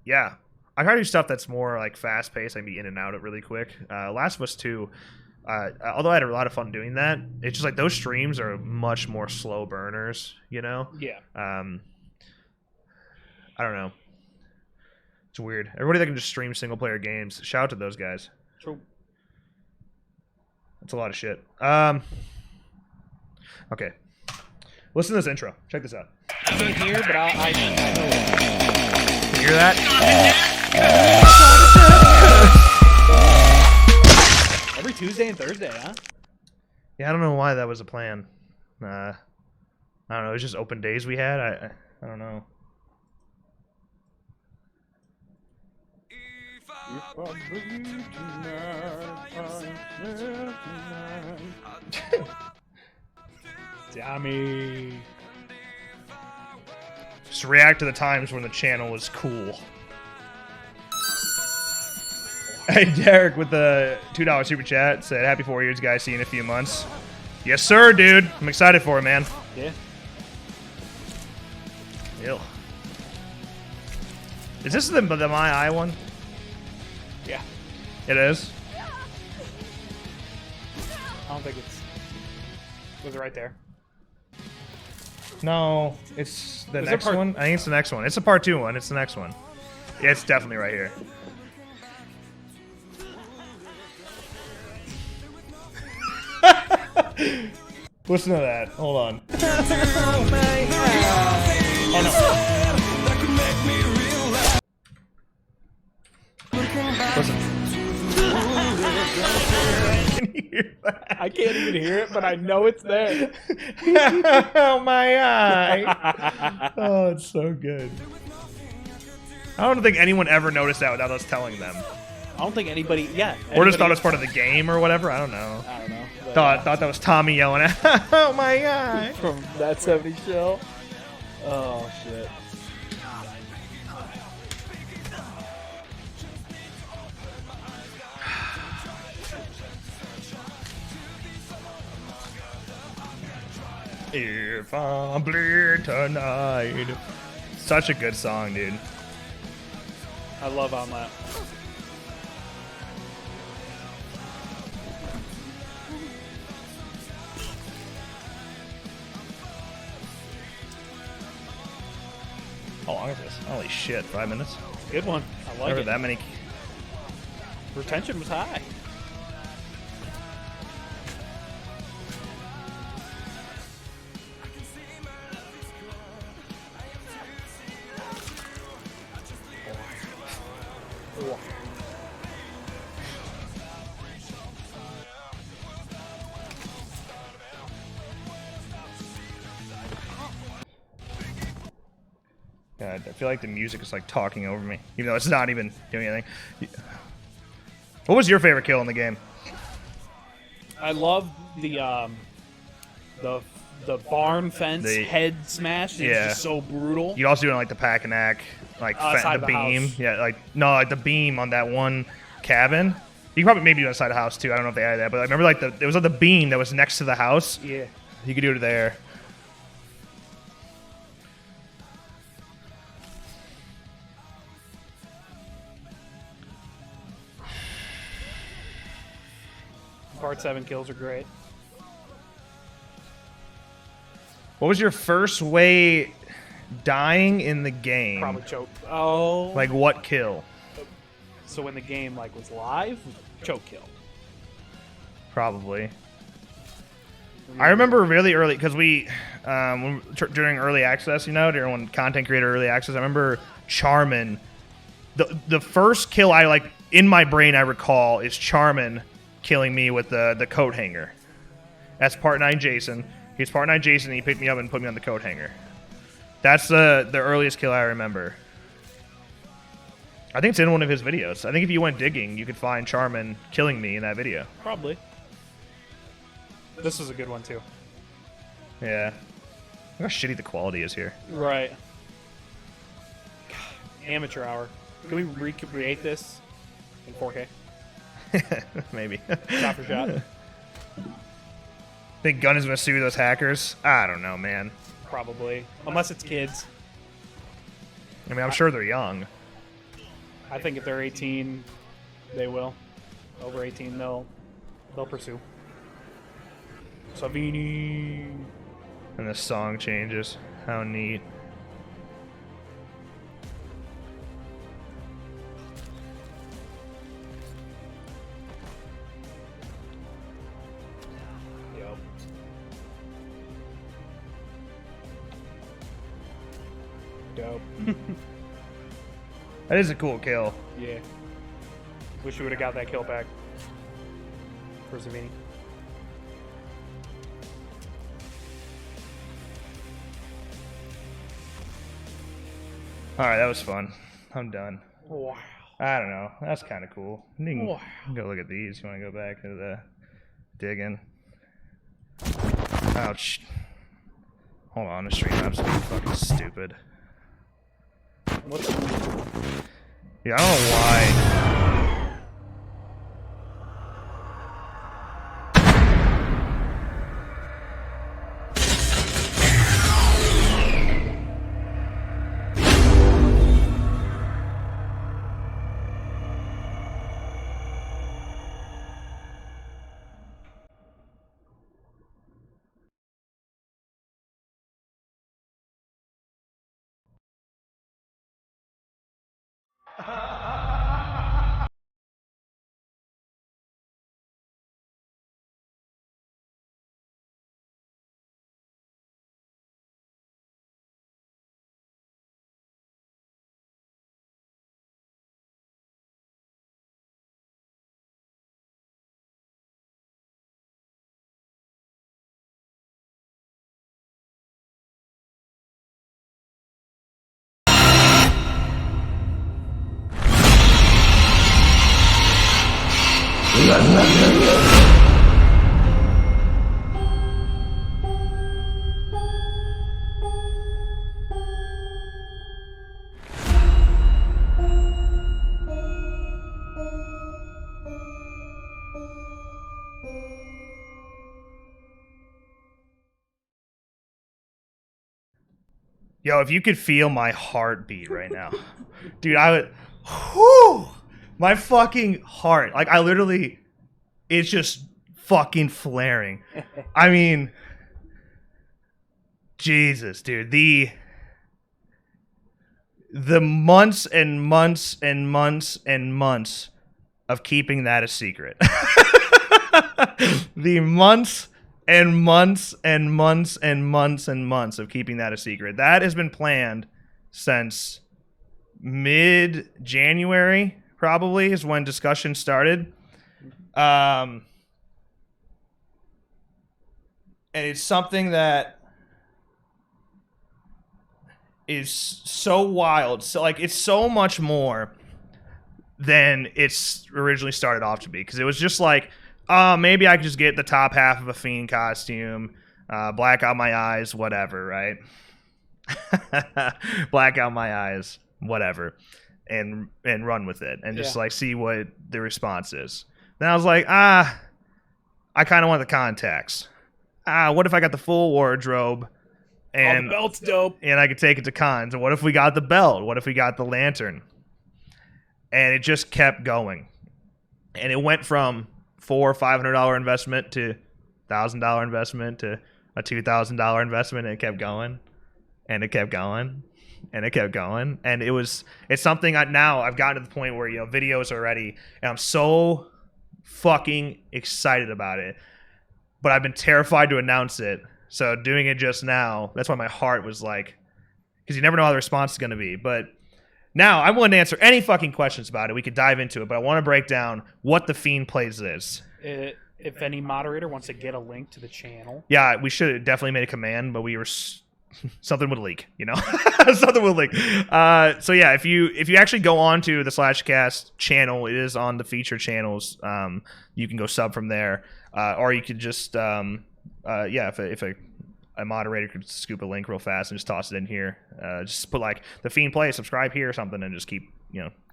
Yeah. I try to do stuff that's more like fast paced. I can be in and out of really quick. Last of Us 2, although I had a lot of fun doing that, it's just like those streams are much more slow burners, you know? Yeah. I don't know. It's weird. Everybody that can just stream single player games, shout out to those guys. True. That's a lot of shit. Okay. Listen to this intro. Check this out. I can't hear, but I know. You hear that? Every Tuesday and Thursday, huh? Yeah, I don't know why that was a plan. I don't know. It was just open days we had. I don't know. Dummy. Just react to the times when the channel was cool. Hey, Derek with the $2 super chat said, "Happy 4 years, guys. See you in a few months." Yes, sir, dude. I'm excited for it, man. Yeah. Ew. Is this the My Eye one? Yeah. It is? I don't think it's. Was it right there? No, it's the Was it next part- one. I think it's the next one. It's a part 2 one. It's the next one. Yeah, it's definitely right here. Listen to that. Hold on. Oh no. Listen. Can you hear that? I can't even hear it, but I know it's there. Oh my eye. Oh, it's so good. I don't think anyone ever noticed that without us telling them. I don't think anybody. Yeah. Or just thought it was part of the game or whatever. I don't know. I don't know. But, Thought that was Tommy yelling at, "Oh my eye." from that 70s show. Oh shit. If I'm bleed tonight. Such a good song, dude. I love on that. How long is this? Holy shit, 5 minutes? Good one. I like Never it. that many. Retention was high. God, I feel like the music is like talking over me, even though it's not even doing anything. What was your favorite kill in the game? I love the barn fence The- head smash. It's Yeah. just so brutal. You also doing like the pack and ack, like Side the of the beam. house. Yeah, like no, like the beam on that one cabin. You could probably maybe do it inside the house too. I don't know if they added that, but I remember like it was like the beam that was next to the house. Yeah. You could do it there. Part 7 kills are great. What was your first way dying in the game? Probably choke. Oh. Like what kill? So when the game like was live, choke kill. Probably. I remember really early because we, during early access, during when content creator early access, I remember Charmin. The first kill I like in my brain I recall is Charmin killing me with the coat hanger. That's part 9 Jason. He's part 9 Jason. And he picked me up and put me on the coat hanger. That's the earliest kill I remember. I think it's in one of his videos. I think if you went digging, you could find Charmin killing me in that video. Probably. This was a good one too. Yeah. Look how shitty the quality is here. Right. God, amateur hour. Can we recreate this in 4K? Maybe. Shot for shot. Think Gunn is going to sue those hackers? I don't know, man. Probably. Unless it's kids. I mean, I'm sure they're young. I think if they're 18, they will. Over 18, they'll pursue. Savini. And the song changes. How neat. Yep. Dope. That is a cool kill. Yeah. Wish we would have got that kill back for Savini. Alright, that was fun. I'm done. Wow. I don't know. That's kind of cool. You can Wow. go look at these. You want to go back to the digging? Ouch. Hold on, the stream app's being fucking stupid. What's Yeah, I don't know why. Yo, if you could feel my heartbeat right now. Dude, I would... Whew! My fucking heart. Like, I literally... It's just fucking flaring. I mean... Jesus, dude. The months and months and months and months of keeping that a secret. The months and months and months and months and months of keeping that a secret. That has been planned since mid-January, probably, is when discussion started. And it's something that is so wild. So, like, it's so much more than it's originally started off to be. Because it was just like, maybe I could just get the top half of a Fiend costume, black out my eyes, whatever, right? Black out my eyes, whatever, and run with it, and just like see what the response is. Then I was like, I kind of want the contacts. What if I got the full wardrobe? And the belt's dope. And I could take it to cons. And what if we got the belt? What if we got the lantern? And it just kept going. And it went from $400 or $500 investment to $1,000 investment to a $2,000 investment, and it kept going. And it kept going. and it kept going. And it's something now I've gotten to the point where, videos are ready, and I'm so fucking excited about it. But I've been terrified to announce it. So doing it just now, that's why my heart was like, because you never know how the response is going to be. But now I'm willing to answer any fucking questions about it. We could dive into it, but I want to break down what the Fiend Plays is. If any moderator wants to get a link to the channel. Yeah, we should have definitely made a command, but we were... something would leak, something would leak. So yeah, if you actually go on to the Slashcast channel, it is on the featured channels. You can go sub from there, or you could just if a moderator could scoop a link real fast and just toss it in here, just put like the Fiend Play, subscribe here or something, and just keep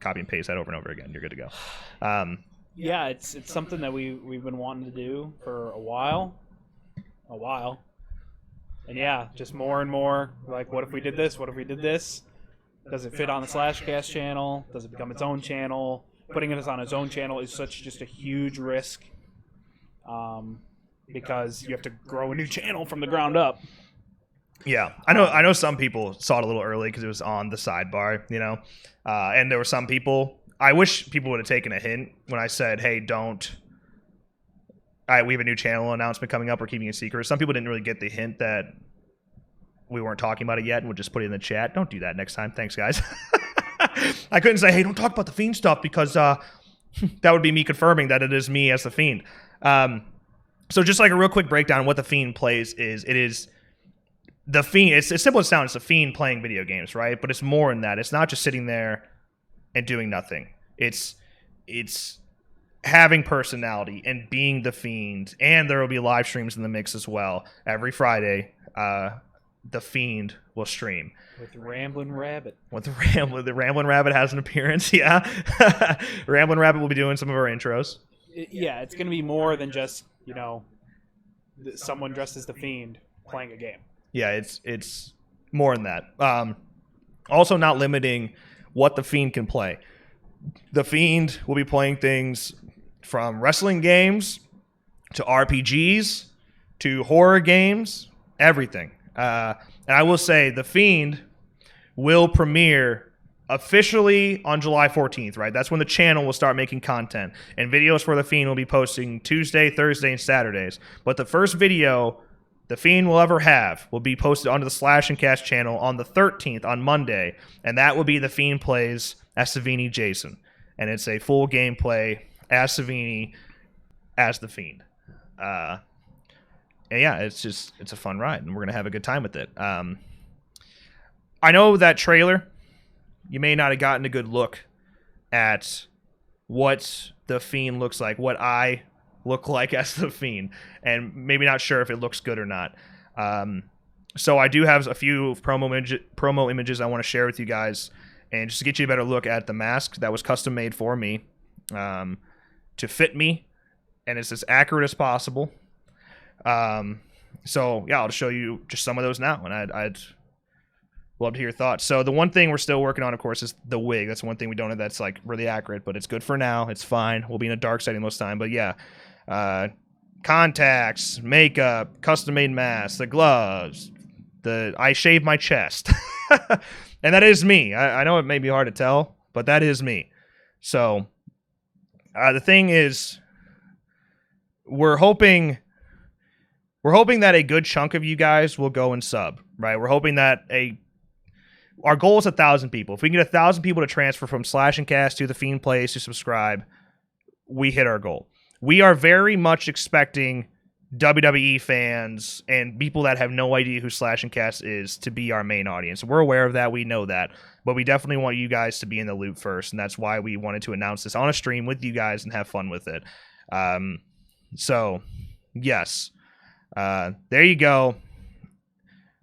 copy and paste that over and over again. You're good to go. Yeah, it's something that we've been wanting to do for a while. And yeah, just more and more, like, what if we did this? What if we did this? Does it fit on the Slashcast channel? Does it become its own channel? Putting it on its own channel is just a huge risk, because you have to grow a new channel from the ground up. Yeah, I know some people saw it a little early because it was on the sidebar, and there were some people, I wish people would have taken a hint when I said, hey, we have a new channel announcement coming up. We're keeping it secret. Some people didn't really get the hint that we weren't talking about it yet and would just put it in the chat. Don't do that next time. Thanks, guys. I couldn't say, hey, don't talk about the Fiend stuff because that would be me confirming that it is me as the Fiend. So just like a real quick breakdown of what the Fiend plays is, it is the Fiend. It's simple as sound. It's the Fiend playing video games, right? But it's more than that. It's not just sitting there and doing nothing. It's having personality and being the Fiend, and there will be live streams in the mix as well. Every Friday, the Fiend will stream. With Ramblin' Rabbit. The Ramblin' Rabbit has an appearance, yeah. Ramblin' Rabbit will be doing some of our intros. It's going to be more than just, someone dressed as the Fiend playing a game. Yeah, it's more than that. Also not limiting what the Fiend can play. The Fiend will be playing things from wrestling games to RPGs to horror games, everything. And I will say the Fiend will premiere officially on July 14th, right? That's when the channel will start making content. And videos for the Fiend will be posting Tuesday, Thursday, and Saturdays. But the first video the Fiend will ever have will be posted onto the Slash and Cast channel on the 13th, on Monday. And that will be the Fiend plays as Savini Jason. And it's a full gameplay as Savini, as the Fiend. And yeah, it's a fun ride, and we're going to have a good time with it. I know that trailer, you may not have gotten a good look at what the Fiend looks like, what I look like as the Fiend, and maybe not sure if it looks good or not. So I do have a few promo images I want to share with you guys, and just to get you a better look at the mask that was custom made for me, to fit me, and it's as accurate as possible. So yeah, I'll show you just some of those now, and I'd love to hear your thoughts. So the one thing we're still working on, of course, is the wig. That's one thing we don't have that's like really accurate, but it's good for now. It's fine. We'll be in a dark setting most time, but yeah, contacts, makeup, custom made masks, the gloves, I shave my chest, and that is me. I know it may be hard to tell, but that is me. So the thing is, we're hoping that a good chunk of you guys will go and sub, right? We're hoping that our goal is 1,000 people. If we can get 1,000 people to transfer from Slash and Cast to the Fiend Plays to subscribe, we hit our goal. We are very much expecting WWE fans and people that have no idea who Slash and Cast is to be our main audience. We're aware of that. We know that. But we definitely want you guys to be in the loop first, and that's why we wanted to announce this on a stream with you guys and have fun with it. So, yes. There you go.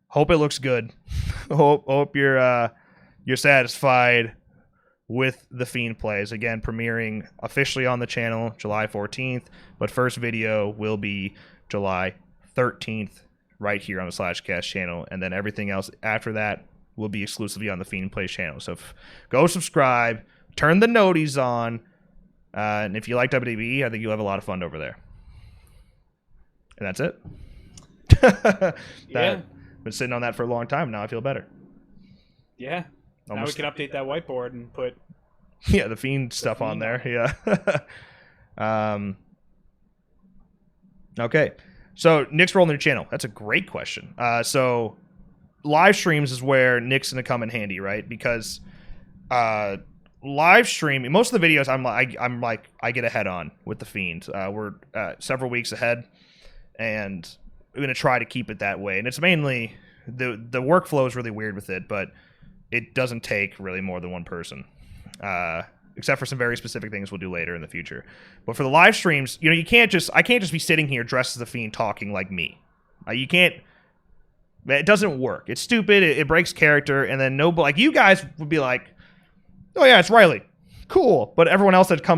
Hope it looks good. hope you're satisfied with the Fiend Plays. Again, premiering officially on the channel July 14th, but first video will be July 13th right here on the Slashcast channel, and then everything else after that will be exclusively on the Fiend Plays channel. So go subscribe, turn the noties on, and if you like WWE, I think you'll have a lot of fun over there. And that's it. Yeah. Been sitting on that for a long time now. I feel better. Yeah. Now we Almost- can update that whiteboard and put. Yeah, the Fiend stuff on Fiend there. Yeah. Okay. So Nick's role in the channel. That's a great question. So live streams is where Nick's gonna come in handy, right? Because live stream, most of the videos I get ahead on with the Fiend. We're several weeks ahead, and we're gonna try to keep it that way. And it's mainly the workflow is really weird with it, but it doesn't take really more than one person. Except for some very specific things we'll do later in the future. But for the live streams, you know, I can't just be sitting here dressed as the Fiend talking like me. You can't. It doesn't work. It's stupid. It breaks character. And then like you guys would be like, oh yeah, it's Riley, cool. But everyone else that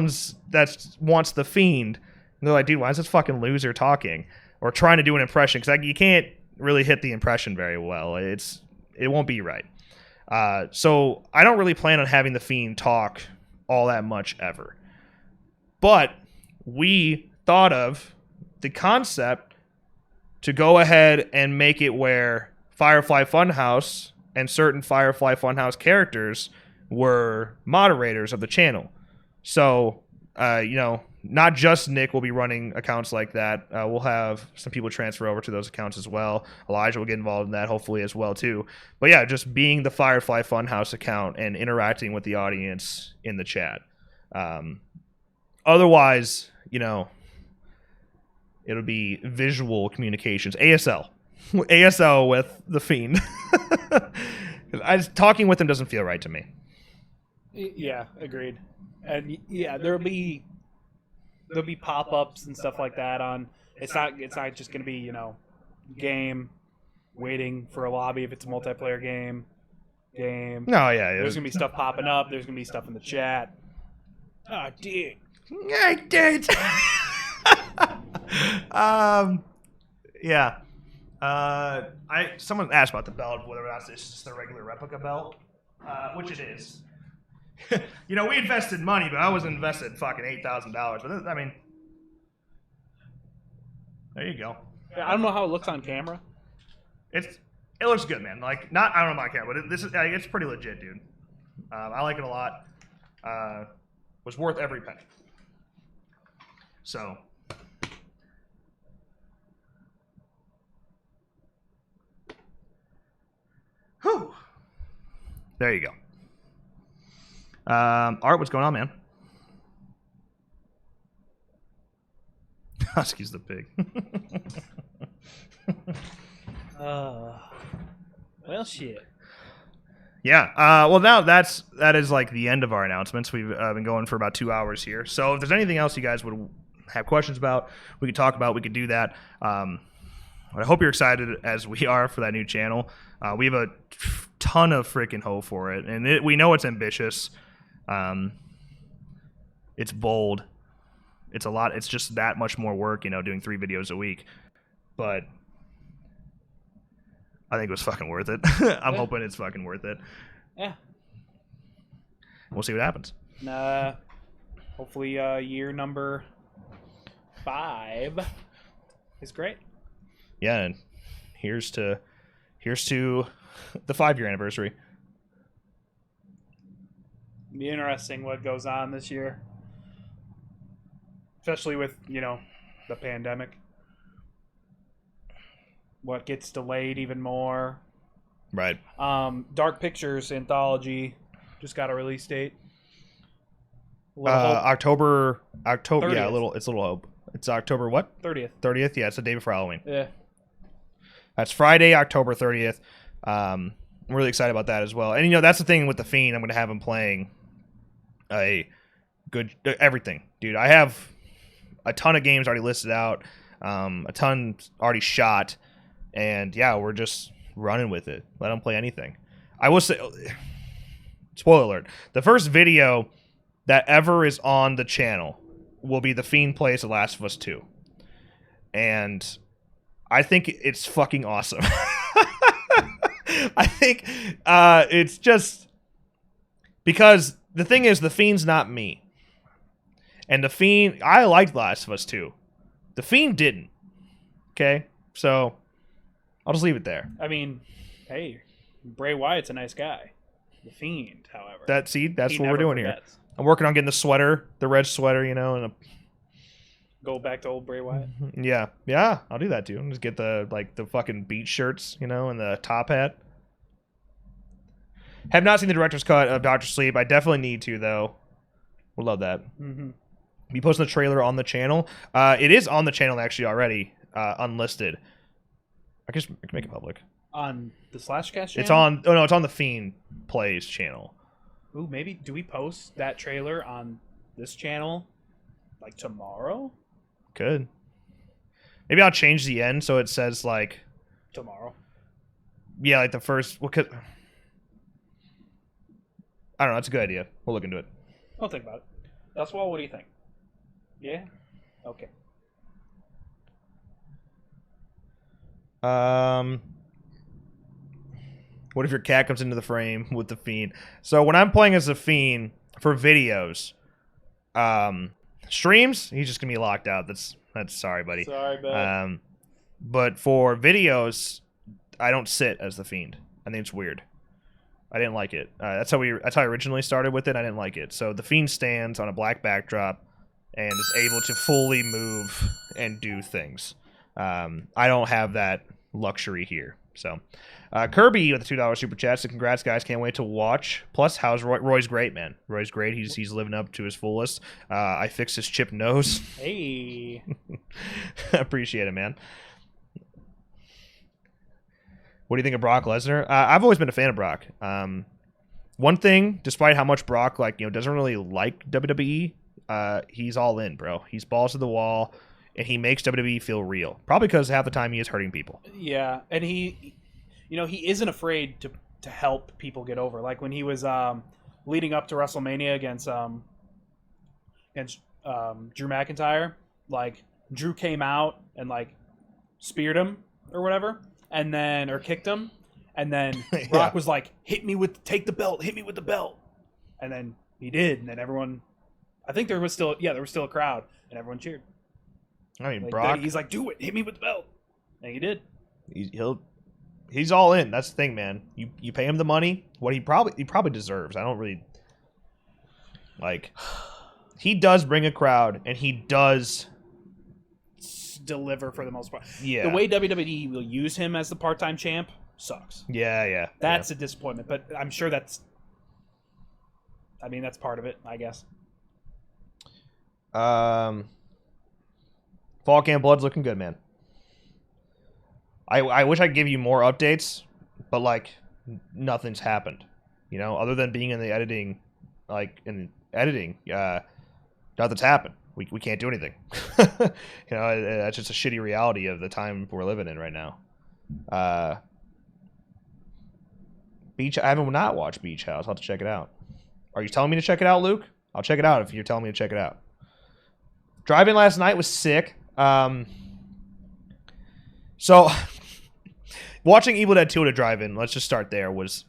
wants the Fiend, they're like, dude, why is this fucking loser talking or trying to do an impression? Because you can't really hit the impression very well. It won't be right. So I don't really plan on having the Fiend talk all that much ever. But we thought of the concept to go ahead and make it where Firefly Funhouse and certain Firefly Funhouse characters were moderators of the channel. So, not just Nick will be running accounts like that. We'll have some people transfer over to those accounts as well. Elijah will get involved in that hopefully as well too. But yeah, just being the Firefly Funhouse account and interacting with the audience in the chat. Otherwise, it'll be visual communications. ASL. ASL with the Fiend. Talking with him doesn't feel right to me. Yeah, agreed. And yeah, there'll be pop-ups and stuff like that on. It's not just gonna be game, waiting for a lobby if it's a multiplayer game. No, yeah. There's gonna be stuff popping up. There's gonna be stuff in the chat. Oh, dude. I did. Yeah. Someone asked about the belt, whether or not it's just a regular replica belt, which it is. We invested money, but I wasn't invested fucking $8,000. But I mean, there you go. I don't know how it looks on camera. It looks good, man. Like I don't know about camera, but it's pretty legit, dude. I like it a lot. Was worth every penny. So. Whew. There you go. Art, what's going on, man? Husky's the pig. Well, shit. Yeah. Well, now that is like the end of our announcements. We've been going for about 2 hours here. So if there's anything else you guys would have questions about, we could talk about. We could do that. I hope you're excited as we are for that new channel. We have a ton of freaking hope for it, and we know it's ambitious. It's bold. It's a lot. It's just that much more work, doing 3 videos a week. But I think it was fucking worth it. I'm hoping it's fucking worth it. Yeah. We'll see what happens. Hopefully, year number 5 is great. Yeah, and here's to the 5-year anniversary. Be interesting what goes on this year, especially with the pandemic. What gets delayed even more? Right. Dark Pictures anthology just got a release date. October. 30th. Yeah, it's a little hope. It's October what? 30th. 30th. Yeah, it's the day before Halloween. Yeah. That's Friday, October 30th. I'm really excited about that as well. And that's the thing with the Fiend. I'm going to have him playing a good everything, dude. I have a ton of games already listed out, a ton already shot, and yeah, we're just running with it. Let him play anything. I will say, spoiler alert: the first video that ever is on the channel will be the Fiend plays The Last of Us 2, and I think it's fucking awesome. I think it's just because the thing is, the Fiend's not me. And the Fiend, I liked Last of Us 2. The Fiend didn't. Okay? So, I'll just leave it there. I mean, hey, Bray Wyatt's a nice guy. The Fiend, however. That's He what we're never doing here. forgets. I'm working on getting the sweater, the red sweater, you know, and Go back to old Bray Wyatt. yeah, I'll do that too. Just get the fucking beach shirts, you know, and the top hat. Have not seen the director's cut of Doctor Sleep. I definitely need to though. Would love that. Mm-hmm. Be posting the trailer on the channel. It is on the channel actually already, unlisted. I guess I can make it public. On the Slashcast channel? It's on. Oh no, it's on the Fiend Plays channel. Ooh, maybe do we post that trailer on this channel like tomorrow? Could. Maybe I'll change the end so it says like. Tomorrow. Yeah, like the first. Well, I don't know. That's a good idea. We'll look into it. I'll think about it. That's well. What do you think? Yeah. Okay. What if your cat comes into the frame with the Fiend? So when I'm playing as the Fiend for videos, streams, he's just gonna be locked out. That's sorry, buddy. Sorry, bud. But for videos, I don't sit as the Fiend. I think it's weird. I didn't like it. That's how I originally started with it. I didn't like it. So the Fiend stands on a black backdrop and is able to fully move and do things. I don't have that luxury here. So Kirby with the $2 super chat. So congrats, guys. Can't wait to watch. Plus, how's Roy? Roy's great, man. Roy's great. He's living up to his fullest. I fixed his chipped nose. Hey. Appreciate it, man. What do you think of Brock Lesnar? I've always been a fan of Brock. One thing, despite how much Brock doesn't really like WWE, he's all in, bro. He's balls to the wall, and he makes WWE feel real. Probably because half the time he is hurting people. Yeah, and he isn't afraid to help people get over. Like when he was leading up to WrestleMania against Drew McIntyre, like Drew came out and like speared him or whatever. And then, or kicked him, and then Brock was like, take the belt, hit me with the belt. And then he did, and then everyone, I think there was still a crowd, and everyone cheered. I mean, like, Brock, he's like, do it, hit me with the belt. And he did. He's all in. That's the thing, man. You pay him the money, what he probably deserves. I don't really, he does bring a crowd, and he does deliver for the most part. Yeah. The way WWE will use him as the part-time champ sucks. Yeah. That's a disappointment, but I'm sure that's part of it, I guess. Fall Camp Blood's looking good, man. I wish I could give you more updates, but nothing's happened. You know, other than being in the editing, nothing's happened. We can't do anything. That's just a shitty reality of the time we're living in right now. Beach. I haven't not watched Beach House. I'll have to check it out. Are you telling me to check it out, Luke? I'll check it out if you're telling me to check it out. Driving last night was sick. So watching Evil Dead 2 at a drive-in, let's just start there, was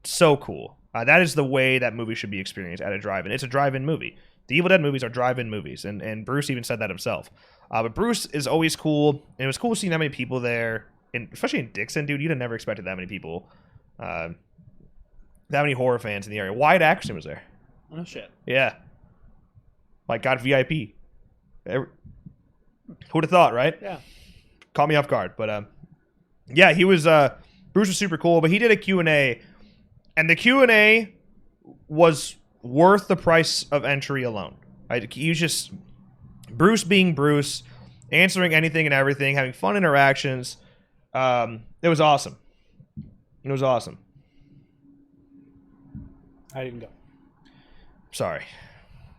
so cool. That is the way that movie should be experienced, at a drive-in. It's a drive-in movie. The Evil Dead movies are drive-in movies, and Bruce even said that himself. But Bruce is always cool, and it was cool seeing that many people there, and especially in Dixon, dude. You'd have never expected that many people, that many horror fans in the area. Wyatt Axton was there. Oh shit. Yeah. Got VIP. Who'd have thought, right? Yeah. Caught me off guard, but yeah, he was. Bruce was super cool, but he did a Q&A, and the Q&A was worth the price of entry alone. He was just Bruce being Bruce, answering anything and everything, having fun interactions. It was awesome. It was awesome. I didn't go. Sorry.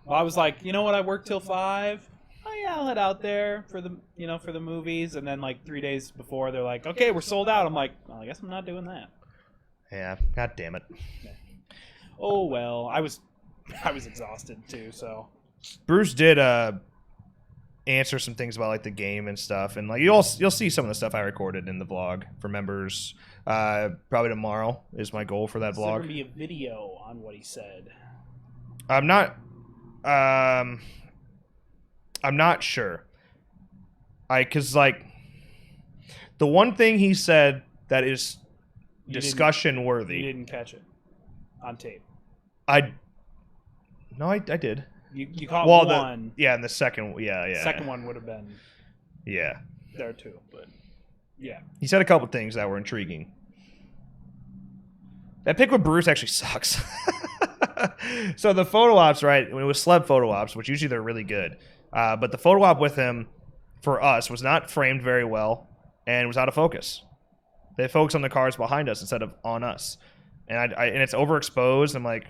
Well, I was like, you know what? I work till 5. Oh yeah, I'll head out there for the movies, and then 3 days before they're like, okay, we're sold out. I'm like, well, I guess I'm not doing that. Yeah. God damn it. Oh well, I was exhausted too, so. Bruce did answer some things about the game and stuff, and you'll see some of the stuff I recorded in the vlog for members. Probably tomorrow is my goal for that There's vlog. gonna be a video on what he said. I'm not sure. Because the one thing he said that is discussion worthy. You didn't catch it. on tape. No, I did. You caught Well, one. and the second, yeah. Second one would have been Yeah. there too, but yeah. He said a couple things that were intriguing. That pic with Bruce actually sucks. So the photo ops, right? When it was celeb photo ops, which usually they're really good, but the photo op with him for us was not framed very well and was out of focus. They focused on the cars behind us instead of on us, and and it's overexposed. I'm like,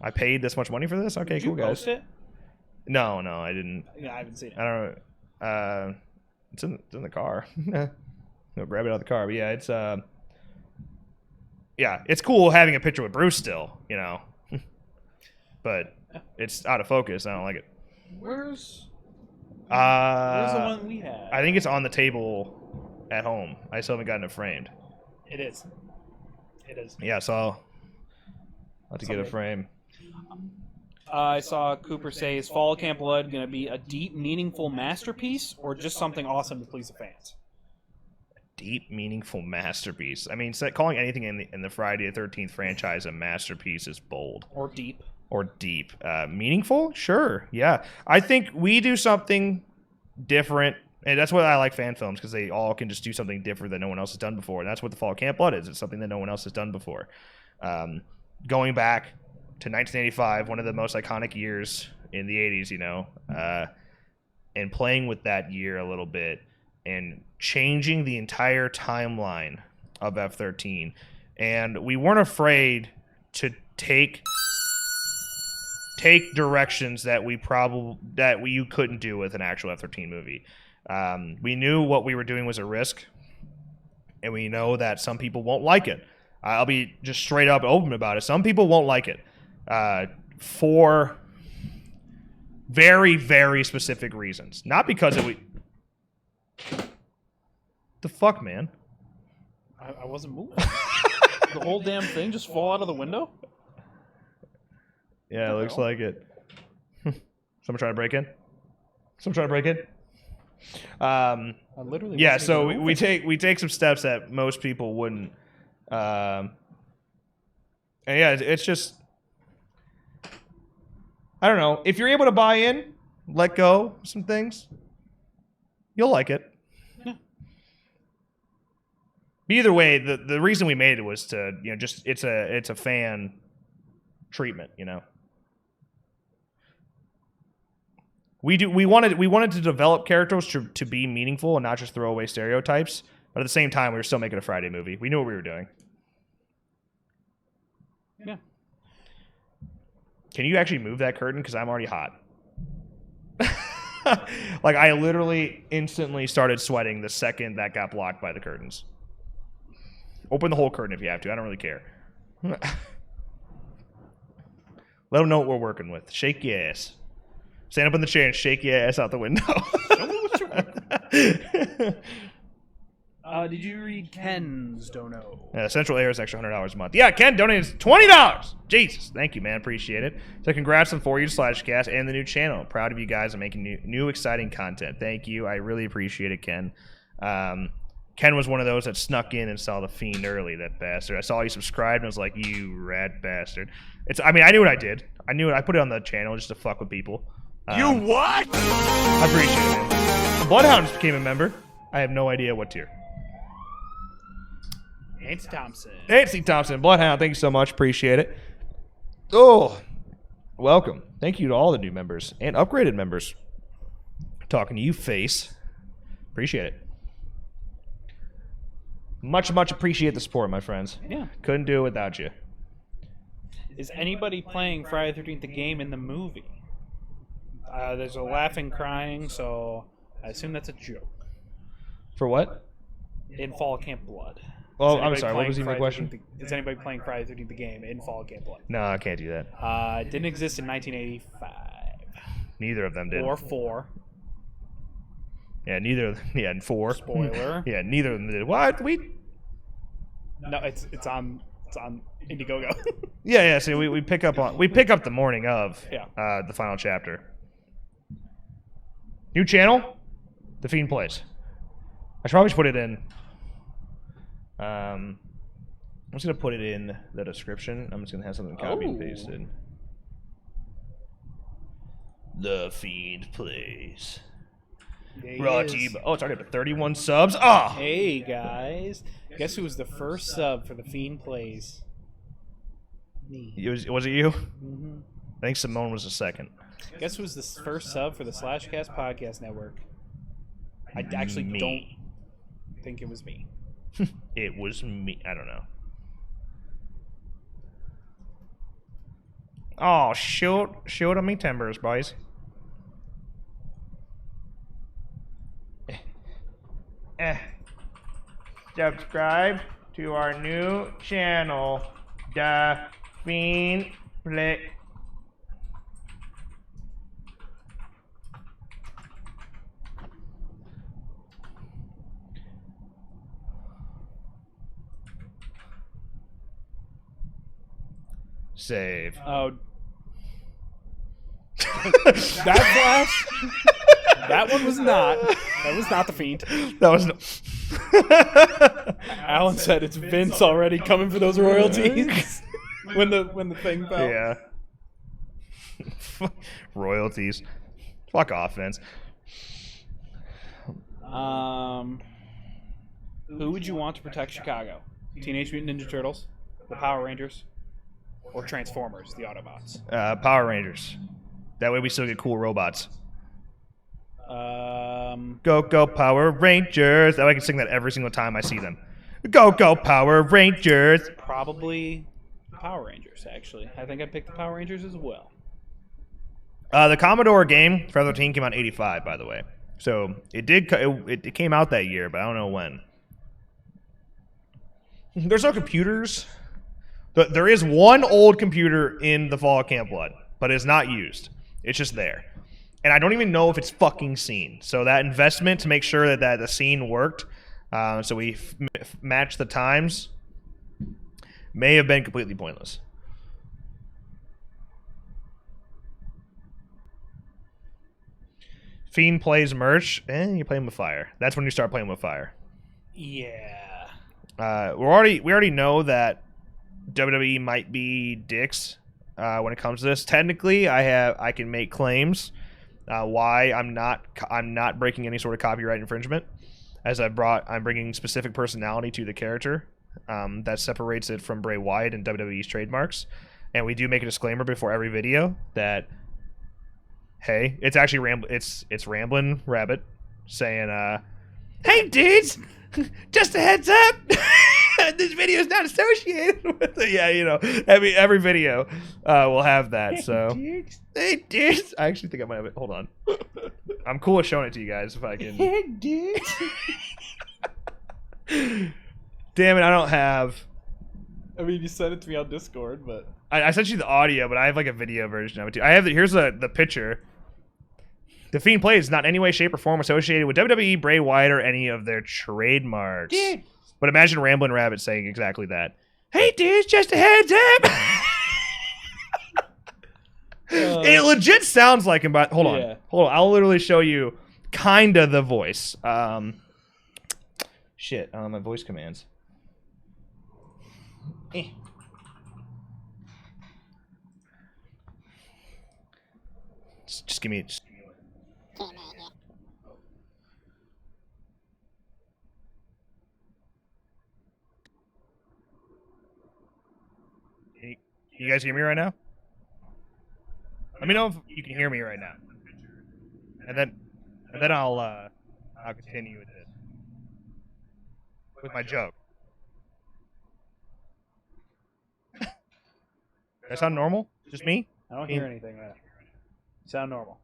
I paid this much money for this? Okay, Did cool, you guys. post it? No, I didn't. Yeah, I haven't seen it. I don't know. It's in the car. Go grab it out of the car. But yeah, it's cool having a picture with Bruce still, but it's out of focus. I don't like it. Where's the Where's one we had? I think it's on the table at home. I still haven't gotten it framed. It is. It is. Yeah, so I'll have to get a frame. I saw Cooper say, "Is Fall Camp Blood going to be a deep, meaningful masterpiece, or just something awesome to please the fans?" Deep, meaningful masterpiece. I mean, calling anything in the Friday the 13th franchise a masterpiece is bold. Or deep. Meaningful? Sure, yeah. I think we do something different, and that's why I like fan films, because they all can just do something different that no one else has done before, and that's what the Fall Camp Blood is. It's something that no one else has done before. Going back to 1985, one of the most iconic years in the 80s, and playing with that year a little bit, and changing the entire timeline of F-13. And we weren't afraid to take directions that you couldn't do with an actual F-13 movie. We knew what we were doing was a risk, and we know that some people won't like it. I'll be just straight up open about it. Some people won't like it for very, very specific reasons. Not because of the fuck, man? I wasn't moving. The whole damn thing just fall out of the window? Yeah, it looks like it. Someone trying to break in? I literally Yeah, wasn't so even we moving. we take some steps that most people wouldn't. And yeah, it's just, I don't know. If you're able to buy in, let go of some things, you'll like it. Yeah. But either way, the reason we made it was to, just it's a fan treatment, We wanted to develop characters to be meaningful and not just throw away stereotypes. But at the same time, we were still making a Friday movie. We knew what we were doing. Yeah. Can you actually move that curtain? Because I'm already hot. Like, I literally instantly started sweating the second that got blocked by the curtains. Open the whole curtain if you have to. I don't really care. Let them know what we're working with. Shake your ass. Stand up in the chair and shake your ass out the window. Did you read Ken's Dono? Central Air is extra $100 a month. Yeah, Ken donated $20. Jesus, thank you, man. Appreciate it. So congrats on 4 years /cast and the new channel. Proud of you guys on making new exciting content. Thank you. I really appreciate it, Ken. Ken was one of those that snuck in and saw the Fiend early. That bastard. I saw he subscribed and I was like, "You rat bastard." I knew what I did. I knew it. I put it on the channel just to fuck with people. You what? I appreciate it, man. Bloodhound just became a member. I have no idea what tier. Nancy Thompson. Bloodhound, thank you so much. Appreciate it. Oh, welcome. Thank you to all the new members and upgraded members. Talking to you, Face. Appreciate it. Much appreciate the support, my friends. Yeah. Couldn't do it without you. Is anybody playing Friday the 13th the game in the movie? There's a laughing, crying, so I assume that's a joke. For what? In Fall Camp Blood. Oh, I'm sorry. What was even the question? Is anybody playing Friday the 13th the game in Fall Camp Blood? No, I can't do that. It didn't exist in 1985. Neither of them did. Or 4. Yeah, neither. Yeah, and 4. Spoiler. Yeah, neither of them did. What? No, it's on Indiegogo. Yeah. So we pick up the morning of Yeah. the final chapter. New channel, The Fiend Plays. I should probably just put it in. I'm just gonna put it in the description. I'm just gonna have something copy and pasted. The Fiend Plays. Brought to you by, oh, it's already up to 31 subs. Ah! Hey guys, guess who was the first sub for the Fiend Plays? Me. Was it you? Mm-hmm. I think Simone was the second. Guess who was the first sub for the Slashcast Podcast Network? I actually don't think it was me. It was me. I don't know. Oh, shoot on me timbers, boys. Subscribe to our new channel, The Fiend Play. Save. Oh. That flash? That one was not. That was not the Fiend. That was no. Alan said it's Vince already coming for those royalties. when the thing fell. Yeah. Royalties. Fuck off, Vince. Who would you want to protect Chicago? Teenage Mutant Ninja Turtles, the Power Rangers, or Transformers, the Autobots? Power Rangers. That way we still get cool robots. Go Power Rangers. That way I can sing that every single time I see them. Go Power Rangers. Probably Power Rangers, actually. I think I'd pick the Power Rangers as well. The Commodore game, Forever 13, came out in 85, by the way. So it came out that year, but I don't know when. There's no computers. There is one old computer in the Fall of Camp Blood, but it's not used. It's just there. And I don't even know if it's fucking seen. So that investment to make sure that the scene worked, so we matched the times, may have been completely pointless. Fiend Plays merch, you play with fire. That's when you start playing with fire. Yeah. We already know that WWE might be dicks when it comes to this. Technically, I can make claims why I'm not breaking any sort of copyright infringement, as I'm bringing specific personality to the character that separates it from Bray Wyatt and WWE's trademarks. And we do make a disclaimer before every video that, hey, it's actually it's Ramblin' Rabbit saying, hey dudes, just a heads up. This video is not associated with it. Yeah, you know, every video will have that. So, hey, dudes. I actually think I might have it. Hold on. I'm cool with showing it to you guys if I can. Hey, dudes. Damn it, I don't have. I mean, you sent it to me on Discord, but I sent you the audio, but I have like a video version of it too. I have here's the picture. The Fiend Plays is not in any way, shape, or form associated with WWE, Bray Wyatt, or any of their trademarks. Dude. But imagine Ramblin' Rabbit saying exactly that. Hey, dudes, just a heads up. It legit sounds like him, but hold on. I'll literally show you kind of the voice. Shit, my voice commands. Just give me. You guys hear me right now? Let me know if you can hear me right now, and then I'll continue with this with my joke. That sound normal? Just me? I don't hear anything right now. You sound normal.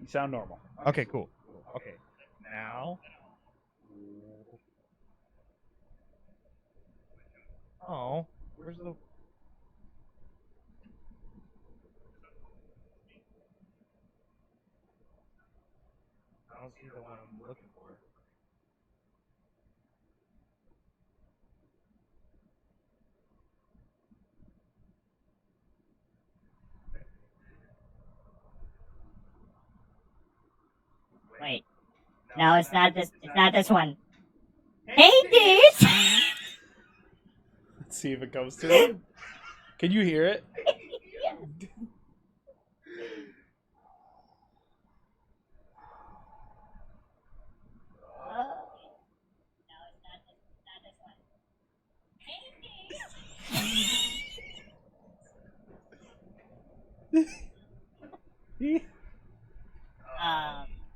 You sound normal. Okay, cool. Okay, now. Oh, where's the? I don't see the one I'm looking for. Wait. No, it's not this. It's not this one. Hey, dudes. see if it goes through. Can you hear it?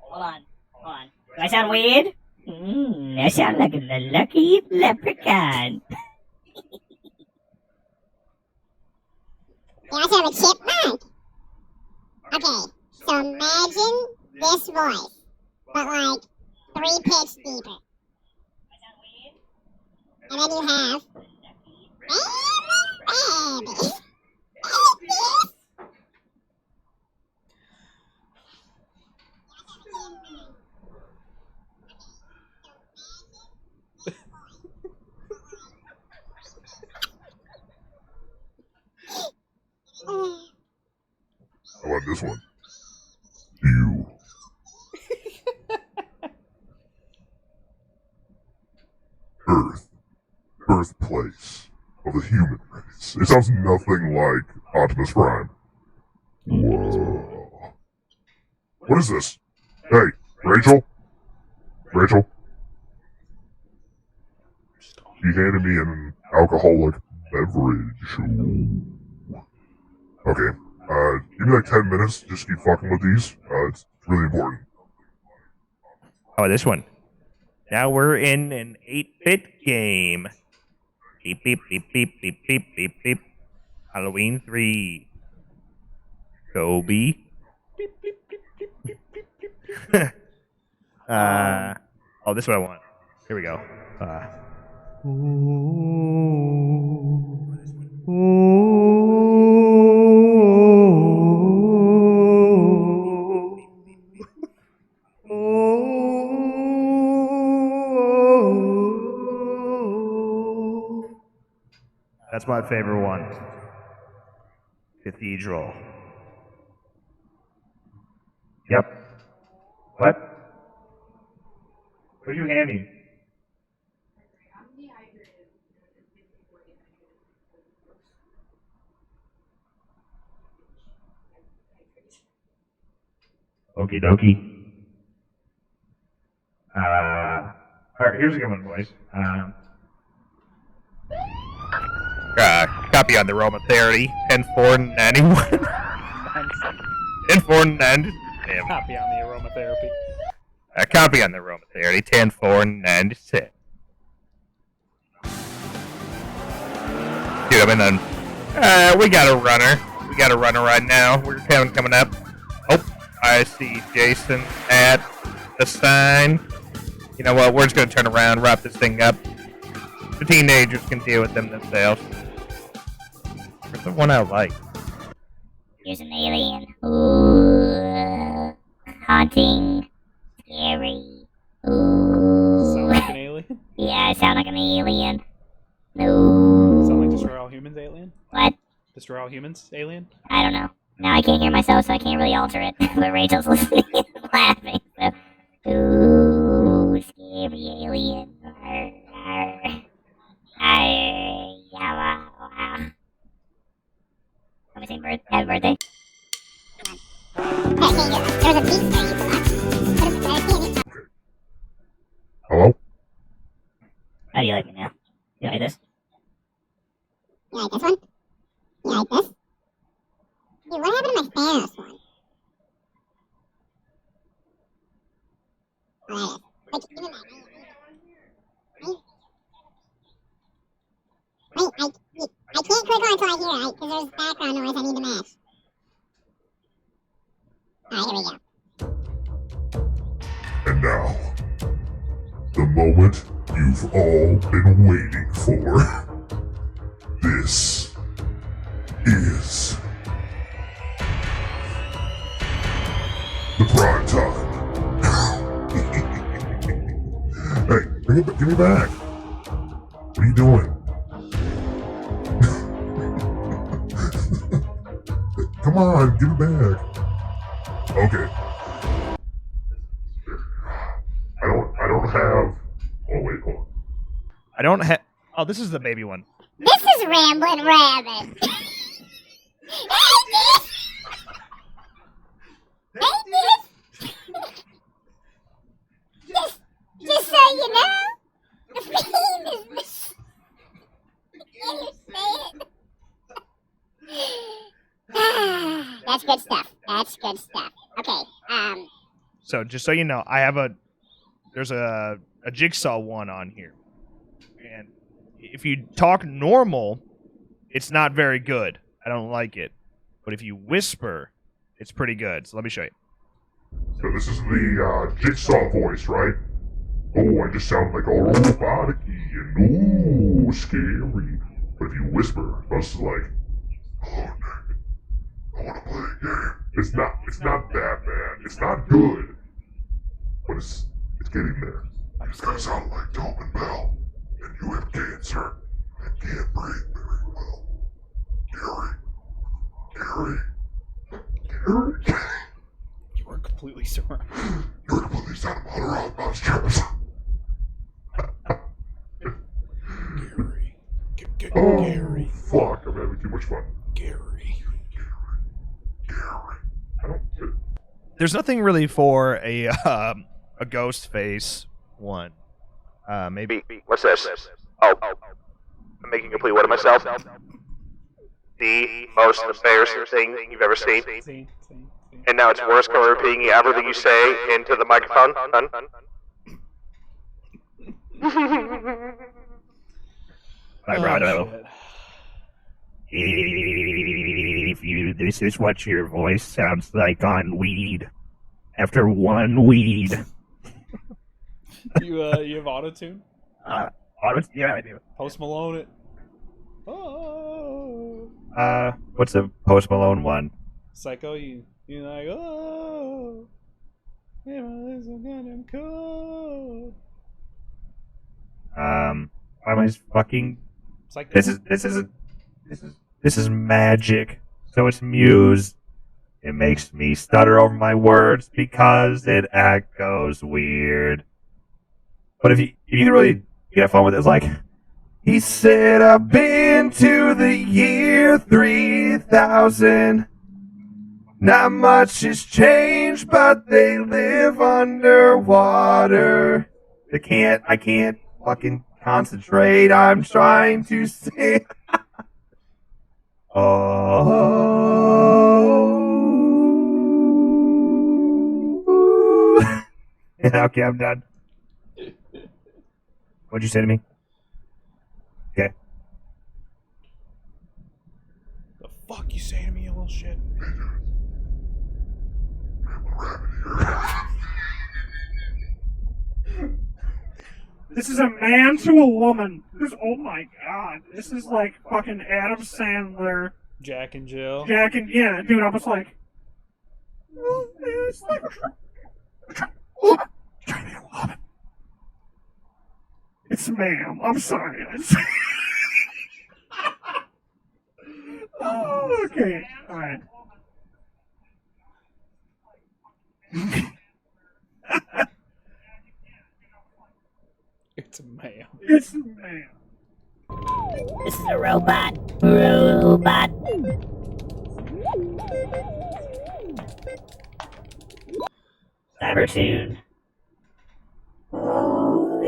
Hold on. Do I sound weird? I sound like the lucky leprechaun. Yeah, I sound like a chipmunk. Okay, so imagine this voice, but like 3 pitches deeper. And then you have baby. How about this one? You. Earth. Birthplace of the human race. It sounds nothing like Optimus Prime. Whoa. What is this? Hey, Rachel? Rachel? She handed me an alcoholic beverage. Ooh. Okay, give me like 10 minutes, just keep fucking with these. It's really important. Oh, this one. Now we're in an 8-bit game. Beep, beep, beep, beep, beep, beep, beep, beep. Halloween 3. Kobe. Oh, this is what I want. Here we go. That's my favorite one. Cathedral. Yep. What? What are you handing? Okie dokie. Alright, here's a good one, boys. Copy on the aromatherapy. 10-4-91. 10-4-90. Damn. Copy on the aromatherapy. Copy on the aromatherapy. 10-4-96. Dude, I'm in we got a runner. We got a runner right now. We're coming up. Oh, I see Jason at the sign. You know what? We're just going to turn around, wrap this thing up. The teenagers can deal with them themselves. Where's the one I like? Here's an alien. Ooh. Haunting. Scary. Ooh. Sound like an alien? Yeah, I sound like an alien. No. Sound like Destroy All Humans alien? What? Destroy All Humans alien? I don't know. Now I can't hear myself, so I can't really alter it. But Rachel's listening and laughing. So. Ooh, scary alien. Arr, arr. Arr, yeah, wow. Let me sing happy birthday. There's a beat there you can watch. Hello? How do you like me now? You like this? You like this one? You like this? Dude, what happened to my Thanos one? Oh, that is. Wait, give me that. Wait, I can't click on until I hear it, because there's background noise I need to match. Alright, here we go. And now, the moment you've all been waiting for. This is the prime time. Hey, give me back. What are you doing? Come on, give it back. Okay. I don't have. Oh wait, hold on. I don't have. Oh, this is the baby one. This is rambling rabbit. Hey, bitch! Just so you know, the fiend is... Can you say it? That's good stuff. That's good stuff. Okay, So just so you know, there's a jigsaw one on here, and if you talk normal, it's not very good. I don't like it, but if you whisper, it's pretty good. So let me show you. So this is the Jigsaw voice, right? Oh, I just sound like all robotic and scary. But if you whisper, it's like, oh, Nick, I want to play a game. It's not that bad. It's not good, but it's getting there. It's gonna sound like Tobin Bell, and you have cancer and can't breathe very well. Gary. You were completely surrounded. You're completely sound of other monsters. Gary. Fuck, I'm having too much fun. Gary. I don't get it. There's nothing really for a ghost face one. Maybe. What's this? Oh, I'm making a complete what of myself. The most embarrassing thing you've ever seen. See. And now it's worse because we're repeating everything you say into the microphone. This is what your voice sounds like on weed. After one weed. You have autotune? Yeah, I do. Post Malone it. Oh. What's the Post Malone one? Psycho, you like, oh. Yeah, well, so goddamn cool. Why am I fucking? Psycho. This is magic. So it's Muse. It makes me stutter over my words because it echoes weird. But if you really get fun with it, it's like, he said, I've been to the year 3000. Not much has changed, but they live underwater. I can't fucking concentrate. I'm trying to sing. Oh. Okay, I'm done. What'd you say to me? Okay. The fuck you say to me, you little shit? This is a man to a woman. Oh my god. This is like fucking Adam Sandler. Jack and Jill. Yeah, dude, I was like, it's like, trying to love it. It's ma'am. I'm sorry. Oh, okay. All right. It's a man. It's a man. This is a robot. Robot. Cybertune. Oh.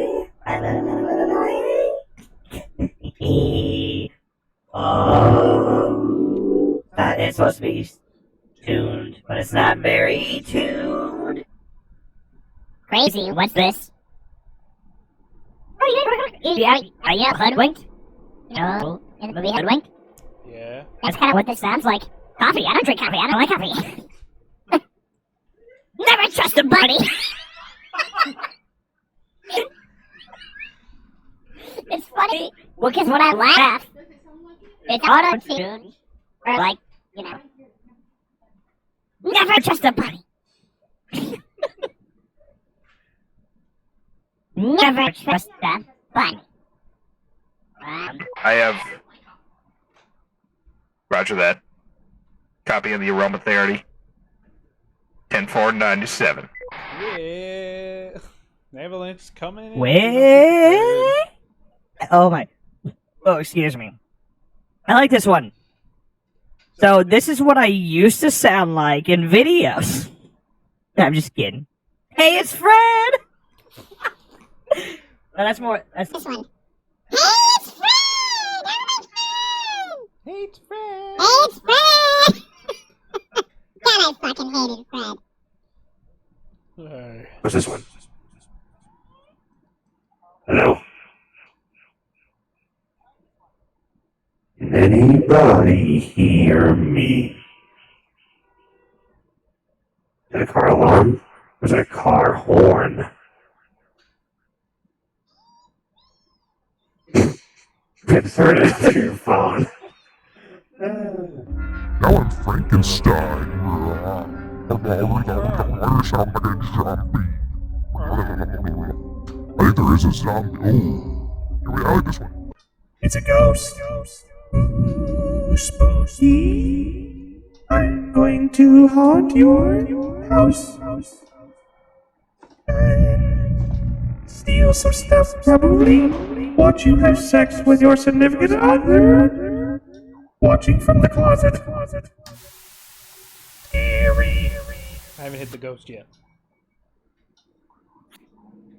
It's supposed to be tuned, but it's not very tuned. Crazy, what's this? Are you hoodwinked? You know, in the movie Hoodwinked? Yeah. That's kind of what this sounds like. Coffee. I don't drink coffee. I don't like coffee. Never trust a buddy. It's funny. Well, because when I laugh, it's auto-tuned. Or like, you know. Never trust a buddy. Never trust a buddy. I have. Roger that. Copy of the aromatherapy. 10-4-97. Yeah. Avalanche coming in. Wait. Oh my. Oh, excuse me. I like this one. So this is what I used to sound like in videos. I'm just kidding. Hey, it's Fred! No, that's more... That's This one. Hey, it's Fred! Oh, my friend! Hey, it's Fred. Hey, it's Fred! God, I fucking hated Fred. What's this one? Hello? Can anybody hear me? Is that a car alarm? Or is that a car horn? It's heard it through your phone. Now I'm Frankenstein. I sound like a zombie. I think there is a zombie. Oh, I like this one. It's a ghost. Ooh, spooky. I'm going to haunt your house. And steal some stuff, probably. Watch you have sex with your significant other. Watching from the closet. Scary. I haven't hit the ghost yet.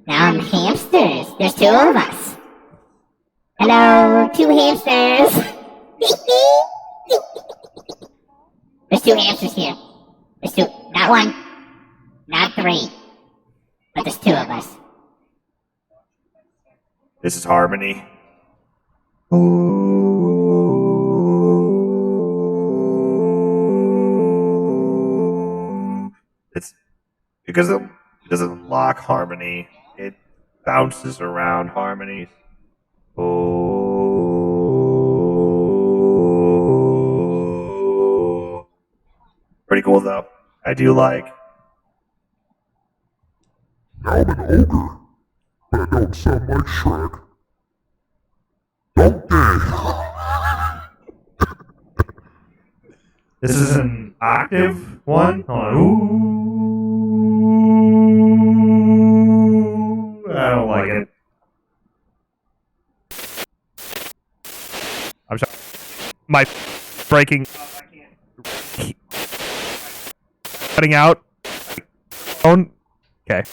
Now I'm hamsters. There's two of us. Hello, two hamsters. There's two hamsters here. There's two. Not one. Not three. But there's two of us. This is Harmony. It's because it doesn't lock harmony. It bounces around harmonies. Pretty cool though. I do like. Now I'm an ogre, but I don't sound like Shrek. Donkey! This is an octave one. Ooh, I don't like it. I'm sorry. My breaking. Cutting out. Okay.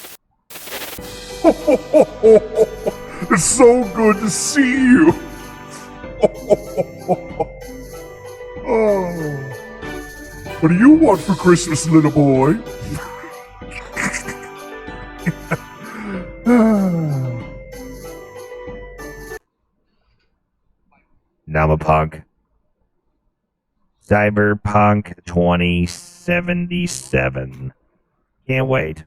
It's so good to see you. Oh. What do you want for Christmas, little boy? Now I'm a punk. Cyberpunk 2077. Can't wait.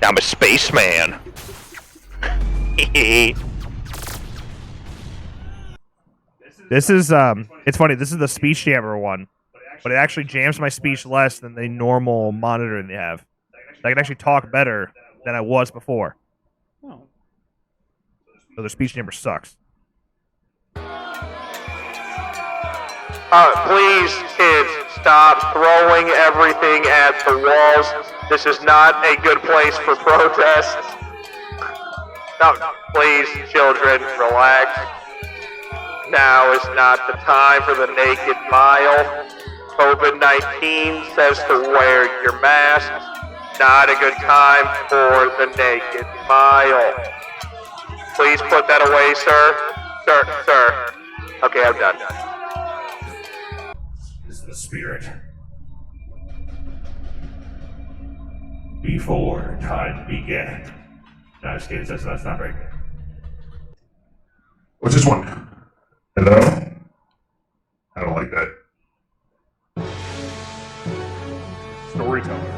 I'm a spaceman. This is it's funny. This is the speech jammer one, but it actually jams my speech less than the normal monitor they have. I can actually talk better than I was before. Oh. So the speech jammer sucks. Please, kids, stop throwing everything at the walls. This is not a good place for protest. No, please, children, relax. Now is not the time for the naked mile. COVID-19 says to wear your mask. Not a good time for the naked mile. Please put that away, sir. Sir. Okay, I'm done. This is the spirit. Before time began. No, just kidding. That's not right. What's this one? Hello? I don't like that. Storyteller.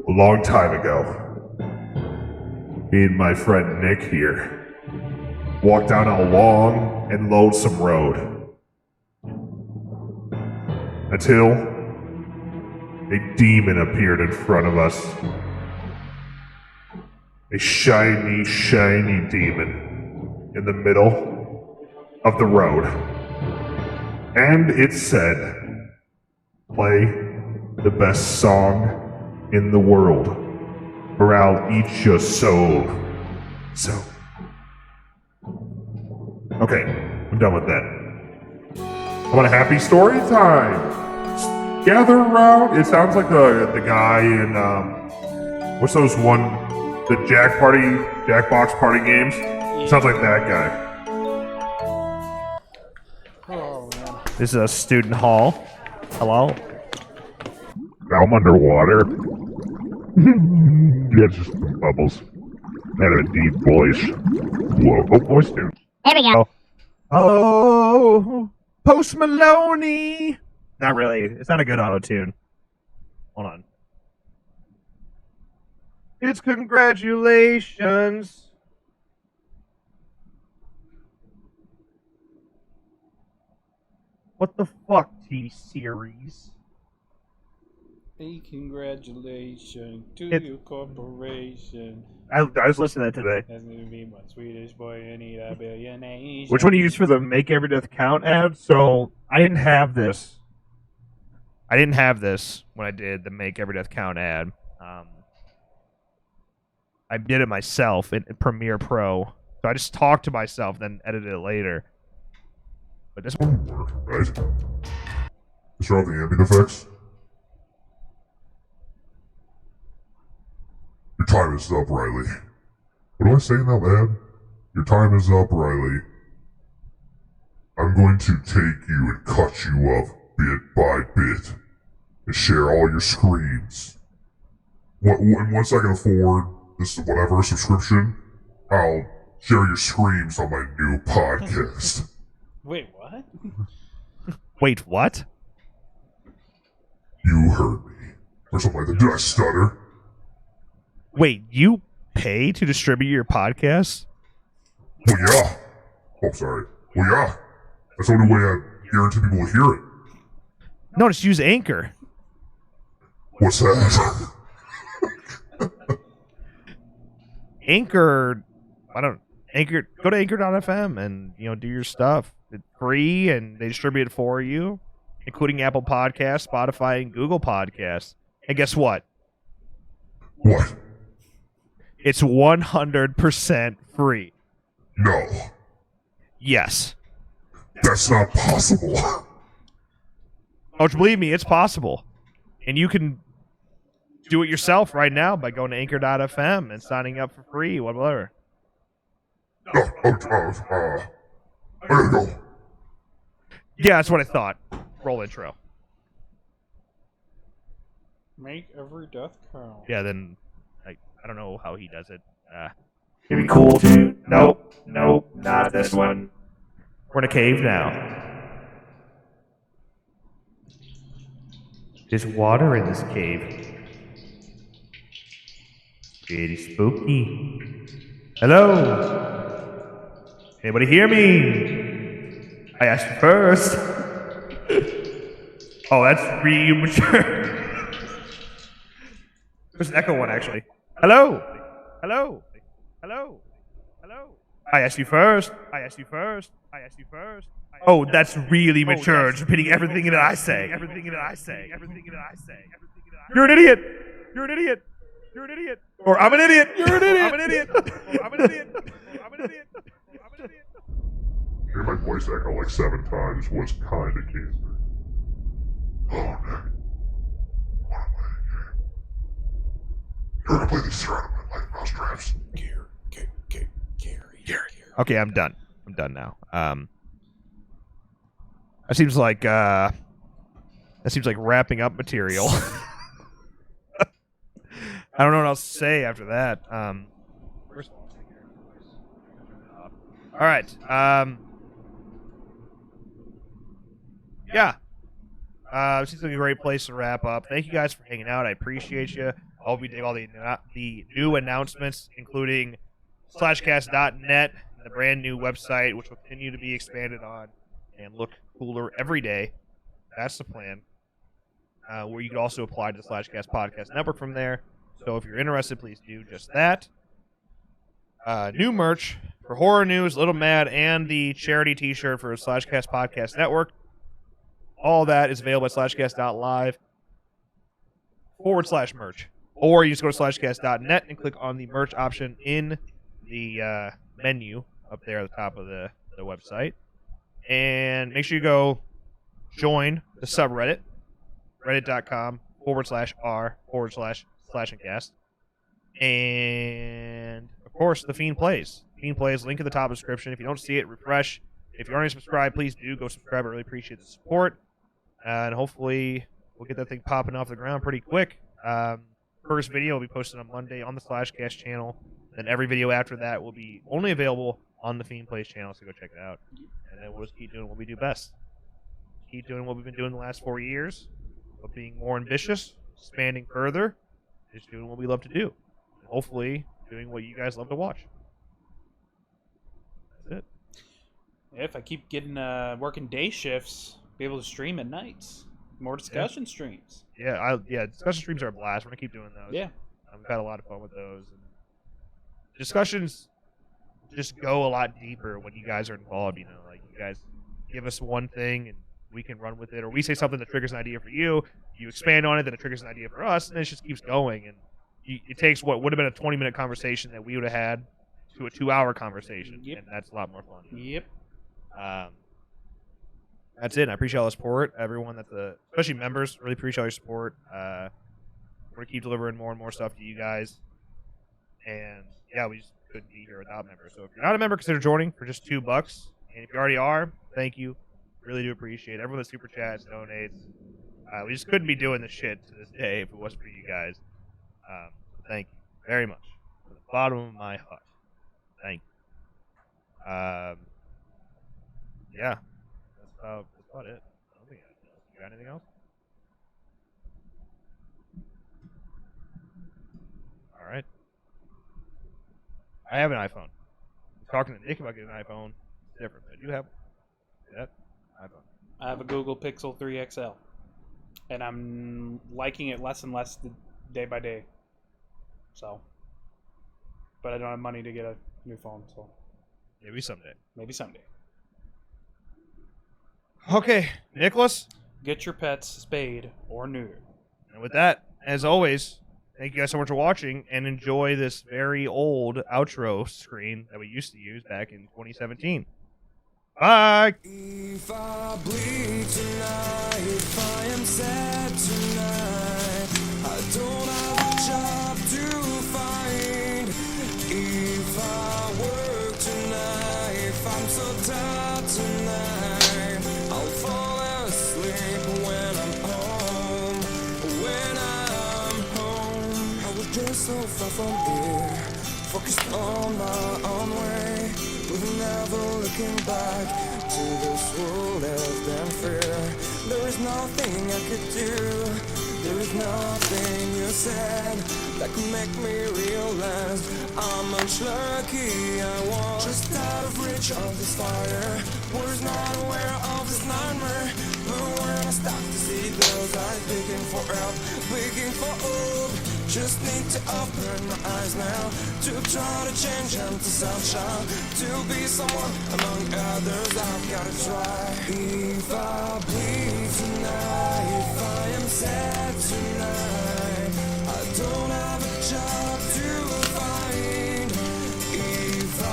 A long time ago, me and my friend Nick here walked down a long and lonesome road until a demon appeared in front of us. A shiny, shiny demon in the middle of the road. And it said, play the best song in the world, or I'll eat your soul. So, Okay, I'm done with that. How about a happy story time? Gather around. It sounds like the guy in what's those the Jackbox party games? It sounds like that guy. Oh man. This is a student hall. Hello. I'm underwater. Yeah, just bubbles. And a deep voice. Whoa, voice tune. There we go. Oh, Post Maloney. Not really. It's not a good auto tune. Hold on. It's congratulations. What the fuck, TV series? Hey, congratulations to your corporation. I was listening to that today. That's gonna be my Swedish boy, I need a billionaire. Which one do you use for the Make Every Death Count ad? So I didn't have this. I didn't have this when I did the Make Every Death Count ad. I did it myself in Premiere Pro. So I just talked to myself, then edited it later. But this one, Right? Is there all the ambient effects? Your time is up, Riley. What am I saying out loud? Your time is up, Riley. I'm going to take you and cut you up bit by bit and share all your screams. And once I can afford this whatever subscription, I'll share your screams on my new podcast. Wait, what? Wait, what? You heard me. Or something like that. Did I stutter? Wait, you pay to distribute your podcast? Well, yeah. Oh, sorry. Well, yeah. That's the only way I guarantee people will hear it. No, just use Anchor. What's that? Anchor, Anchor, go to anchor.fm and, do your stuff. It's free and they distribute it for you, including Apple Podcasts, Spotify, and Google Podcasts. And guess what? What? It's 100% free. No. Yes. That's not possible. Oh, believe me, it's possible. And you can do it yourself right now by going to anchor.fm and signing up for free, whatever. I gotta go. Yeah, that's what I thought. Roll intro. Make every death count. Yeah, then I don't know how he does it. It'd be cool too. Nope, not this one. We're in a cave now. There's water in this cave. Pretty spooky. Hello? Anybody hear me? I asked you first. Oh, that's really mature. There's an echo one, actually. Hello? Hello? Hello? Hello? I asked you first. I asked you first. I asked you first. Oh, that's really mature. Just repeating everything that I say. Everything that I say. Everything that I say. You're an idiot. You're an idiot. You're an idiot. Or I'm an idiot. You're an idiot. I'm an idiot. I'm an idiot. I'm an idiot. I'm an idiot. Hear my voice echo like 7 times was kinda cancer. Oh, no. What am I here? You're gonna play these around with my mouse traps. Gary. Okay, I'm done. I'm done now. That seems like wrapping up material. I don't know what else to say after that. All right. Yeah. Seems like a great place to wrap up. Thank you guys for hanging out. I appreciate you. I hope you dig all the new announcements, including slashcast.net, the brand new website, which will continue to be expanded on and look cooler every day. That's the plan. Where you can also apply to the Slashcast Podcast Network from there. So if you're interested, please do just that. New merch for Horror News, Little Mad, and the charity t-shirt for Slashcast Podcast Network. All that is available at slashcast.live/merch. Or you just go to slashcast.net and click on the merch option in the menu up there at the top of the website. And make sure you go join the subreddit, reddit.com/r//and-cast. And, of course, the Fiend Plays. Fiend Plays, link in the top of the description. If you don't see it, refresh. If you're already subscribed, please do go subscribe. I really appreciate the support. And hopefully we'll get that thing popping off the ground pretty quick. First video will be posted on Monday on the Slashcast channel. Then every video after that will be only available on the Fiend Plays channel, so go check it out. And then we'll just keep doing what we do best. Keep doing what we've been doing the last 4 years, but being more ambitious, expanding further, just doing what we love to do. And hopefully doing what you guys love to watch. That's it. If I keep getting working day shifts, be able to stream at nights. More discussion streams. Yeah, discussion streams are a blast. We're gonna keep doing those. Yeah. We've had a lot of fun with those. And discussions just go a lot deeper when you guys are involved. You know, like you guys give us one thing and we can run with it, or we say something that triggers an idea for you. You expand on it, then it triggers an idea for us, and it just keeps going. And it takes what would have been a 20-minute conversation that we would have had to a 2-hour conversation, and that's a lot more fun. Yep. That's it. I appreciate all the support. Everyone especially members, really appreciate all your support. We're gonna keep delivering more and more stuff to you guys. And yeah, we just couldn't be here without members. So if you're not a member, consider joining for just $2. And if you already are, thank you. Really do appreciate it. Everyone that super chats, donates. We just couldn't be doing this shit to this day if it wasn't for you guys. Thank you very much. From the bottom of my heart. Thank you. Yeah. That's about it. I don't think anything else. You got anything else? All right. I have an iPhone. I'm talking to Nick about getting an iPhone. It's different. But I do have that iPhone. I have a Google Pixel 3 XL. And I'm liking it less and less day by day. So. But I don't have money to get a new phone, so. Maybe someday. Maybe someday. Okay, Nicholas. Get your pets spayed or neutered. And with that, as always, thank you guys so much for watching, and enjoy this very old outro screen that we used to use back in 2017. Bye! If I bleed tonight, if I am sad tonight, I don't have a job to find. If I work tonight, if I'm so tired tonight, I'll fall asleep when I'm home. When I'm home, I was just so far from here, focused on my own way, with never looking back to this world of damn fear. There is nothing I could do, there is nothing you said that could make me realize how much lucky I was. Just out of reach of this fire, was not aware of this nightmare. But when I start to see those eyes begging for help, begging for hope, just need to open my eyes now to try to change them to sunshine, to be someone among others. I've gotta try. If I bleed tonight, if I am sad tonight, I don't have a job to find. If I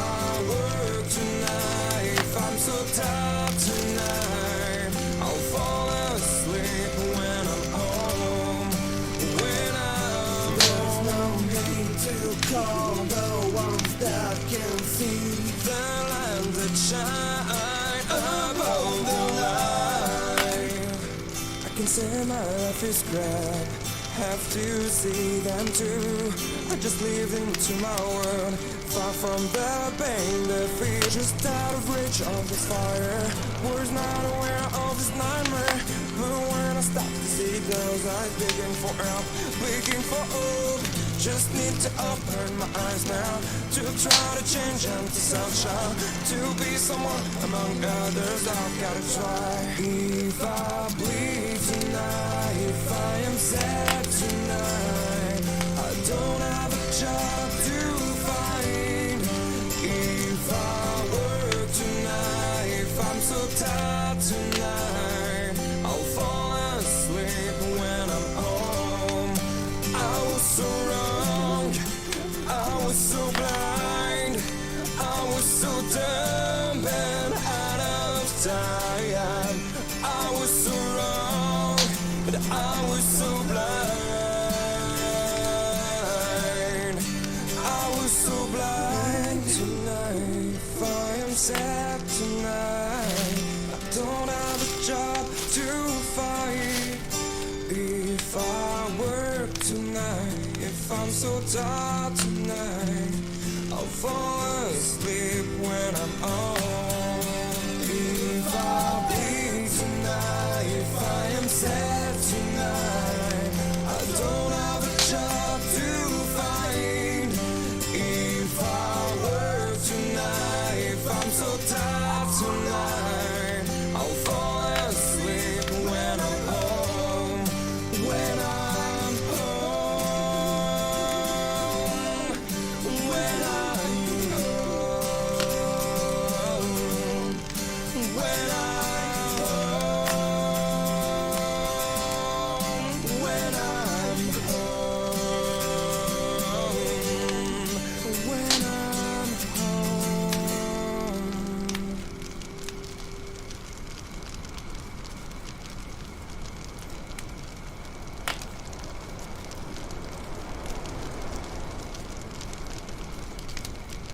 work tonight, if I'm so tired tonight, I'll fall asleep when I'm home. When I'm There's no need to call the ones that can see the land that shine above the light. I can say my life is great, have to see them too. I just live into my world, far from the pain, the fear, just out of reach of this fire. Was not aware of this nightmare, but when I stop to see those eyes begging for help, begging for hope, just need to open my eyes now to try to change them to sunshine, to be someone among others. I've gotta try. If I bleed tonight, if I am sad tonight, I don't have a job to find. If I work tonight, if I'm so tired tonight, I'll fall asleep when I'm home. I was so wrong, I was so blind. sad tonight. I don't have a job to fight. If I work tonight, if I'm so tired tonight, I'll fall asleep when I'm on